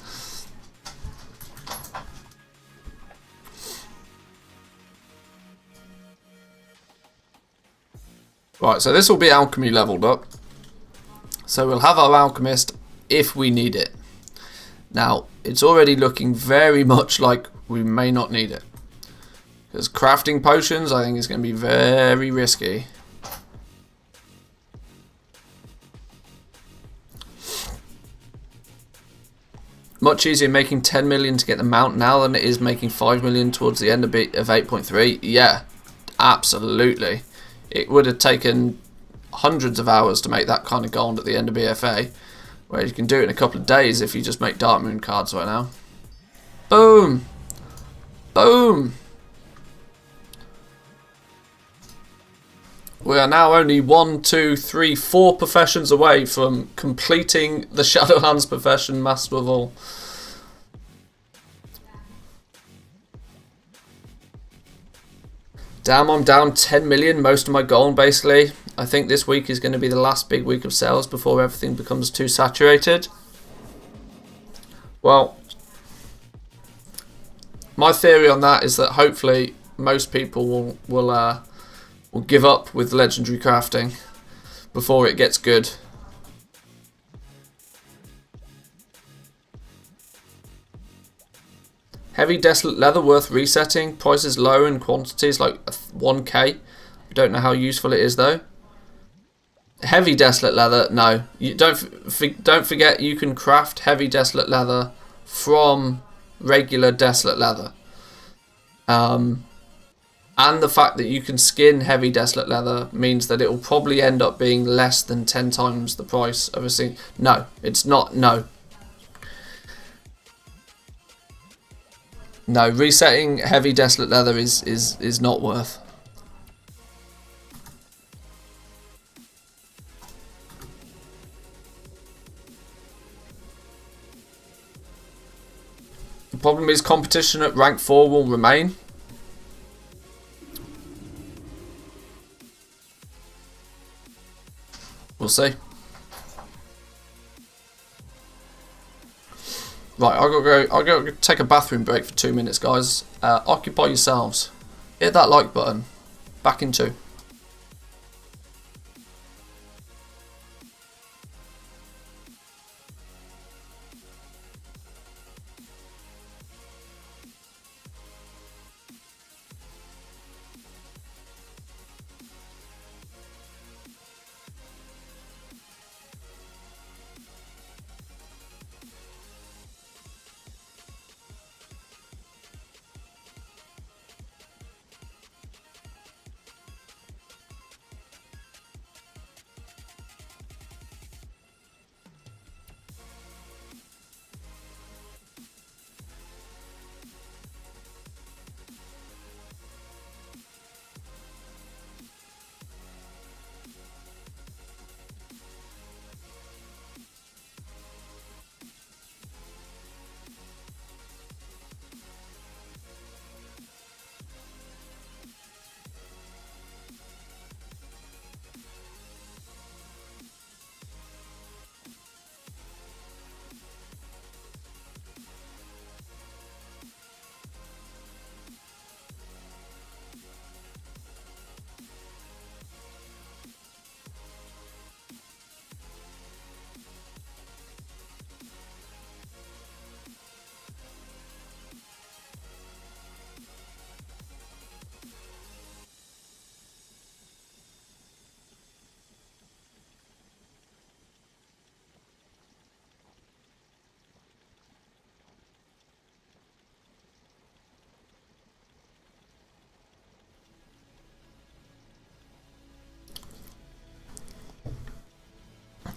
S1: Right, so this will be alchemy leveled up. So we'll have our alchemist if we need it. Now, it's already looking very much like we may not need it. Because crafting potions, I think, is going to be very risky. Much easier making 10 million to get the mount now than it is making 5 million towards the end of 8.3. Yeah, absolutely. It would have taken hundreds of hours to make that kind of gold at the end of BFA. Whereas you can do it in a couple of days if you just make Dark Moon cards right now. Boom! Boom! We are now only 1, 2, 3, 4 professions away from completing the Shadowlands profession, Master of All. Damn, I'm down 10 million, most of my gold basically. I think this week is going to be the last big week of sales before everything becomes too saturated. Well, my theory on that is that hopefully most people will give up with legendary crafting before it gets good. Heavy Desolate Leather worth resetting. Price is low and quantity is like 1k. I don't know how useful it is though. Heavy Desolate Leather, no. You don't forget you can craft Heavy Desolate Leather from regular Desolate Leather. And the fact that you can skin Heavy Desolate Leather means that it will probably end up being less than 10 times the price of a single. No, it's not. No. No, resetting Heavy Desolate Leather is not worth. The problem is competition at rank 4 will remain. We'll see. Right, I'll go take a bathroom break for 2 minutes, guys. Occupy yourselves. Hit that like button. Back in 2.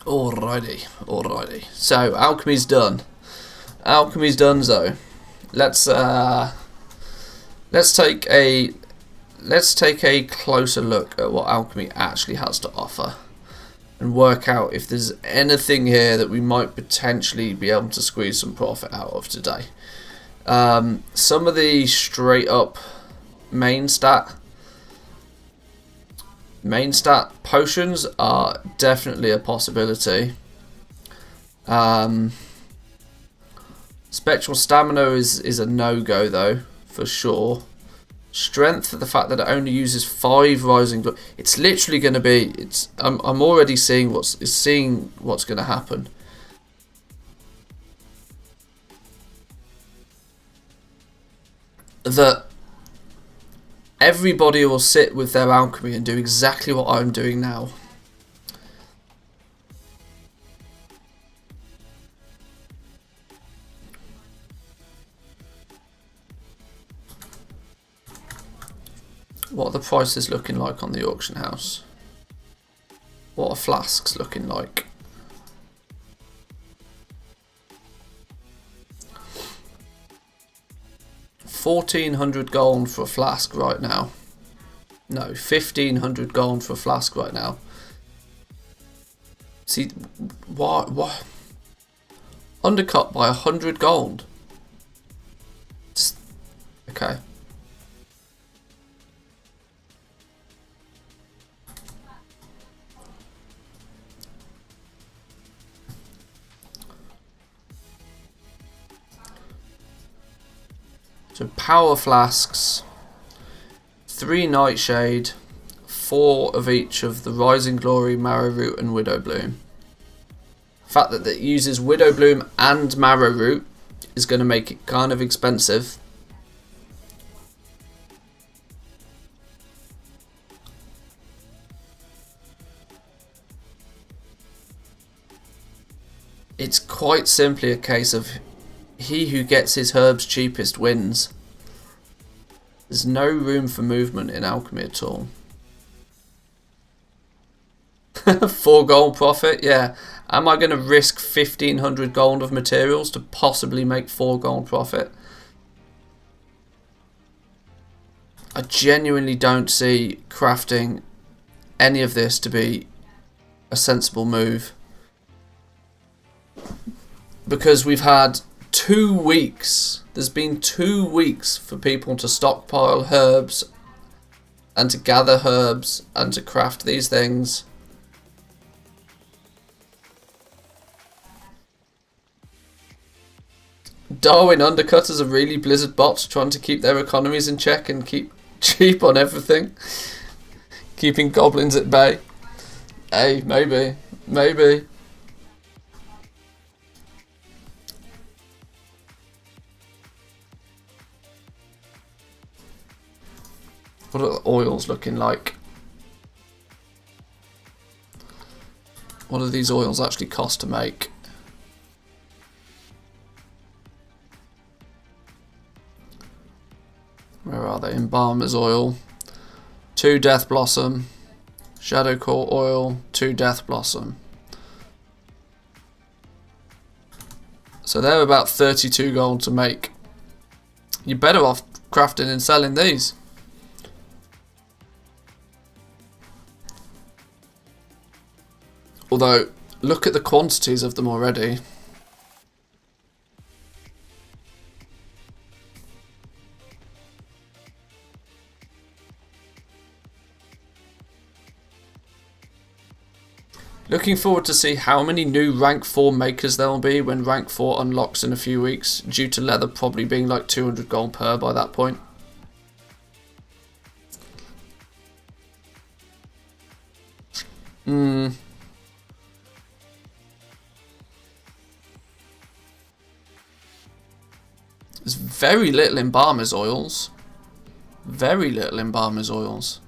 S1: Alrighty. So alchemy's done. Alchemy's done, so let's take a closer look at what alchemy actually has to offer and work out if there's anything here that we might potentially be able to squeeze some profit out of today. Some of the straight up main stat potions are definitely a possibility. Spectral stamina is a no-go though, for sure. Strength, for the fact that it only uses 5 rising glory. It's literally going to be. I'm already seeing what's going to happen. That everybody will sit with their alchemy and do exactly what I'm doing now. What are the prices looking like on the auction house? What are flasks looking like? $1,400 gold for a flask right now. No, 1,500 gold for a flask right now. See, what? Undercut by 100 gold. Okay. So power flasks, 3 nightshade, 4 of each of the Rising Glory, Marrow Root and Widow Bloom. The fact that it uses Widow Bloom and Marrow Root is going to make it kind of expensive, it's quite simply a case of he who gets his herbs cheapest wins. There's no room for movement in alchemy at all. 4 gold profit, yeah. Am I going to risk 1500 gold of materials to possibly make 4 gold profit? I genuinely don't see crafting any of this to be a sensible move. Because we've had 2 weeks. There's been 2 weeks for people to stockpile herbs and to gather herbs and to craft these things. Darwin undercutters are really Blizzard bots trying to keep their economies in check and keep cheap on everything. Keeping goblins at bay. Hey, maybe. Maybe. What are the oils looking like? What do these oils actually cost to make? Where are they? Embalmer's oil. 2 Death Blossom. Shadow Core oil. 2 Death Blossom. So they're about 32 gold to make. You're better off crafting and selling these. Although, look at the quantities of them already. Looking forward to see how many new rank 4 makers there will be when rank 4 unlocks in a few weeks, due to leather probably being like 200 gold per by that point. There's very little embalmer's oils. Very little embalmer's oils.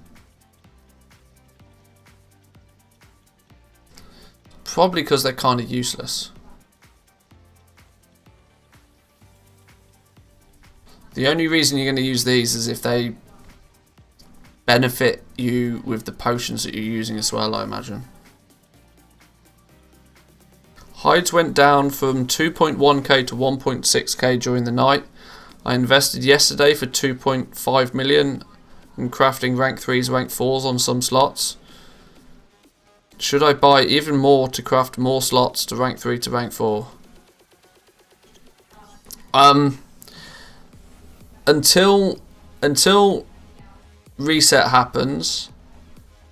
S1: Probably because they're kind of useless. The only reason you're going to use these is if they benefit you with the potions that you're using as well, I imagine. Hides went down from 2.1k to 1.6k during the night. I invested yesterday for 2.5 million in crafting rank 3s, rank 4s on some slots. Should I buy even more to craft more slots to rank 3 to rank 4? Until reset happens,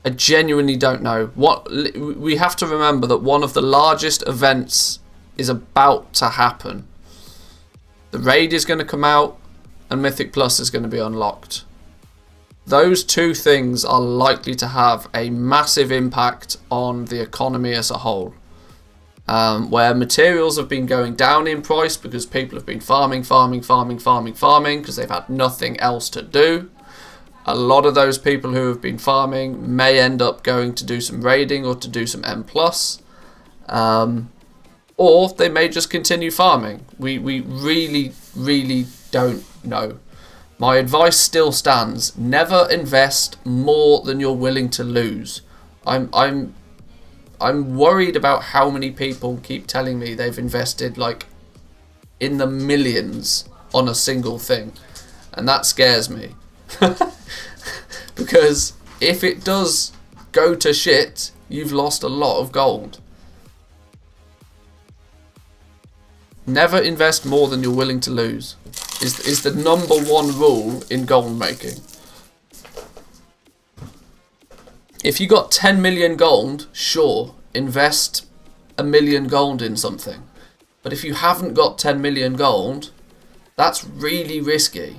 S1: I genuinely don't know. We have to remember that one of the largest events is about to happen. The raid is going to come out and Mythic Plus is going to be unlocked. Those two things are likely to have a massive impact on the economy as a whole. Where materials have been going down in price because people have been farming because they've had nothing else to do. A lot of those people who have been farming may end up going to do some raiding or to do some M+. Or they may just continue farming. We really don't know. My advice still stands. Never invest more than you're willing to lose. I'm worried about how many people keep telling me they've invested like in the millions on a single thing. And that scares me. Because if it does go to shit, you've lost a lot of gold. Never invest more than you're willing to lose. Is the number one rule in gold making. If you got 10 million gold, sure, invest 1 million gold in something. But if you haven't got 10 million gold, that's really risky.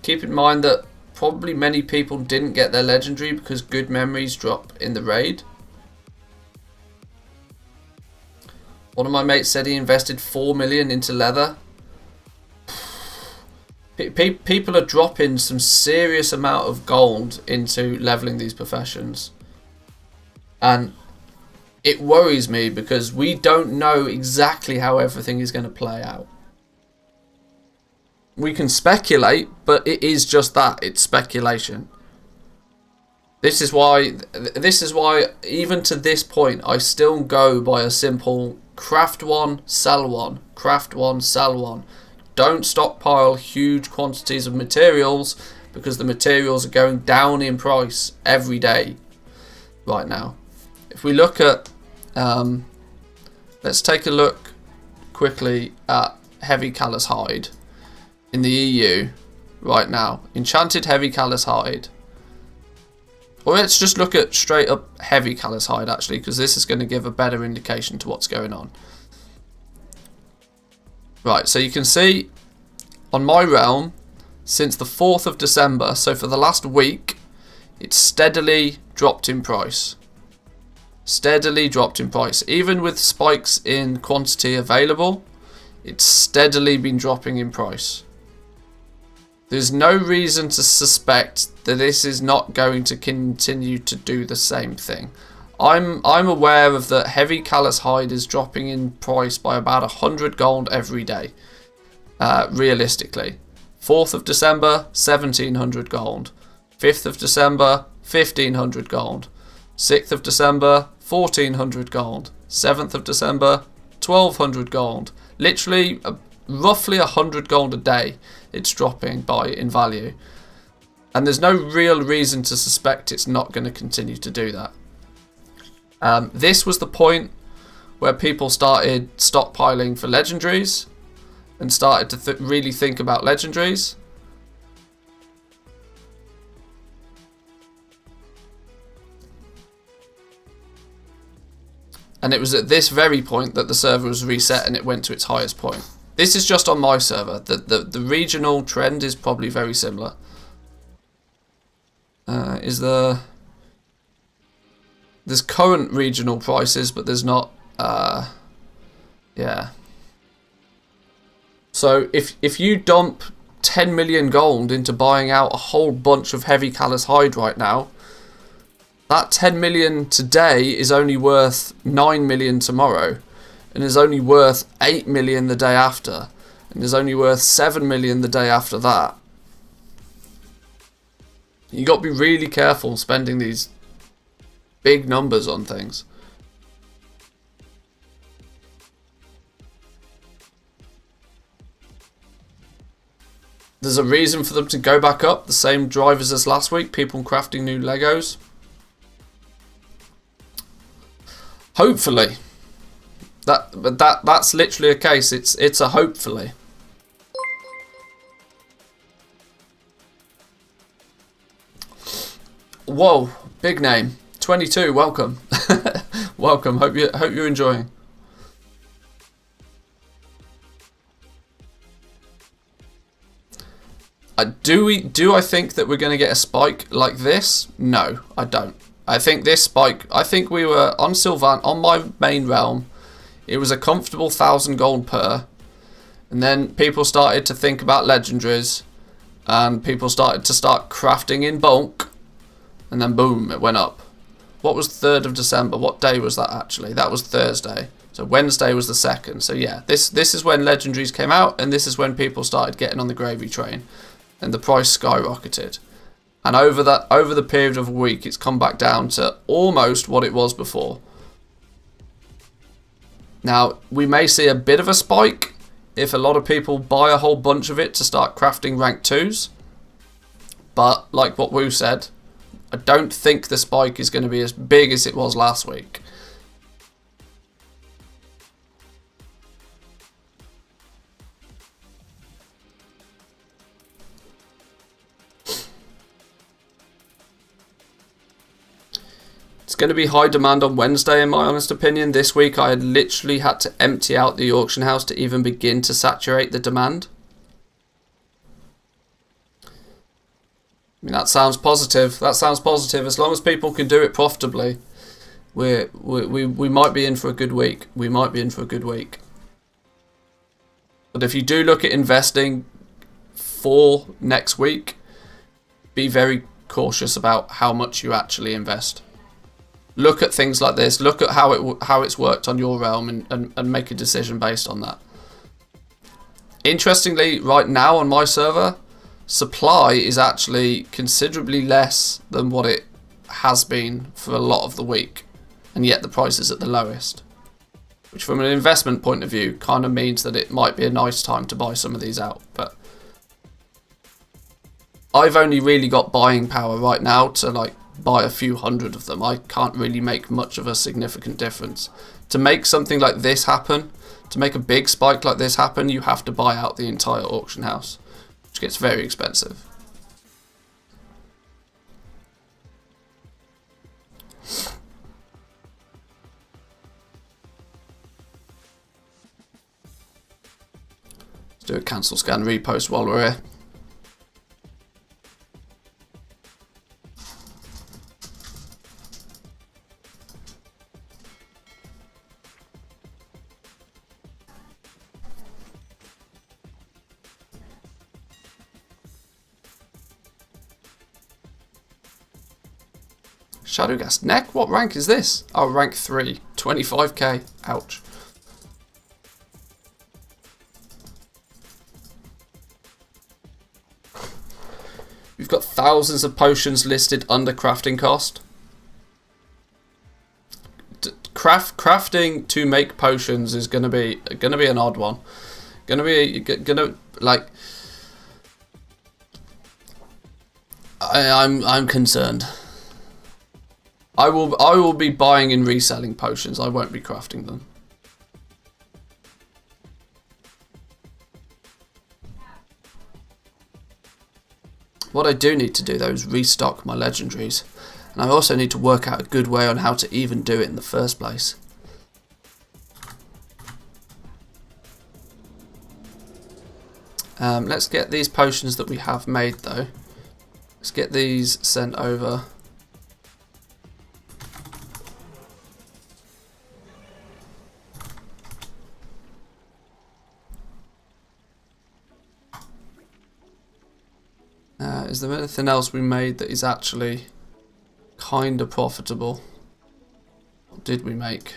S1: Keep in mind that probably many people didn't get their legendary because good memories drop in the raid. One of my mates said he invested 4 million into leather. People are dropping some serious amount of gold into leveling these professions, and it worries me because we don't know exactly how everything is going to play out. We can speculate, but it is just that, it's speculation. This is why even to this point I still go by a simple craft one, sell one, craft one, sell one. Don't stockpile huge quantities of materials because the materials are going down in price every day right now. If we look at, let's take a look quickly at heavy callous hide in the EU right now. Enchanted heavy callous hide. Or let's just look at straight up heavy callous hide actually, because this is going to give a better indication to what's going on. Right, so you can see on my realm, since the 4th of December, so for the last week, it's steadily dropped in price. Steadily dropped in price. Even with spikes in quantity available, it's steadily been dropping in price. There's no reason to suspect that this is not going to continue to do the same thing. I'm aware of that heavy callous hide is dropping in price by about 100 gold every day. Realistically. 4th of December, 1700 gold. 5th of December, 1500 gold. 6th of December, 1400 gold. 7th of December, 1200 gold. Literally, roughly 100 gold a day it's dropping by in value. And there's no real reason to suspect it's not going to continue to do that. This was the point where people started stockpiling for legendaries and started to really think about legendaries. And it was at this very point that the server was reset and it went to its highest point. This is just on my server. The regional trend is probably very similar. There's current regional prices, but there's not. Yeah. So if you dump 10 million gold into buying out a whole bunch of heavy callous hide right now, that 10 million today is only worth 9 million tomorrow, and is only worth 8 million the day after, and is only worth 7 million the day after that. You got to be really careful spending these big numbers on things. There's a reason for them to go back up. The same drivers as last week. People crafting new Legos. Hopefully. That's literally a case. It's a hopefully. Whoa, big name. 22, welcome. Welcome. Hope you're enjoying. Do I think that we're going to get a spike like this? No, I don't. I think this spike, I think we were on Sylvan, on my main realm, it was a comfortable 1,000 gold per, and then people started to think about legendaries, and people started to start crafting in bulk, and then boom, it went up. What was 3rd of December? What day was that actually? That was Thursday. So Wednesday was the 2nd. So yeah, this is when legendaries came out, and this is when people started getting on the gravy train, and the price skyrocketed. And over the period of a week, it's come back down to almost what it was before. Now, we may see a bit of a spike if a lot of people buy a whole bunch of it to start crafting rank 2s. But, like what Wu said, I don't think the spike is going to be as big as it was last week. It's going to be high demand on Wednesday, in my honest opinion. This week I had literally had to empty out the auction house to even begin to saturate the demand. I mean, that sounds positive. That sounds positive. As long as people can do it profitably, we might be in for a good week. We might be in for a good week. But if you do look at investing, for next week, be very cautious about how much you actually invest. Look at things like this. Look at how it's worked on your realm and make a decision based on that. Interestingly, right now on my server, supply is actually considerably less than what it has been for a lot of the week, and yet the price is at the lowest, which from an investment point of view kind of means that it might be a nice time to buy some of these out. But I've only really got buying power right now to like buy a few hundred of them. I can't really make much of a significant difference. To make something like this happen, to make a big spike like this happen, you have to buy out the entire auction house, which gets very expensive. Let's do a cancel scan repost while we're here. Shadowgast neck? What rank is this? Oh, rank 3. 25k. Ouch. We've got thousands of potions listed under crafting cost. Crafting to make potions is gonna be an odd one. I'm concerned. I will be buying and reselling potions. I won't be crafting them. What I do need to do though is restock my legendaries, and I also need to work out a good way on how to even do it in the first place. Let's get these potions that we have made though. Let's get these sent over. Is there anything else we made that is actually kind of profitable? What did we make?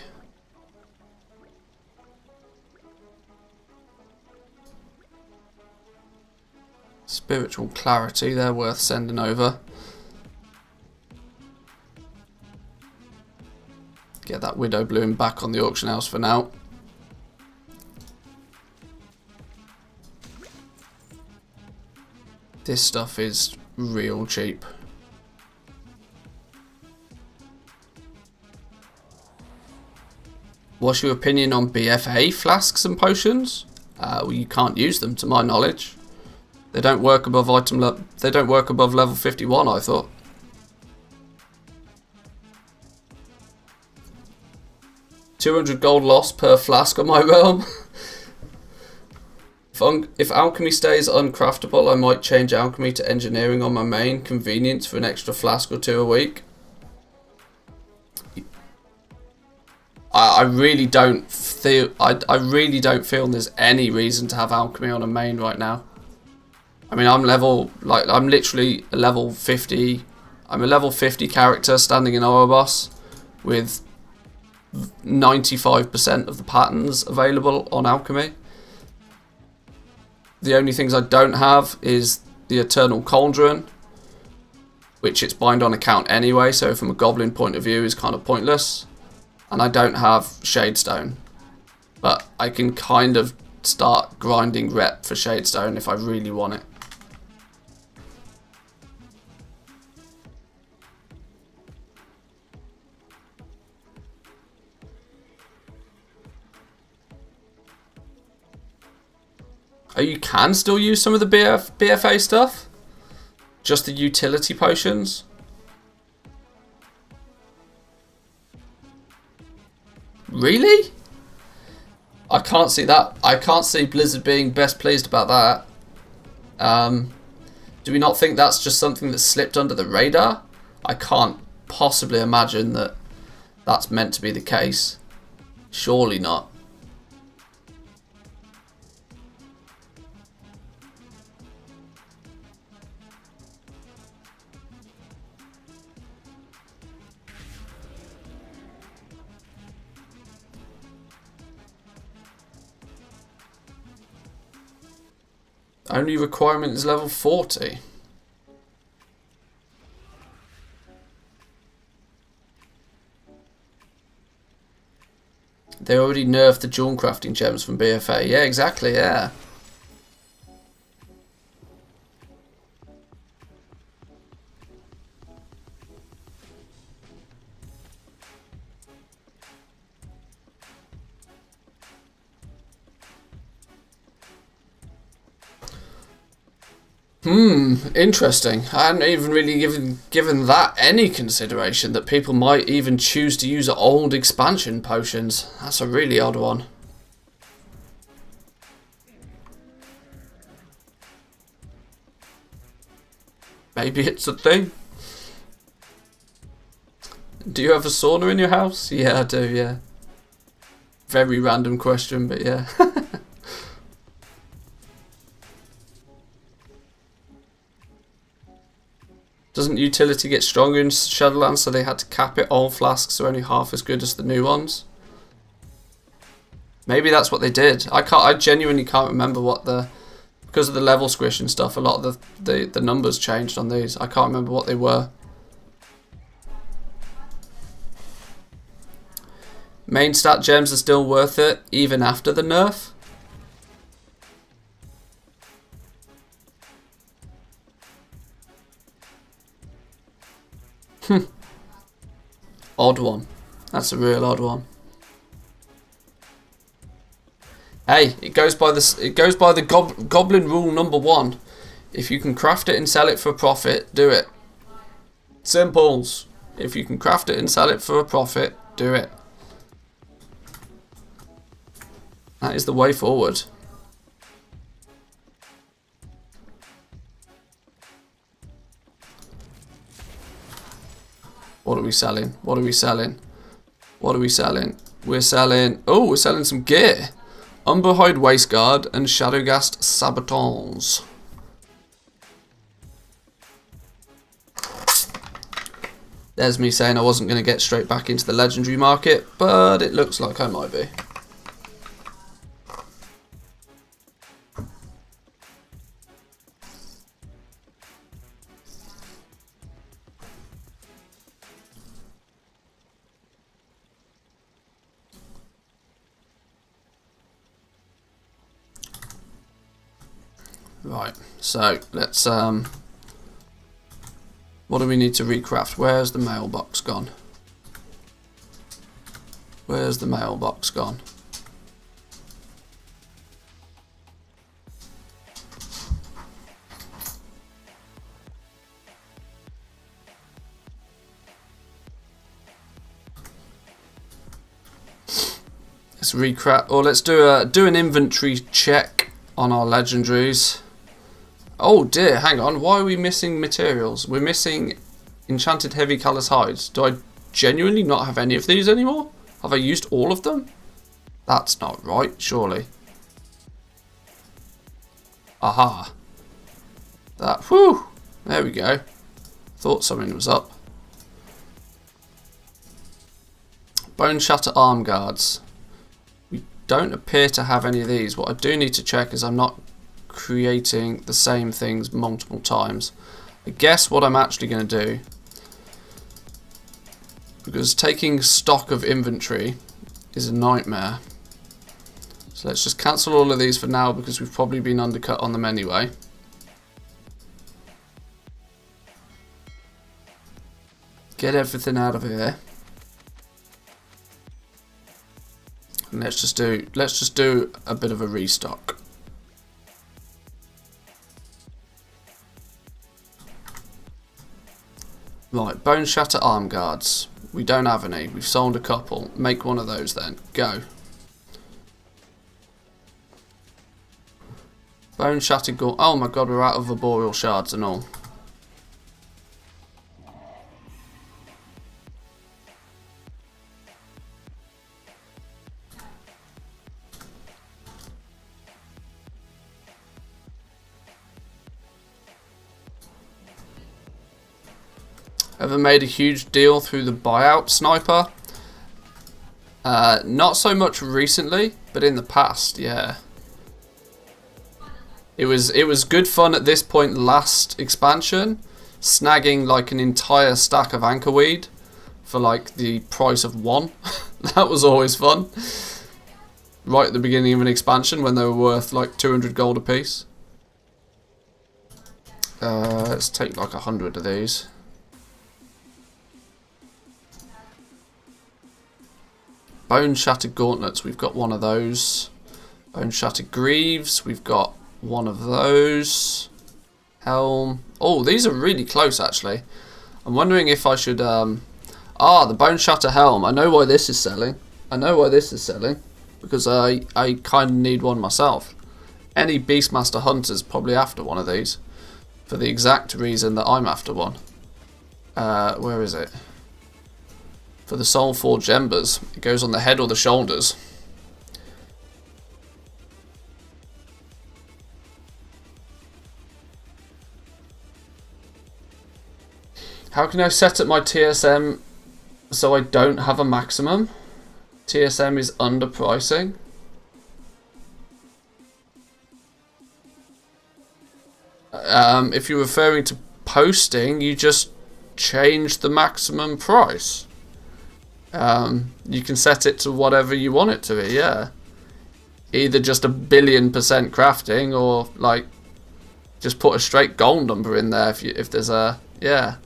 S1: Spiritual clarity, they're worth sending over. Get that widow bloom back on the auction house for now. This stuff is real cheap. What's your opinion on BFA flasks and potions? Well, you can't use them to my knowledge. They don't work above they don't work above level 51, I thought. $200 gold loss per flask on my realm. If alchemy stays uncraftable, I might change alchemy to engineering on my main. Convenience for an extra flask or 2 a week. I really don't feel there's any reason to have alchemy on a main right now. I mean, I'm literally a level 50. I'm a level 50 character standing in Orobos with 95% of the patterns available on alchemy. The only things I don't have is the Eternal Cauldron, which it's bind on account anyway, so from a goblin point of view is kind of pointless. And I don't have Shadestone, but I can kind of start grinding rep for Shadestone if I really want it. Oh, you can still use some of the BFA stuff? Just the utility potions? Really? I can't see that. I can't see Blizzard being best pleased about that. Do we not think that's just something that slipped under the radar? I can't possibly imagine that that's meant to be the case. Surely not. Only requirement is level 40. They already nerfed the jewel crafting gems from BFA. Yeah, exactly, yeah. Interesting. I hadn't even really given that any consideration, that people might even choose to use old expansion potions. That's a really odd one. Maybe it's a thing. Do you have a sauna in your house? Yeah, I do, yeah. Very random question, but yeah. Doesn't utility get stronger in Shadowlands, so they had to cap it? Old flasks are only half as good as the new ones. Maybe that's what they did. I genuinely can't remember what because of the level squish and stuff, a lot of the numbers changed on these. I can't remember what they were. Main stat gems are still worth it, even after the nerf. Odd one. That's a real odd one. Hey, it goes by the goblin rule #1. If you can craft it and sell it for a profit, do it. Simples. If you can craft it and sell it for a profit, do it. That is the way forward. What are we selling? What are we selling? What are we selling? We're selling... Oh, we're selling some gear. Umberhide Waistguard and Shadowgast Sabatons. There's me saying I wasn't going to get straight back into the legendary market, but it looks like I might be. Right, so let's what do we need to recraft? Where's the mailbox gone? Where's the mailbox gone? Let's recraft, or let's do an inventory check on our legendaries. Oh dear, hang on, why are we missing materials? We're missing enchanted heavy callous hides. Do I genuinely not have any of these anymore? Have I used all of them? That's not right, surely. Aha. That, whew, there we go. Thought something was up. Bone Shatter Arm Guards. We don't appear to have any of these. What I do need to check is I'm not creating the same things multiple times. I guess what I'm actually going to do, because taking stock of inventory is a nightmare, so let's just cancel all of these for now because we've probably been undercut on them anyway. Get everything out of here, and let's just do a bit of a restock. Right, Bone Shatter Arm Guards. We don't have any. We've sold a couple. Make one of those then. Go. Bone Shatter Gore. Oh my god, we're out of Arboreal Shards and all. Ever made a huge deal through the buyout sniper? Not so much recently, but in the past, yeah. It was good fun at this point last expansion, snagging like an entire stack of anchorweed for like the price of one. That was always fun. Right at the beginning of an expansion when they were worth like 200 gold a piece. Let's take like 100 of these. Bone Shattered Gauntlets, we've got one of those. Bone Shattered Greaves, we've got one of those. Helm. Oh, these are really close actually. I'm wondering if I should... the Bone Shatter Helm. I know why this is selling. Because I kind of need one myself. Any Beastmaster Hunter's probably after one of these. For the exact reason that I'm after one. Where is it? For the Soul Forged Embers. It goes on the head or the shoulders. How can I set up my TSM so I don't have a maximum? TSM is underpricing. If you're referring to posting, you just change the maximum price. You can set it to whatever you want it to be, yeah. Either just 1,000,000,000% crafting, or like just put a straight gold number in there if there's a, yeah.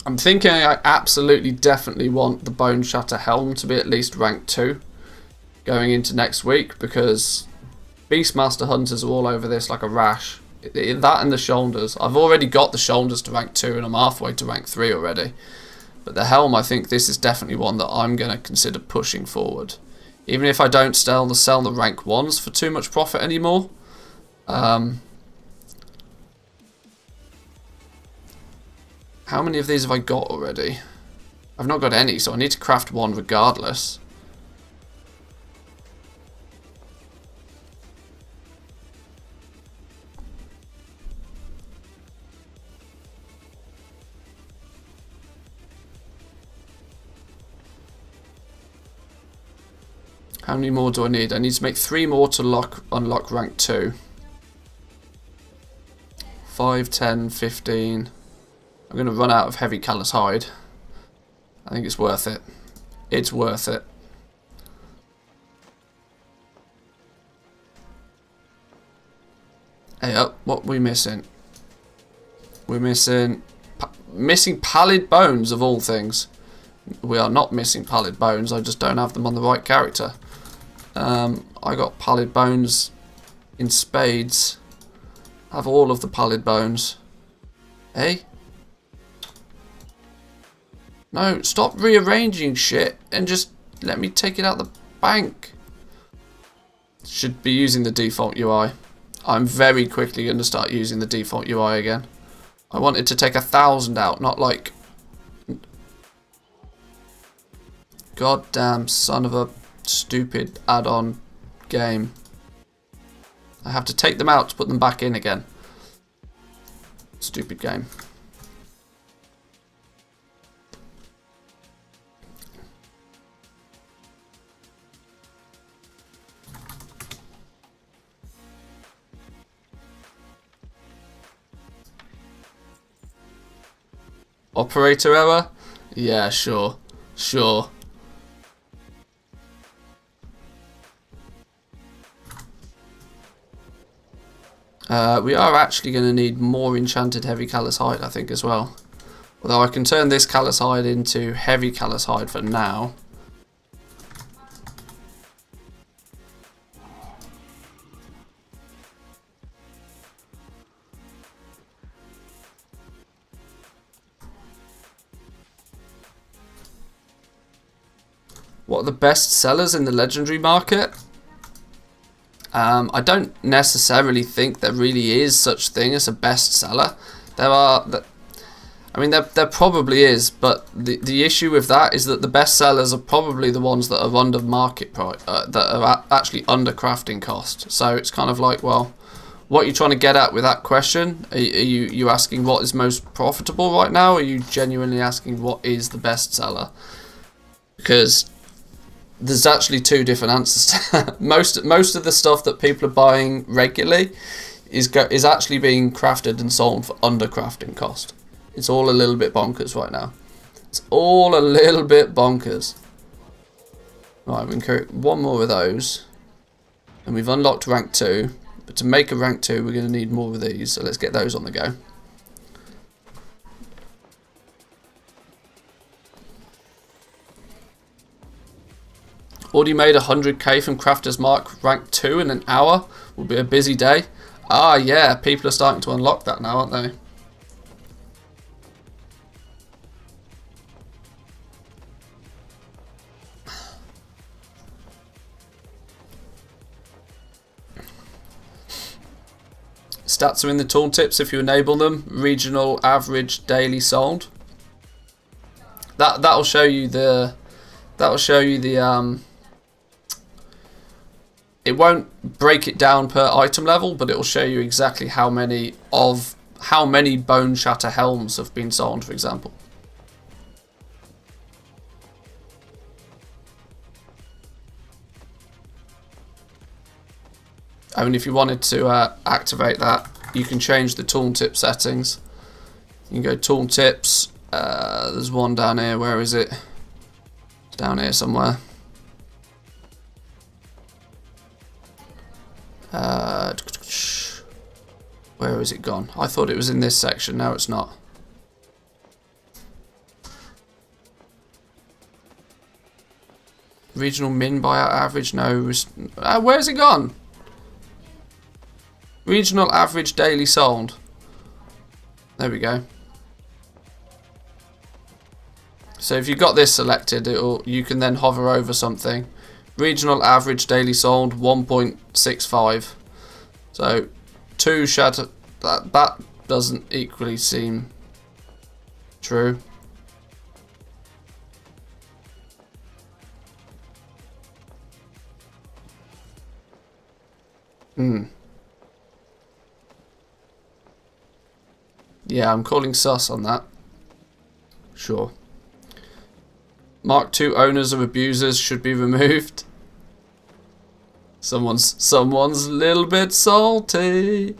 S1: I'm thinking I absolutely definitely want the Bone Shatter Helm to be at least rank 2 going into next week, because Beastmaster Hunters are all over this like a rash. That and the shoulders. I've already got the shoulders to rank 2 and I'm halfway to rank 3 already. But the helm, I think this is definitely one that I'm going to consider pushing forward. Even if I don't sell the rank 1s for too much profit anymore. How many of these have I got already? I've not got any, so I need to craft one regardless. How many more do I need? I need to make 3 more to unlock rank 2. 5, 10, 15... I'm going to run out of heavy callous hide. I think it's worth it. It's worth it. Hey up, what are we missing? We're missing pallid bones of all things. We are not missing pallid bones, I just don't have them on the right character. I got pallid bones in spades. I have all of the pallid bones. Hey? No, stop rearranging shit and just let me take it out the bank. Should be using the default UI. I'm very quickly going to start using the default UI again. I wanted to take 1,000 out, not like... Goddamn son of a stupid add-on game. I have to take them out to put them back in again. Stupid game. Operator error? Yeah, sure. Sure. We are actually going to need more enchanted heavy callous hide, I think, as well. Although I can turn this callous hide into heavy callous hide for now. What are the best sellers in the legendary market? I don't necessarily think there really is such thing as a best seller. There probably is, but the issue with that is that the best sellers are probably the ones that are under market price, that are actually under crafting cost. So it's kind of like, well, what are you trying to get at with that question? Are you asking what is most profitable right now? Or are you genuinely asking what is the best seller? Because there's actually two different answers. most of the stuff that people are buying regularly is actually being crafted and sold for under crafting cost. It's all a little bit bonkers right now. It's all a little bit bonkers. Right, we can create one more of those, and we've unlocked rank 2. But to make a rank 2, we're going to need more of these. So let's get those on the go. Already made 100k from Crafter's Mark rank 2 in an hour. Will be a busy day. Ah, yeah, people are starting to unlock that now, aren't they? Stats are in the tooltips if you enable them. Regional, average, daily sold. That'll show you the. It won't break it down per item level, but it will show you exactly how many Bone Shatter helms have been sold, for example. I mean, if you wanted to activate that, you can change the tooltip settings. You can go tooltips. There's one down here. Where is it? It's down here somewhere. Where is it gone? I thought it was in this section. No, it's not. Regional min buyout average. No. Where's it gone? Regional average daily sold. There we go. So if you've got this selected, you can then hover over something. Regional average daily sold 1.65. So 2 shatter. That doesn't equally seem true. Yeah, I'm calling sus on that. Sure. Mark II owners of abusers should be removed. Someone's a little bit salty.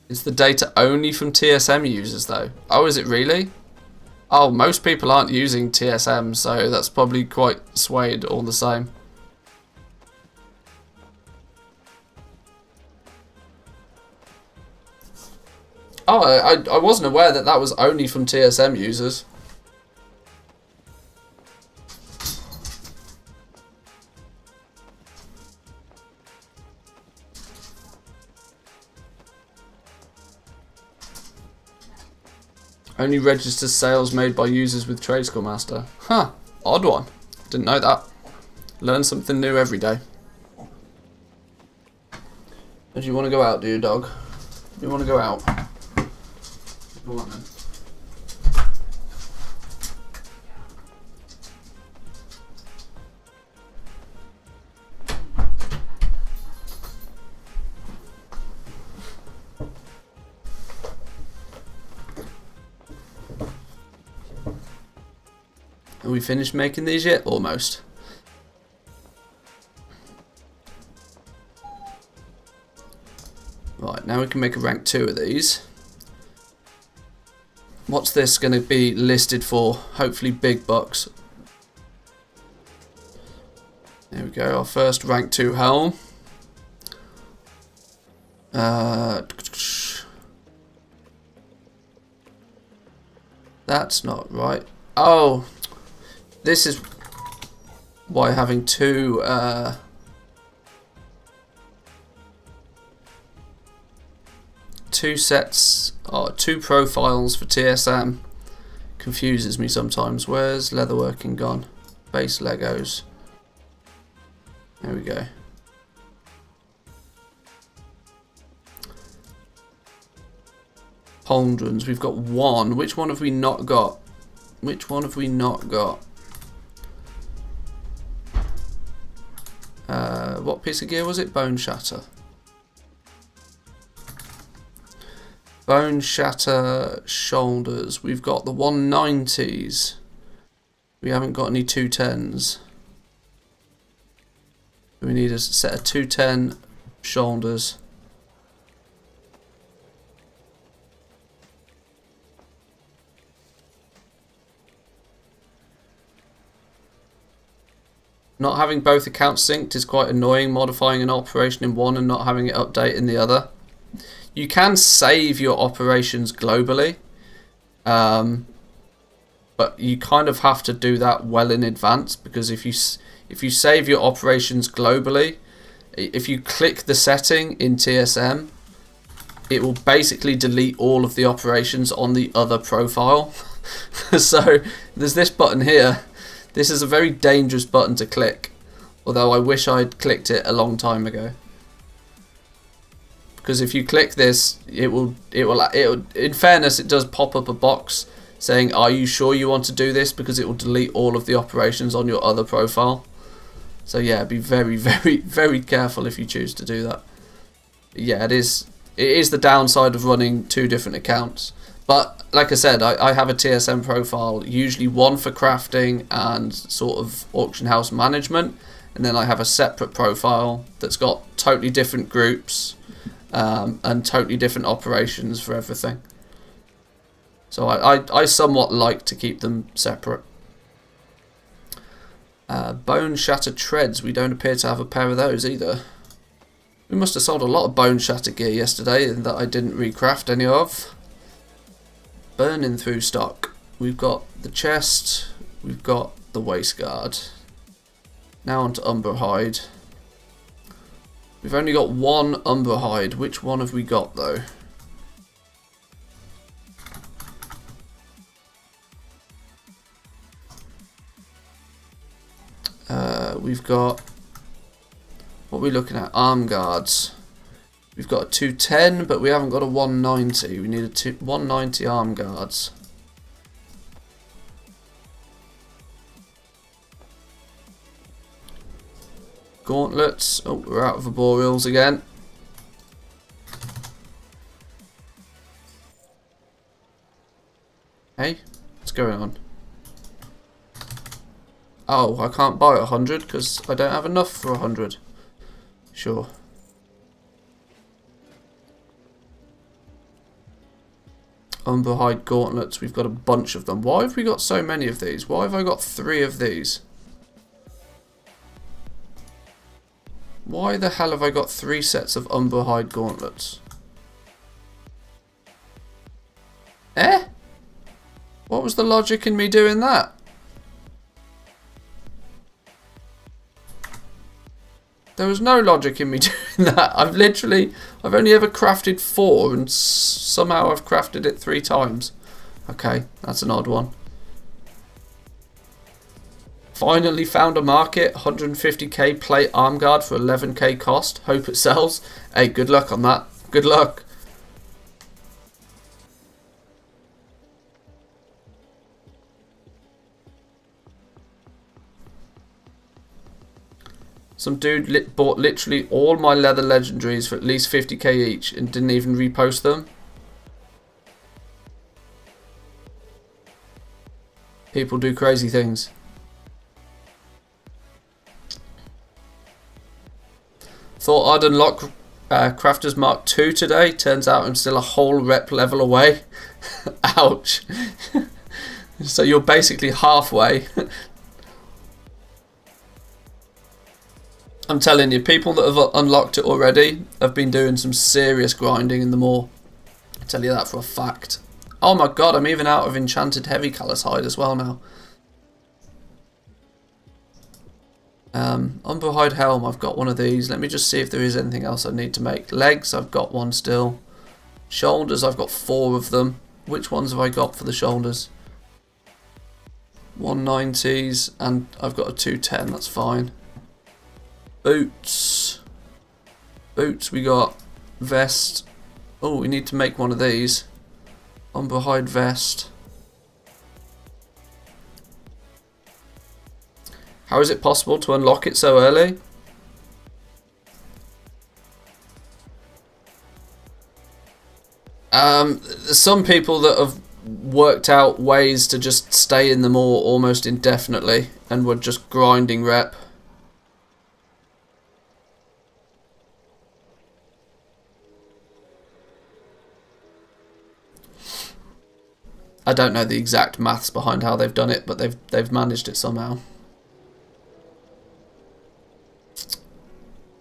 S1: Is the data only from TSM users though? Oh, is it really? Oh, most people aren't using TSM, so that's probably quite swayed all the same. Oh, I wasn't aware that that was only from TSM users. Only registers sales made by users with Tradescore Master. Huh, odd one. Didn't know that. Learn something new every day. Do you want to go out, do you, dog? Do you want to go out? Go on then. Are we finished making these yet? Almost. Right, now we can make a rank 2 of these. What's this going to be listed for? Hopefully big bucks. There we go, our first rank 2 helm. That's not right. Oh, this is why having two sets or two profiles for TSM confuses me sometimes. Where's leatherworking gone? Base Legos. There we go. Pauldrons, we've got one. Which one have we not got? Which one have we not got? What piece of gear was it? Bone Shatter. Bone Shatter shoulders. We've got the 190s. We haven't got any 210s. We need a set of 210 shoulders. Not having both accounts synced is quite annoying, modifying an operation in one and not having it update in the other. You can save your operations globally, but you kind of have to do that well in advance, because if you save your operations globally, if you click the setting in TSM, it will basically delete all of the operations on the other profile. So there's this button here. This is a very dangerous button to click, although I wish I'd clicked it a long time ago. Because if you click this, it will, in fairness, it does pop up a box saying, are you sure you want to do this? Because it will delete all of the operations on your other profile. So yeah, be very, very, very careful if you choose to do that. Yeah, it is the downside of running two different accounts. But like I said, I have a TSM profile, usually one for crafting and sort of auction house management, and then I have a separate profile that's got totally different groups and totally different operations for everything. So I somewhat like to keep them separate. Bone Shatter Treads, we don't appear to have a pair of those either. We must have sold a lot of Bone Shatter gear yesterday that I didn't recraft any of. Burning through stock. We've got the chest, we've got the waist guard. Now onto Umber Hide. We've only got one Umber Hide. Which one have we got though? We've got, what are we looking at? Arm guards. We've got a 210, but we haven't got a 190. We need a 190 arm guards. Gauntlets. Oh, we're out of arboreals again. Hey, what's going on? Oh, I can't buy 100 because I don't have enough for 100. Sure. Umber Hide gauntlets, we've got a bunch of them. Why have we got so many of these? Why have I got 3 of these? Why the hell have I got 3 sets of Umber Hide gauntlets? Eh? What was the logic in me doing that? There was no logic in me doing that. I've only ever crafted 4 and somehow I've crafted it 3 times. Okay, that's an odd one. Finally found a market, 150k plate arm guard for 11k cost. Hope it sells. Hey, good luck on that. Good luck. Some dude bought literally all my leather legendaries for at least 50k each and didn't even repost them. People do crazy things. Thought I'd unlock Crafter's Mark 2 today. Turns out I'm still a whole rep level away. Ouch. So you're basically halfway. I'm telling you, people that have unlocked it already have been doing some serious grinding in the moor. I tell you that for a fact. Oh my god, I'm even out of enchanted heavy callous hide as well now. Umber Hide helm, I've got one of these. Let me just see if there is anything else I need to make. Legs, I've got one still. Shoulders, I've got 4 of them. Which ones have I got for the shoulders? 190s, and I've got a 210, that's fine. Boots. Boots, we got vest. Oh, we need to make one of these. Umber Hide vest. How is it possible to unlock it so early? There's some people that have worked out ways to just stay in them all almost indefinitely, and we're just grinding rep. I don't know the exact maths behind how they've done it, but they've managed it somehow.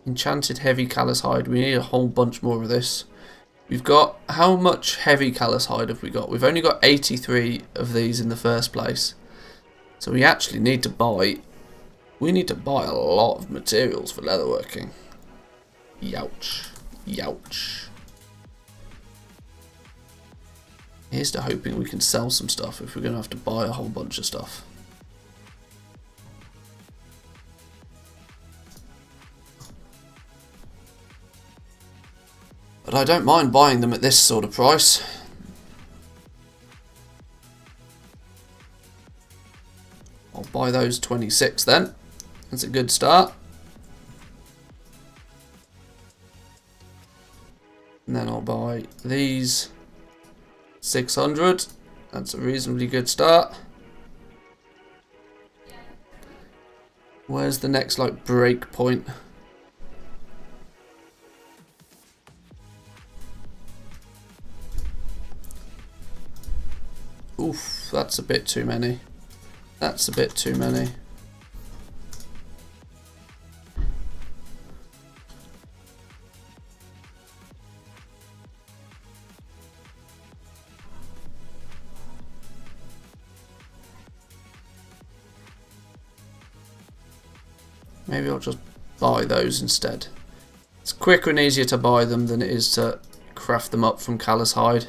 S1: Enchanted heavy callous hide. We need a whole bunch more of this. We've got, how much heavy callous hide have we got? We've only got 83 of these in the first place. So we actually need to buy, we need to buy a lot of materials for leatherworking. Youch. Youch. Here's to hoping we can sell some stuff if we're going to have to buy a whole bunch of stuff. But I don't mind buying them at this sort of price. I'll buy those 26 then. That's a good start. And then I'll buy these 600. That's a reasonably good start. Where's the next like break point? Oof, that's a bit too many. That's a bit too many. Maybe I'll just buy those instead. It's quicker and easier to buy them than it is to craft them up from callous hide,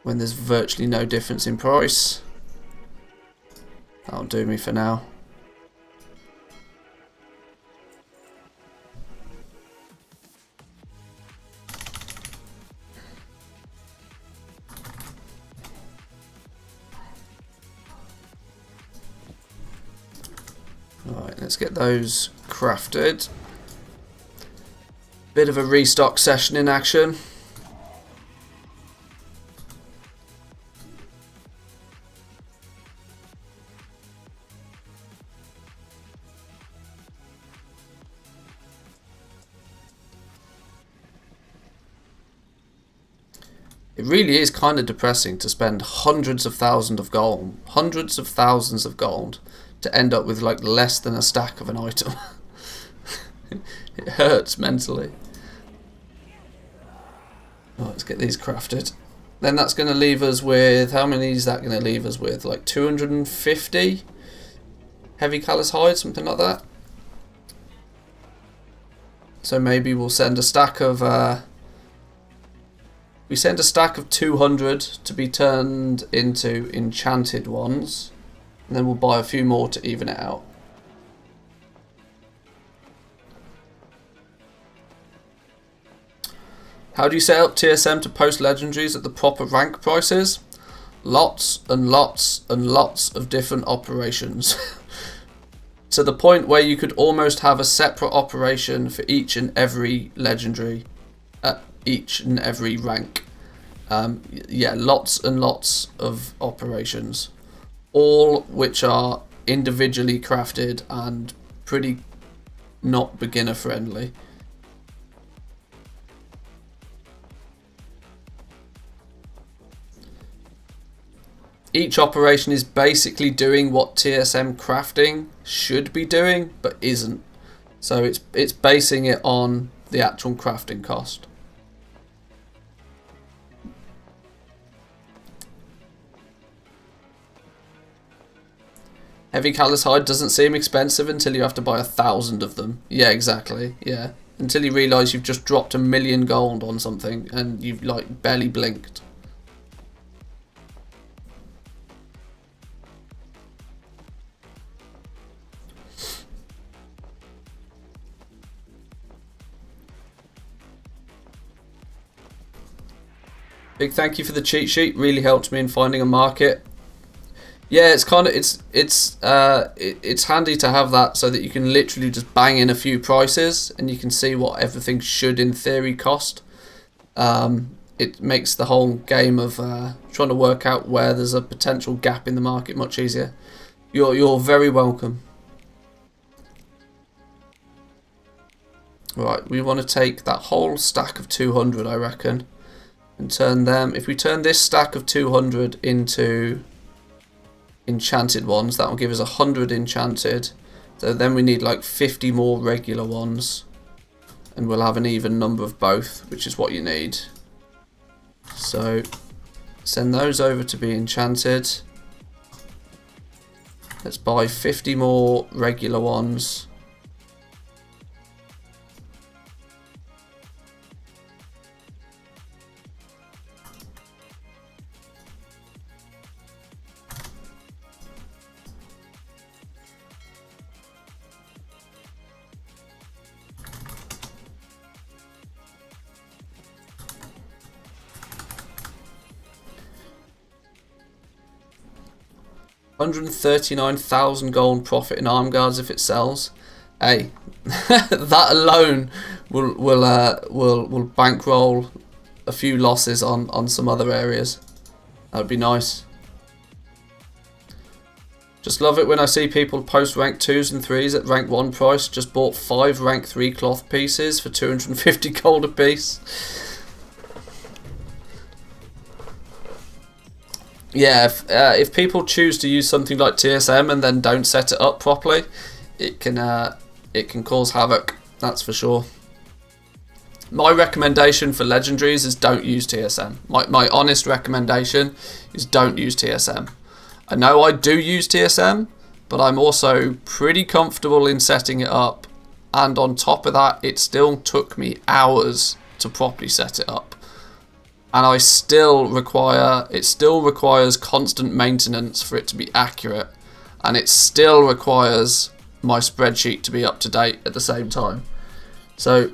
S1: when there's virtually no difference in price. That'll do me for now. Alright, let's get those crafted. Bit of a restock session in action. It really is kind of depressing to spend hundreds of thousands of gold to end up with like less than a stack of an item. It hurts mentally. Oh, let's get these crafted. Then that's going to leave us with, how many is that going to leave us with? Like 250 heavy callous hide, something like that. So maybe we'll send a stack of we send a stack of 200 to be turned into enchanted ones, and then we'll buy a few more to even it out. How do you set up TSM to post legendaries at the proper rank prices? Lots and lots and lots of different operations. To the point where you could almost have a separate operation for each and every legendary at each and every rank. Yeah, lots and lots of operations, all which are individually crafted and pretty not beginner friendly. Each operation is basically doing what TSM crafting should be doing, but isn't. So it's basing it on the actual crafting cost. Heavy callous hide doesn't seem expensive until you have to buy 1,000 of them. Yeah, exactly. Yeah, until you realise you've just dropped 1,000,000 gold on something and you've like barely blinked. Big thank you for the cheat sheet. Really helped me in finding a market. Yeah, it's kind of it's handy to have that so that you can literally just bang in a few prices and you can see what everything should in theory cost. And it makes the whole game of trying to work out where there's a potential gap in the market much easier. You're very welcome. Right, we want to take that whole stack of 200, I reckon, and turn them. If we turn this stack of 200 into enchanted ones, that will give us 100 enchanted. So then we need like 50 more regular ones, and we'll have an even number of both, which is what you need. So send those over to be enchanted. Let's buy 50 more regular ones. $139,000 gold profit in arm guards if it sells. Hey, that alone will bankroll a few losses on some other areas. That would be nice. Just love it when I see people post rank 2s and 3s at rank 1 price. Just bought 5 rank 3 cloth pieces for 250 gold a piece. Yeah, if people choose to use something like TSM and then don't set it up properly, it can cause havoc. That's for sure. My recommendation for Legendaries is don't use TSM. My honest recommendation is don't use TSM. I know I do use TSM, but I'm also pretty comfortable in setting it up. And on top of that, it still took me hours to properly set it up. And it still requires constant maintenance for it to be accurate. And it still requires my spreadsheet to be up to date at the same time. So,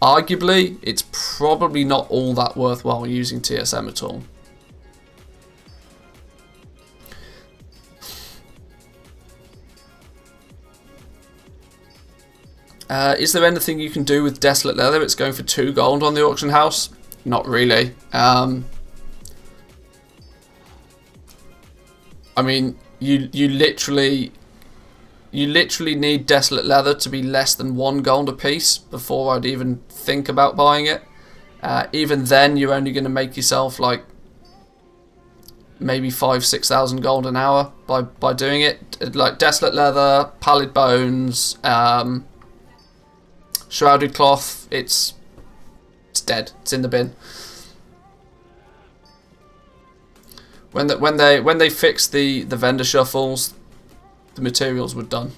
S1: arguably, it's probably not all that worthwhile using TSM at all. Is there anything you can do with Desolate Leather? It's going for 2 gold on the auction house. Not really. I mean, you literally need Desolate Leather to be less than 1 gold a piece before I'd even think about buying it. Even then, you're only going to make yourself like maybe 5,000-6,000 gold an hour by doing it. Like Desolate Leather, Pallid Bones, Shrouded Cloth, it's dead. It's in the bin. When they fixed the vendor shuffles, the materials were done.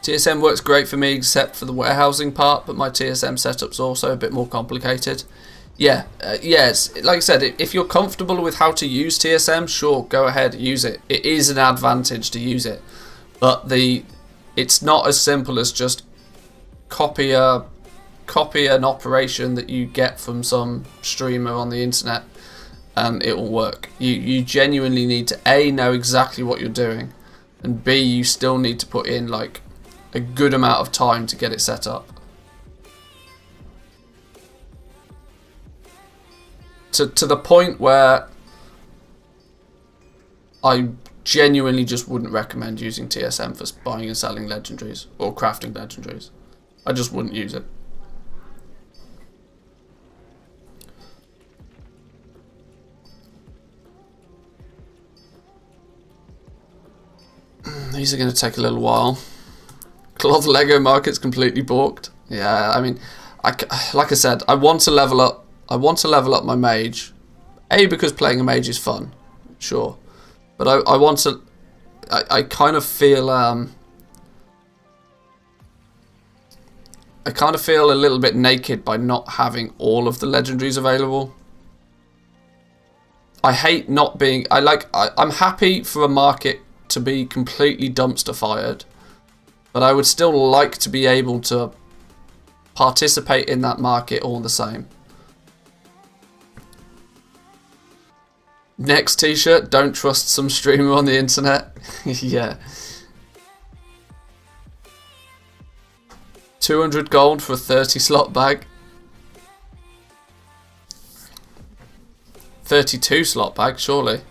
S1: TSM works great for me except for the warehousing part, but my TSM setup's also a bit more complicated. Yeah, yes, like I said, if you're comfortable with how to use TSM, sure, go ahead, use it. It is an advantage to use it, but it's not as simple as just copy an operation that you get from some streamer on the internet and it will work. You genuinely need to A, know exactly what you're doing, and B, you still need to put in like a good amount of time to get it set up. To the point where I genuinely just wouldn't recommend using TSM for buying and selling legendaries or crafting legendaries. I just wouldn't use it. These are going to take a little while. Cloth Lego market's completely balked. Yeah, I mean, like I said, I want to level up. I want to level up my mage. A, because playing a mage is fun, sure, but I want to. I kind of feel I kind of feel a little bit naked by not having all of the legendaries available. I hate not being. I'm happy for a market to be completely dumpster fired, but I would still like to be able to participate in that market all the same. Next t-shirt, don't trust some streamer on the internet. Yeah. 200 gold for a 30 slot bag. 32 slot bag, surely,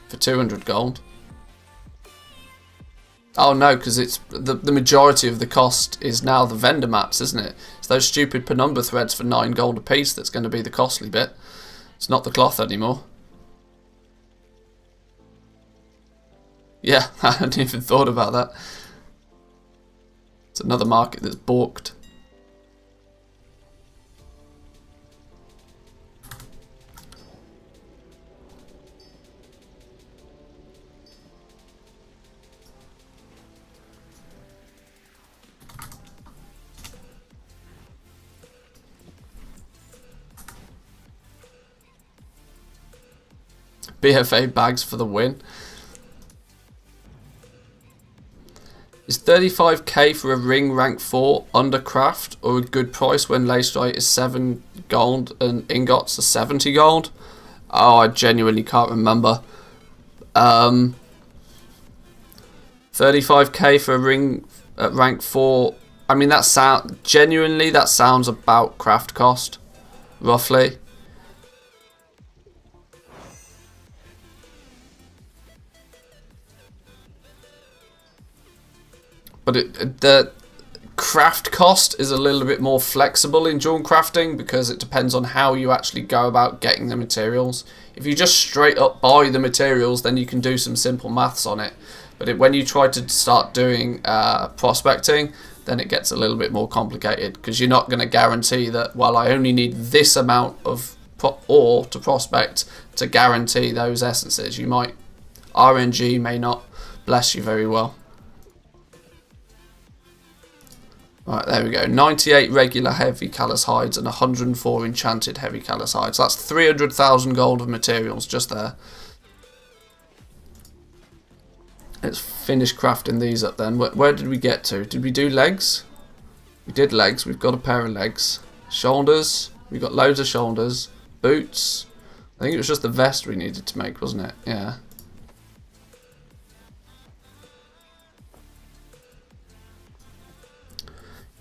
S1: for 200 gold. Oh no, because it's the majority of the cost is now the vendor maps, isn't it? It's those stupid penumbra threads for 9 gold a piece that's going to be the costly bit. It's not the cloth anymore. Yeah, I hadn't even thought about that. It's another market that's balked. BFA bags for the win. Is 35k for a ring rank 4 under craft or a good price when lace rate is 7 gold and ingots are 70 gold? Oh, I genuinely can't remember. 35k for a ring at rank 4. I mean, that sounds about craft cost, roughly. But the craft cost is a little bit more flexible in dual crafting because it depends on how you actually go about getting the materials. If you just straight up buy the materials, then you can do some simple maths on it. But when you try to start doing prospecting, then it gets a little bit more complicated because you're not going to guarantee that, well, I only need this amount of ore to prospect to guarantee those essences. You might, RNG may not bless you very well. Right, there we go. 98 regular heavy callus hides and 104 enchanted heavy callus hides. That's 300,000 gold of materials just there. Let's finish crafting these up then. Where did we get to? Did we do legs? We did legs. We've got a pair of legs. Shoulders. We've got loads of shoulders. Boots. I think it was just the vest we needed to make, wasn't it? Yeah.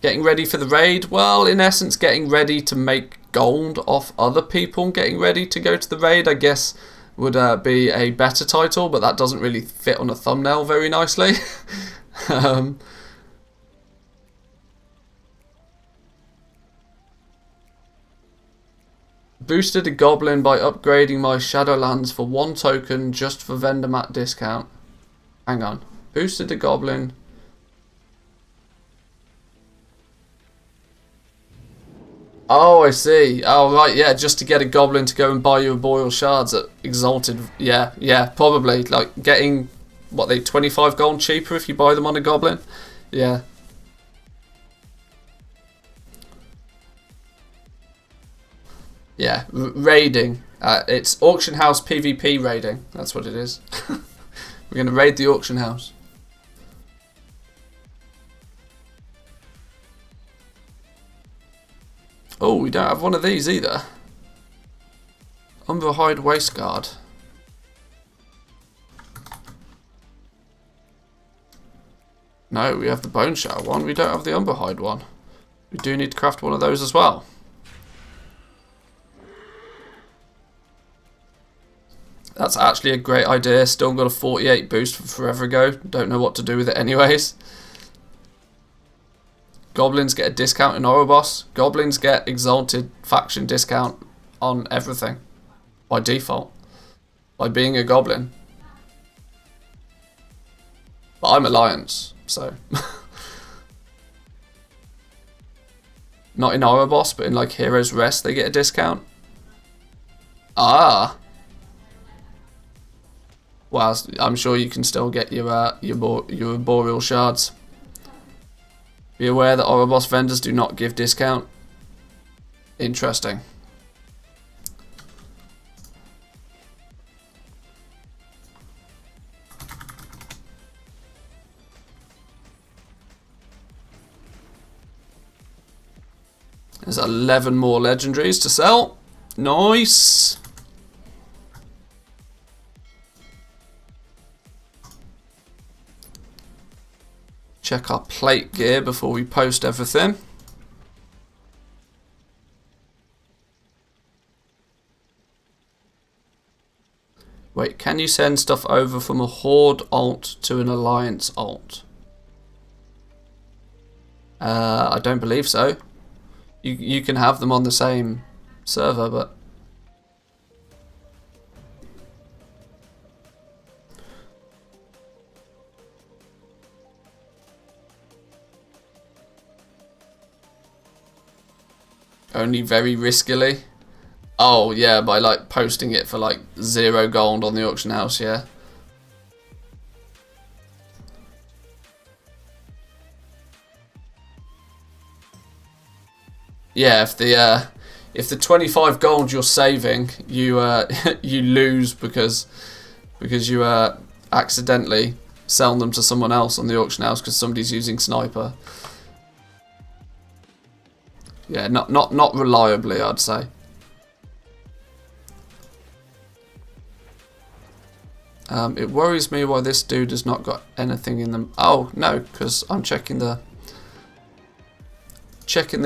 S1: Getting ready for the raid? Well, in essence, getting ready to make gold off other people getting ready to go to the raid, I guess, would be a better title, but that doesn't really fit on a thumbnail very nicely. Boosted a goblin by upgrading my Shadowlands for 1 token just for vendor mat discount. Hang on. Boosted a goblin. Oh, I see. Oh, right, yeah, just to get a goblin to go and buy you a boil shards at Exalted. Yeah, probably. Like, getting, what, they 25 gold cheaper if you buy them on a goblin? Yeah. Yeah, raiding. It's auction house PvP raiding. That's what it is. We're going to raid the auction house. Oh, we don't have one of these either. Umberhide Waistguard. No, we have the Bone Shatter one. We don't have the Umberhide one. We do need to craft one of those as well. That's actually a great idea. Still got a 48 boost from forever ago. Don't know what to do with it anyways. Goblins get a discount in Ouroboros. Goblins get Exalted faction discount on everything. By default. By being a goblin. But I'm Alliance, so. Not in Ouroboros, but in like Heroes Rest they get a discount. Ah. Well, I'm sure you can still get your Boreal Shards. Be aware that Ouroboros vendors do not give discount. Interesting. There's 11 more legendaries to sell. Nice. Check our plate gear before we post everything. Wait, can you send stuff over from a Horde alt to an Alliance alt? I don't believe so. You can have them on the same server, but... Only very riskily. Oh yeah, by like posting it for like 0 gold on the auction house, yeah. Yeah, if the 25 gold you're saving, you you lose because you accidentally sell them to someone else on the auction house because somebody's using sniper. Yeah, not reliably, I'd say. It worries me why this dude has not got anything in them. Oh no, because I'm checking the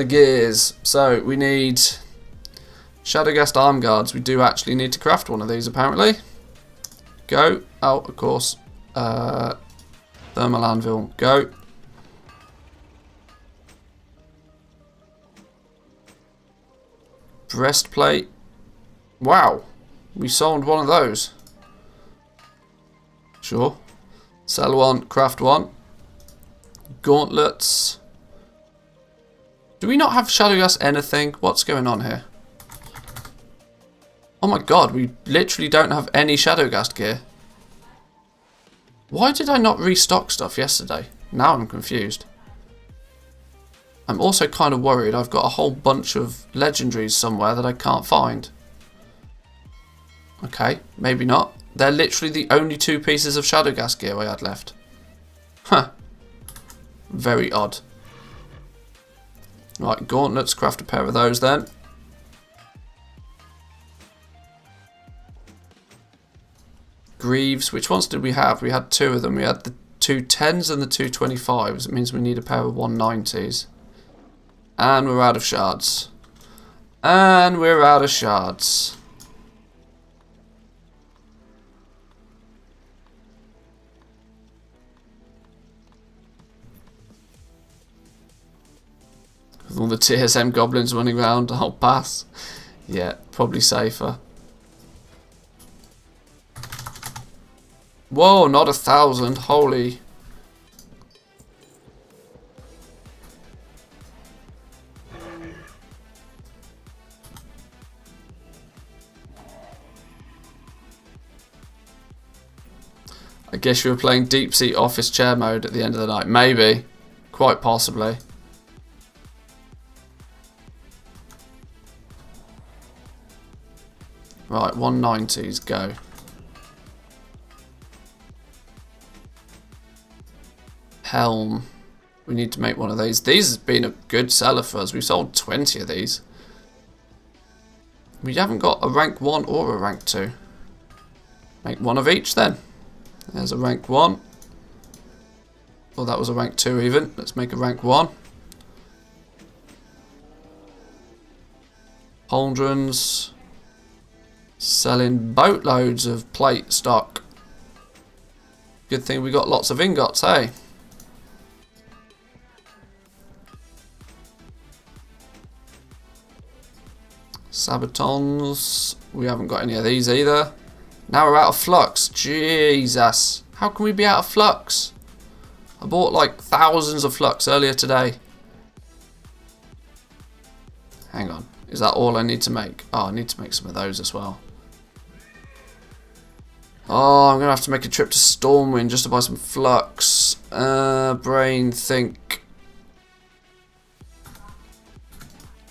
S1: gears. So we need Shadowgast arm guards. We do actually need to craft one of these apparently. Go. Oh, of course. Thermal anvil. Go. Breastplate. Wow, we sold one of those. Sure. Sell one, craft one. Gauntlets. Do we not have Shadowgast anything? What's going on here? Oh my god, we literally don't have any Shadowgast gear. Why did I not restock stuff yesterday? Now I'm confused. I'm also kind of worried I've got a whole bunch of Legendaries somewhere that I can't find. Okay, maybe not. They're literally the only 2 pieces of Shadowgast gear I had left. Huh. Very odd. Right, gauntlets, craft a pair of those then. Greaves, which ones did we have? We had 2 of them. We had the 2 10s and the 2 25s. It means we need a pair of 190s. And we're out of shards. And we're out of shards. With all the TSM goblins running around, I'll pass. Yeah, probably safer. Whoa, not 1,000. Holy. I guess you were playing deep sea office chair mode at the end of the night. Maybe. Quite possibly. Right, 190s, go. Helm. We need to make one of these. These have been a good seller for us. We sold 20 of these. We haven't got a rank 1 or a rank 2. Make one of each then. There's a rank 1. Oh, that was a rank 2 even. Let's make a rank 1. Pauldrons. Selling boatloads of plate stock. Good thing we got lots of ingots, hey? Sabatons. We haven't got any of these either. Now we're out of flux. Jesus. How can we be out of flux? I bought like thousands of flux earlier today. Hang on. Is that all I need to make? Oh, I need to make some of those as well. Oh, I'm going to have to make a trip to Stormwind just to buy some flux. Brain, think.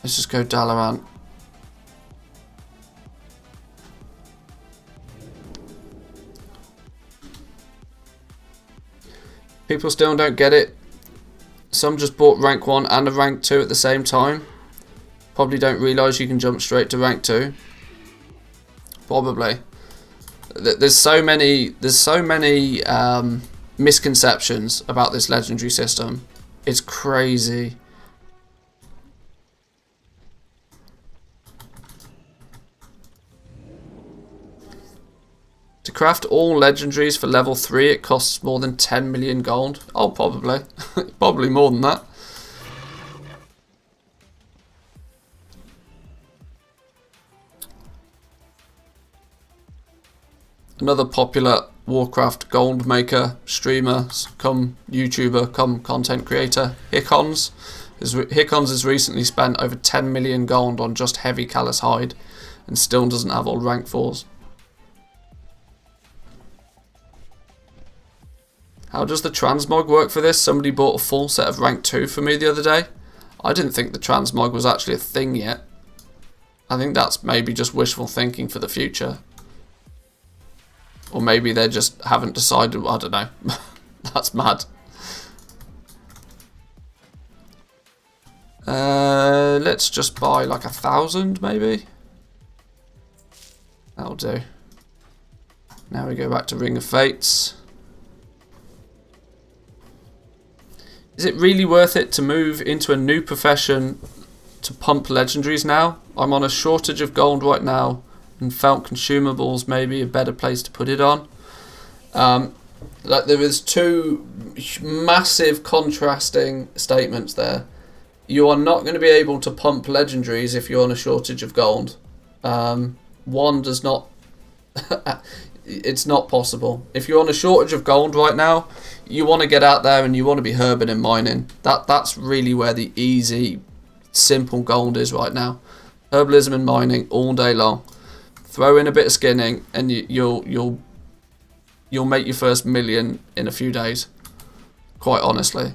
S1: Let's just go Dalaran. People still don't get it. Some just bought rank 1 and a rank 2 at the same time. Probably don't realise you can jump straight to rank 2. Probably. There's so many misconceptions about this legendary system. It's crazy. To craft all legendaries for level 3, it costs more than 10 million gold. Oh, probably. Probably more than that. Another popular Warcraft gold maker, streamer, come YouTuber, come content creator, Hickons. Hickons has recently spent over 10 million gold on just heavy callous hide and still doesn't have all rank 4s. How does the transmog work for this? Somebody bought a full set of rank 2 for me the other day. I didn't think the transmog was actually a thing yet. I think that's maybe just wishful thinking for the future. Or maybe they just haven't decided. I don't know. That's mad. Let's just buy like 1,000 maybe. That'll do. Now we go back to Ring of Fates. Is it really worth it to move into a new profession to pump legendaries now? I'm on a shortage of gold right now and felt consumables may be a better place to put it on. Like there is two massive contrasting statements there. You are not going to be able to pump legendaries if you're on a shortage of gold. One does not... It's not possible. If you're on a shortage of gold right now, you want to get out there and you want to be herbing and mining. That's really where the easy, simple gold is right now. Herbalism and mining all day long. Throw in a bit of skinning and you'll make your first million in a few days. Quite honestly.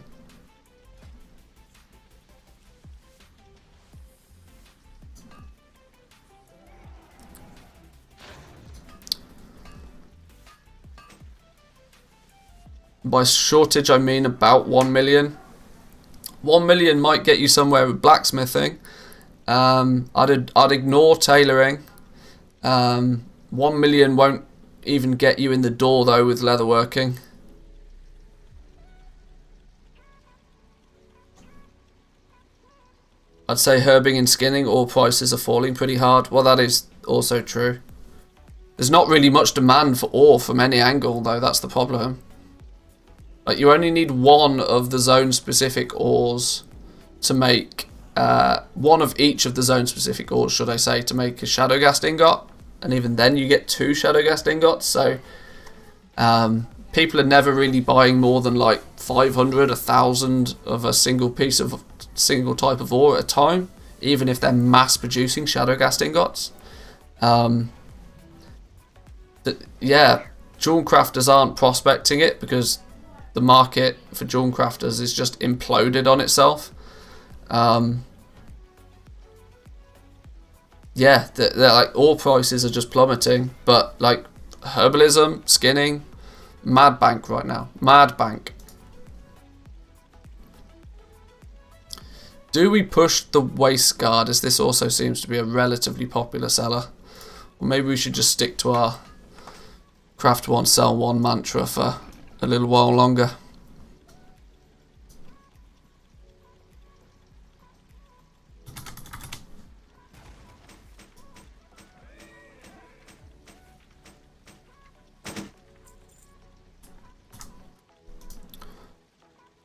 S1: By shortage, I mean about 1 million. 1 million might get you somewhere with blacksmithing. I'd ignore tailoring. 1 million won't even get you in the door though with leatherworking. I'd say herbing and skinning, all prices are falling pretty hard. Well, that is also true. There's not really much demand for ore from any angle though, that's the problem. Like you only need one of the zone specific ores to make one of each of the zone specific ores, should I say, to make a Shadowghast ingot, and even then you get 2 Shadowghast ingots. So people are never really buying more than like 500, 1,000 of a single piece of single type of ore at a time, even if they're mass producing Shadowghast ingots. Yeah, jewel crafters aren't prospecting it because the market for jewel crafters is just imploded on itself. Yeah, they're like ore prices are just plummeting, but like herbalism, skinning, mad bank right now, mad bank. Do we push the waist guard, as this also seems to be a relatively popular seller? Or maybe we should just stick to our craft one, sell one mantra for a little while longer.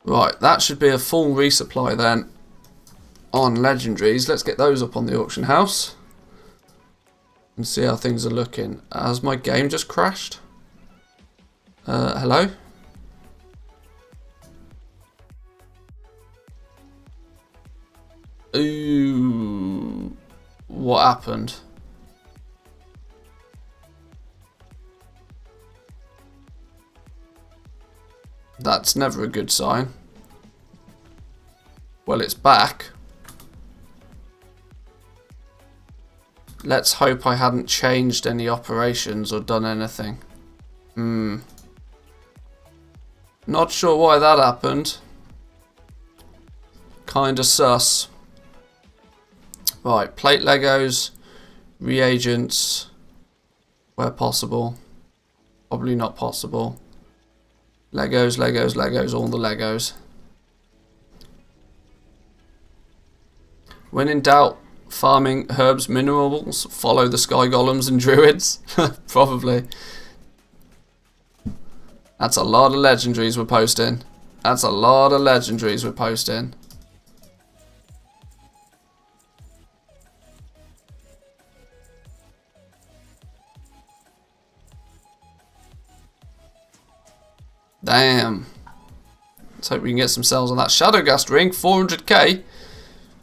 S1: Right, that should be a full resupply then on legendaries. Let's get those up on the auction house and see how things are looking. Has my game just crashed? Hello? Ooh, what happened? That's never a good sign. Well, it's back. Let's hope I hadn't changed any operations or done anything. Not sure why that happened. Kinda sus. Right, plate Legos, reagents, where possible. Probably not possible. Legos, Legos, Legos, all the Legos. When in doubt, farming herbs, minerals, follow the sky golems and druids. Probably. That's a lot of legendaries we're posting. That's a lot of legendaries we're posting. Damn. Let's hope we can get some sales on that. Shadowgast ring, 400k.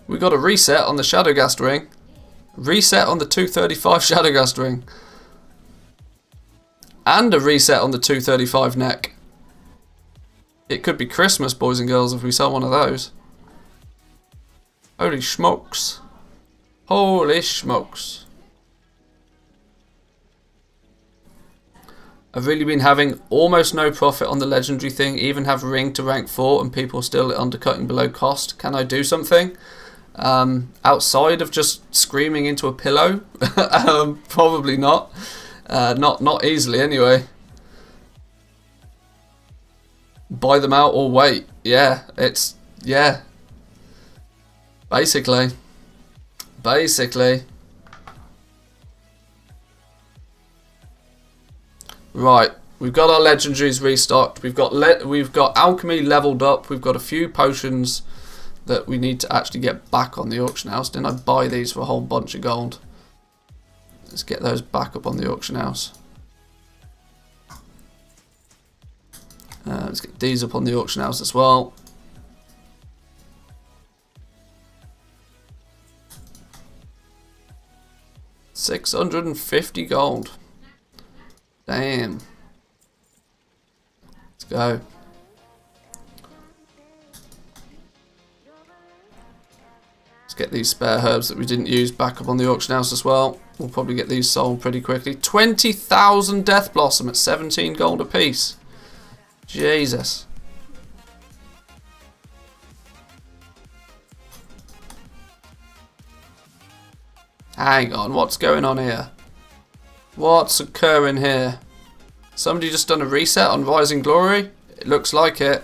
S1: We got a reset on the Shadowgast ring. Reset on the 235 Shadowgast ring. And a reset on the 235 neck. It could be Christmas, boys and girls, if we sell one of those. Holy smokes. Holy smokes. I've really been having almost no profit on the legendary thing, even have ring to rank 4 and people still undercutting below cost. Can I do something? Outside of just screaming into a pillow? Probably not. Not easily anyway. Buy them out or wait. Yeah, Basically. Right, we've got our legendaries restocked. We've got alchemy leveled up. We've got a few potions that we need to actually get back on the auction house. Didn't I buy these for a whole bunch of gold? Let's get those back up on the auction house. Let's get these up on the auction house as well. $650 gold. Damn. Let's go. Let's get these spare herbs that we didn't use back up on the auction house as well. We'll probably get these sold pretty quickly. 20,000 Death Blossom at 17 gold a piece. Jesus. Hang on, what's going on here? What's occurring here? Somebody just done a reset on Rising Glory? It looks like it.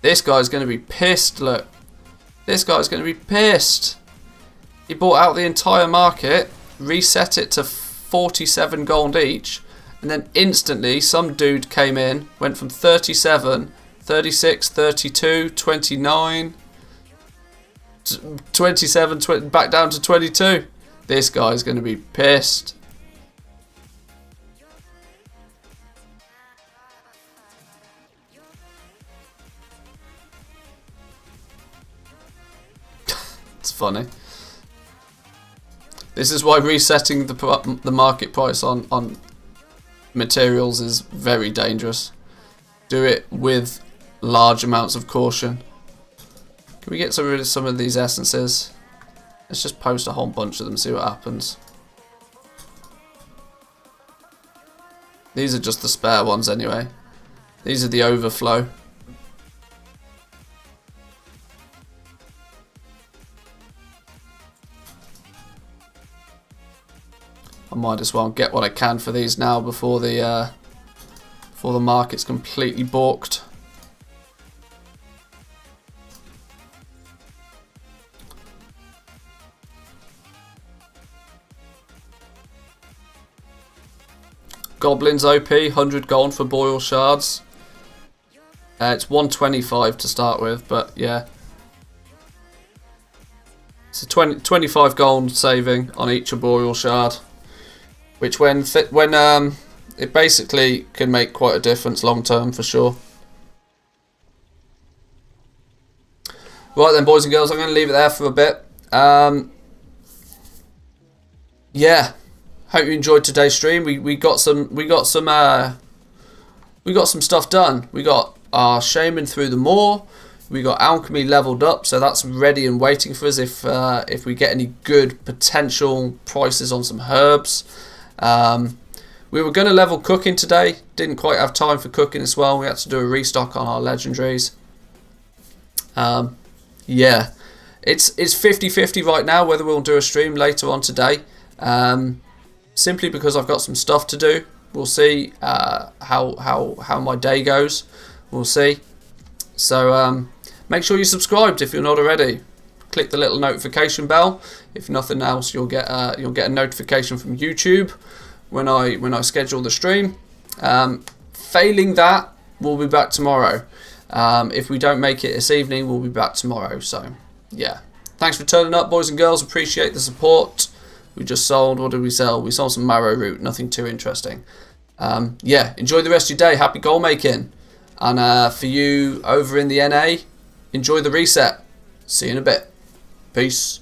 S1: This guy's going to be pissed, look. This guy's going to be pissed. He bought out the entire market, reset it to 47 gold each, and then instantly some dude came in, went from 37, 36, 32, 29, 27, back down to 22. This guy's going to be pissed. It's funny. This is why resetting the market price on materials is very dangerous. Do it with large amounts of caution. Can we get rid of some of these essences? Let's just post a whole bunch of them, see what happens. These are just the spare ones anyway. These are the overflow. I might as well get what I can for these now before the market's completely balked. Goblins OP, 100 gold for Boil Shards. It's 125 to start with, but yeah. It's a 25 gold saving on each Arboreal Shard, which when it basically can make quite a difference long term for sure. Right then, boys and girls, I'm going to leave it there for a bit. Yeah, hope you enjoyed today's stream. We got some stuff done. We got our Shaman through the moor. We got alchemy leveled up, so that's ready and waiting for us if we get any good potential prices on some herbs. We were going to level cooking today, didn't quite have time for cooking as well. We had to do a restock on our legendaries. Yeah, it's 50-50 right now whether we'll do a stream later on today. Simply because I've got some stuff to do. We'll see how my day goes. We'll see. So make sure you're subscribed if you're not already. Click the little notification bell. If nothing else, you'll get a notification from YouTube when I schedule the stream. Failing that, we'll be back tomorrow. If we don't make it this evening, we'll be back tomorrow. So yeah, thanks for turning up, boys and girls. Appreciate the support. We just sold. What did we sell? We sold some marrow root. Nothing too interesting. Yeah, enjoy the rest of your day. Happy goal making. And for you over in the NA, enjoy the reset. See you in a bit. Peace.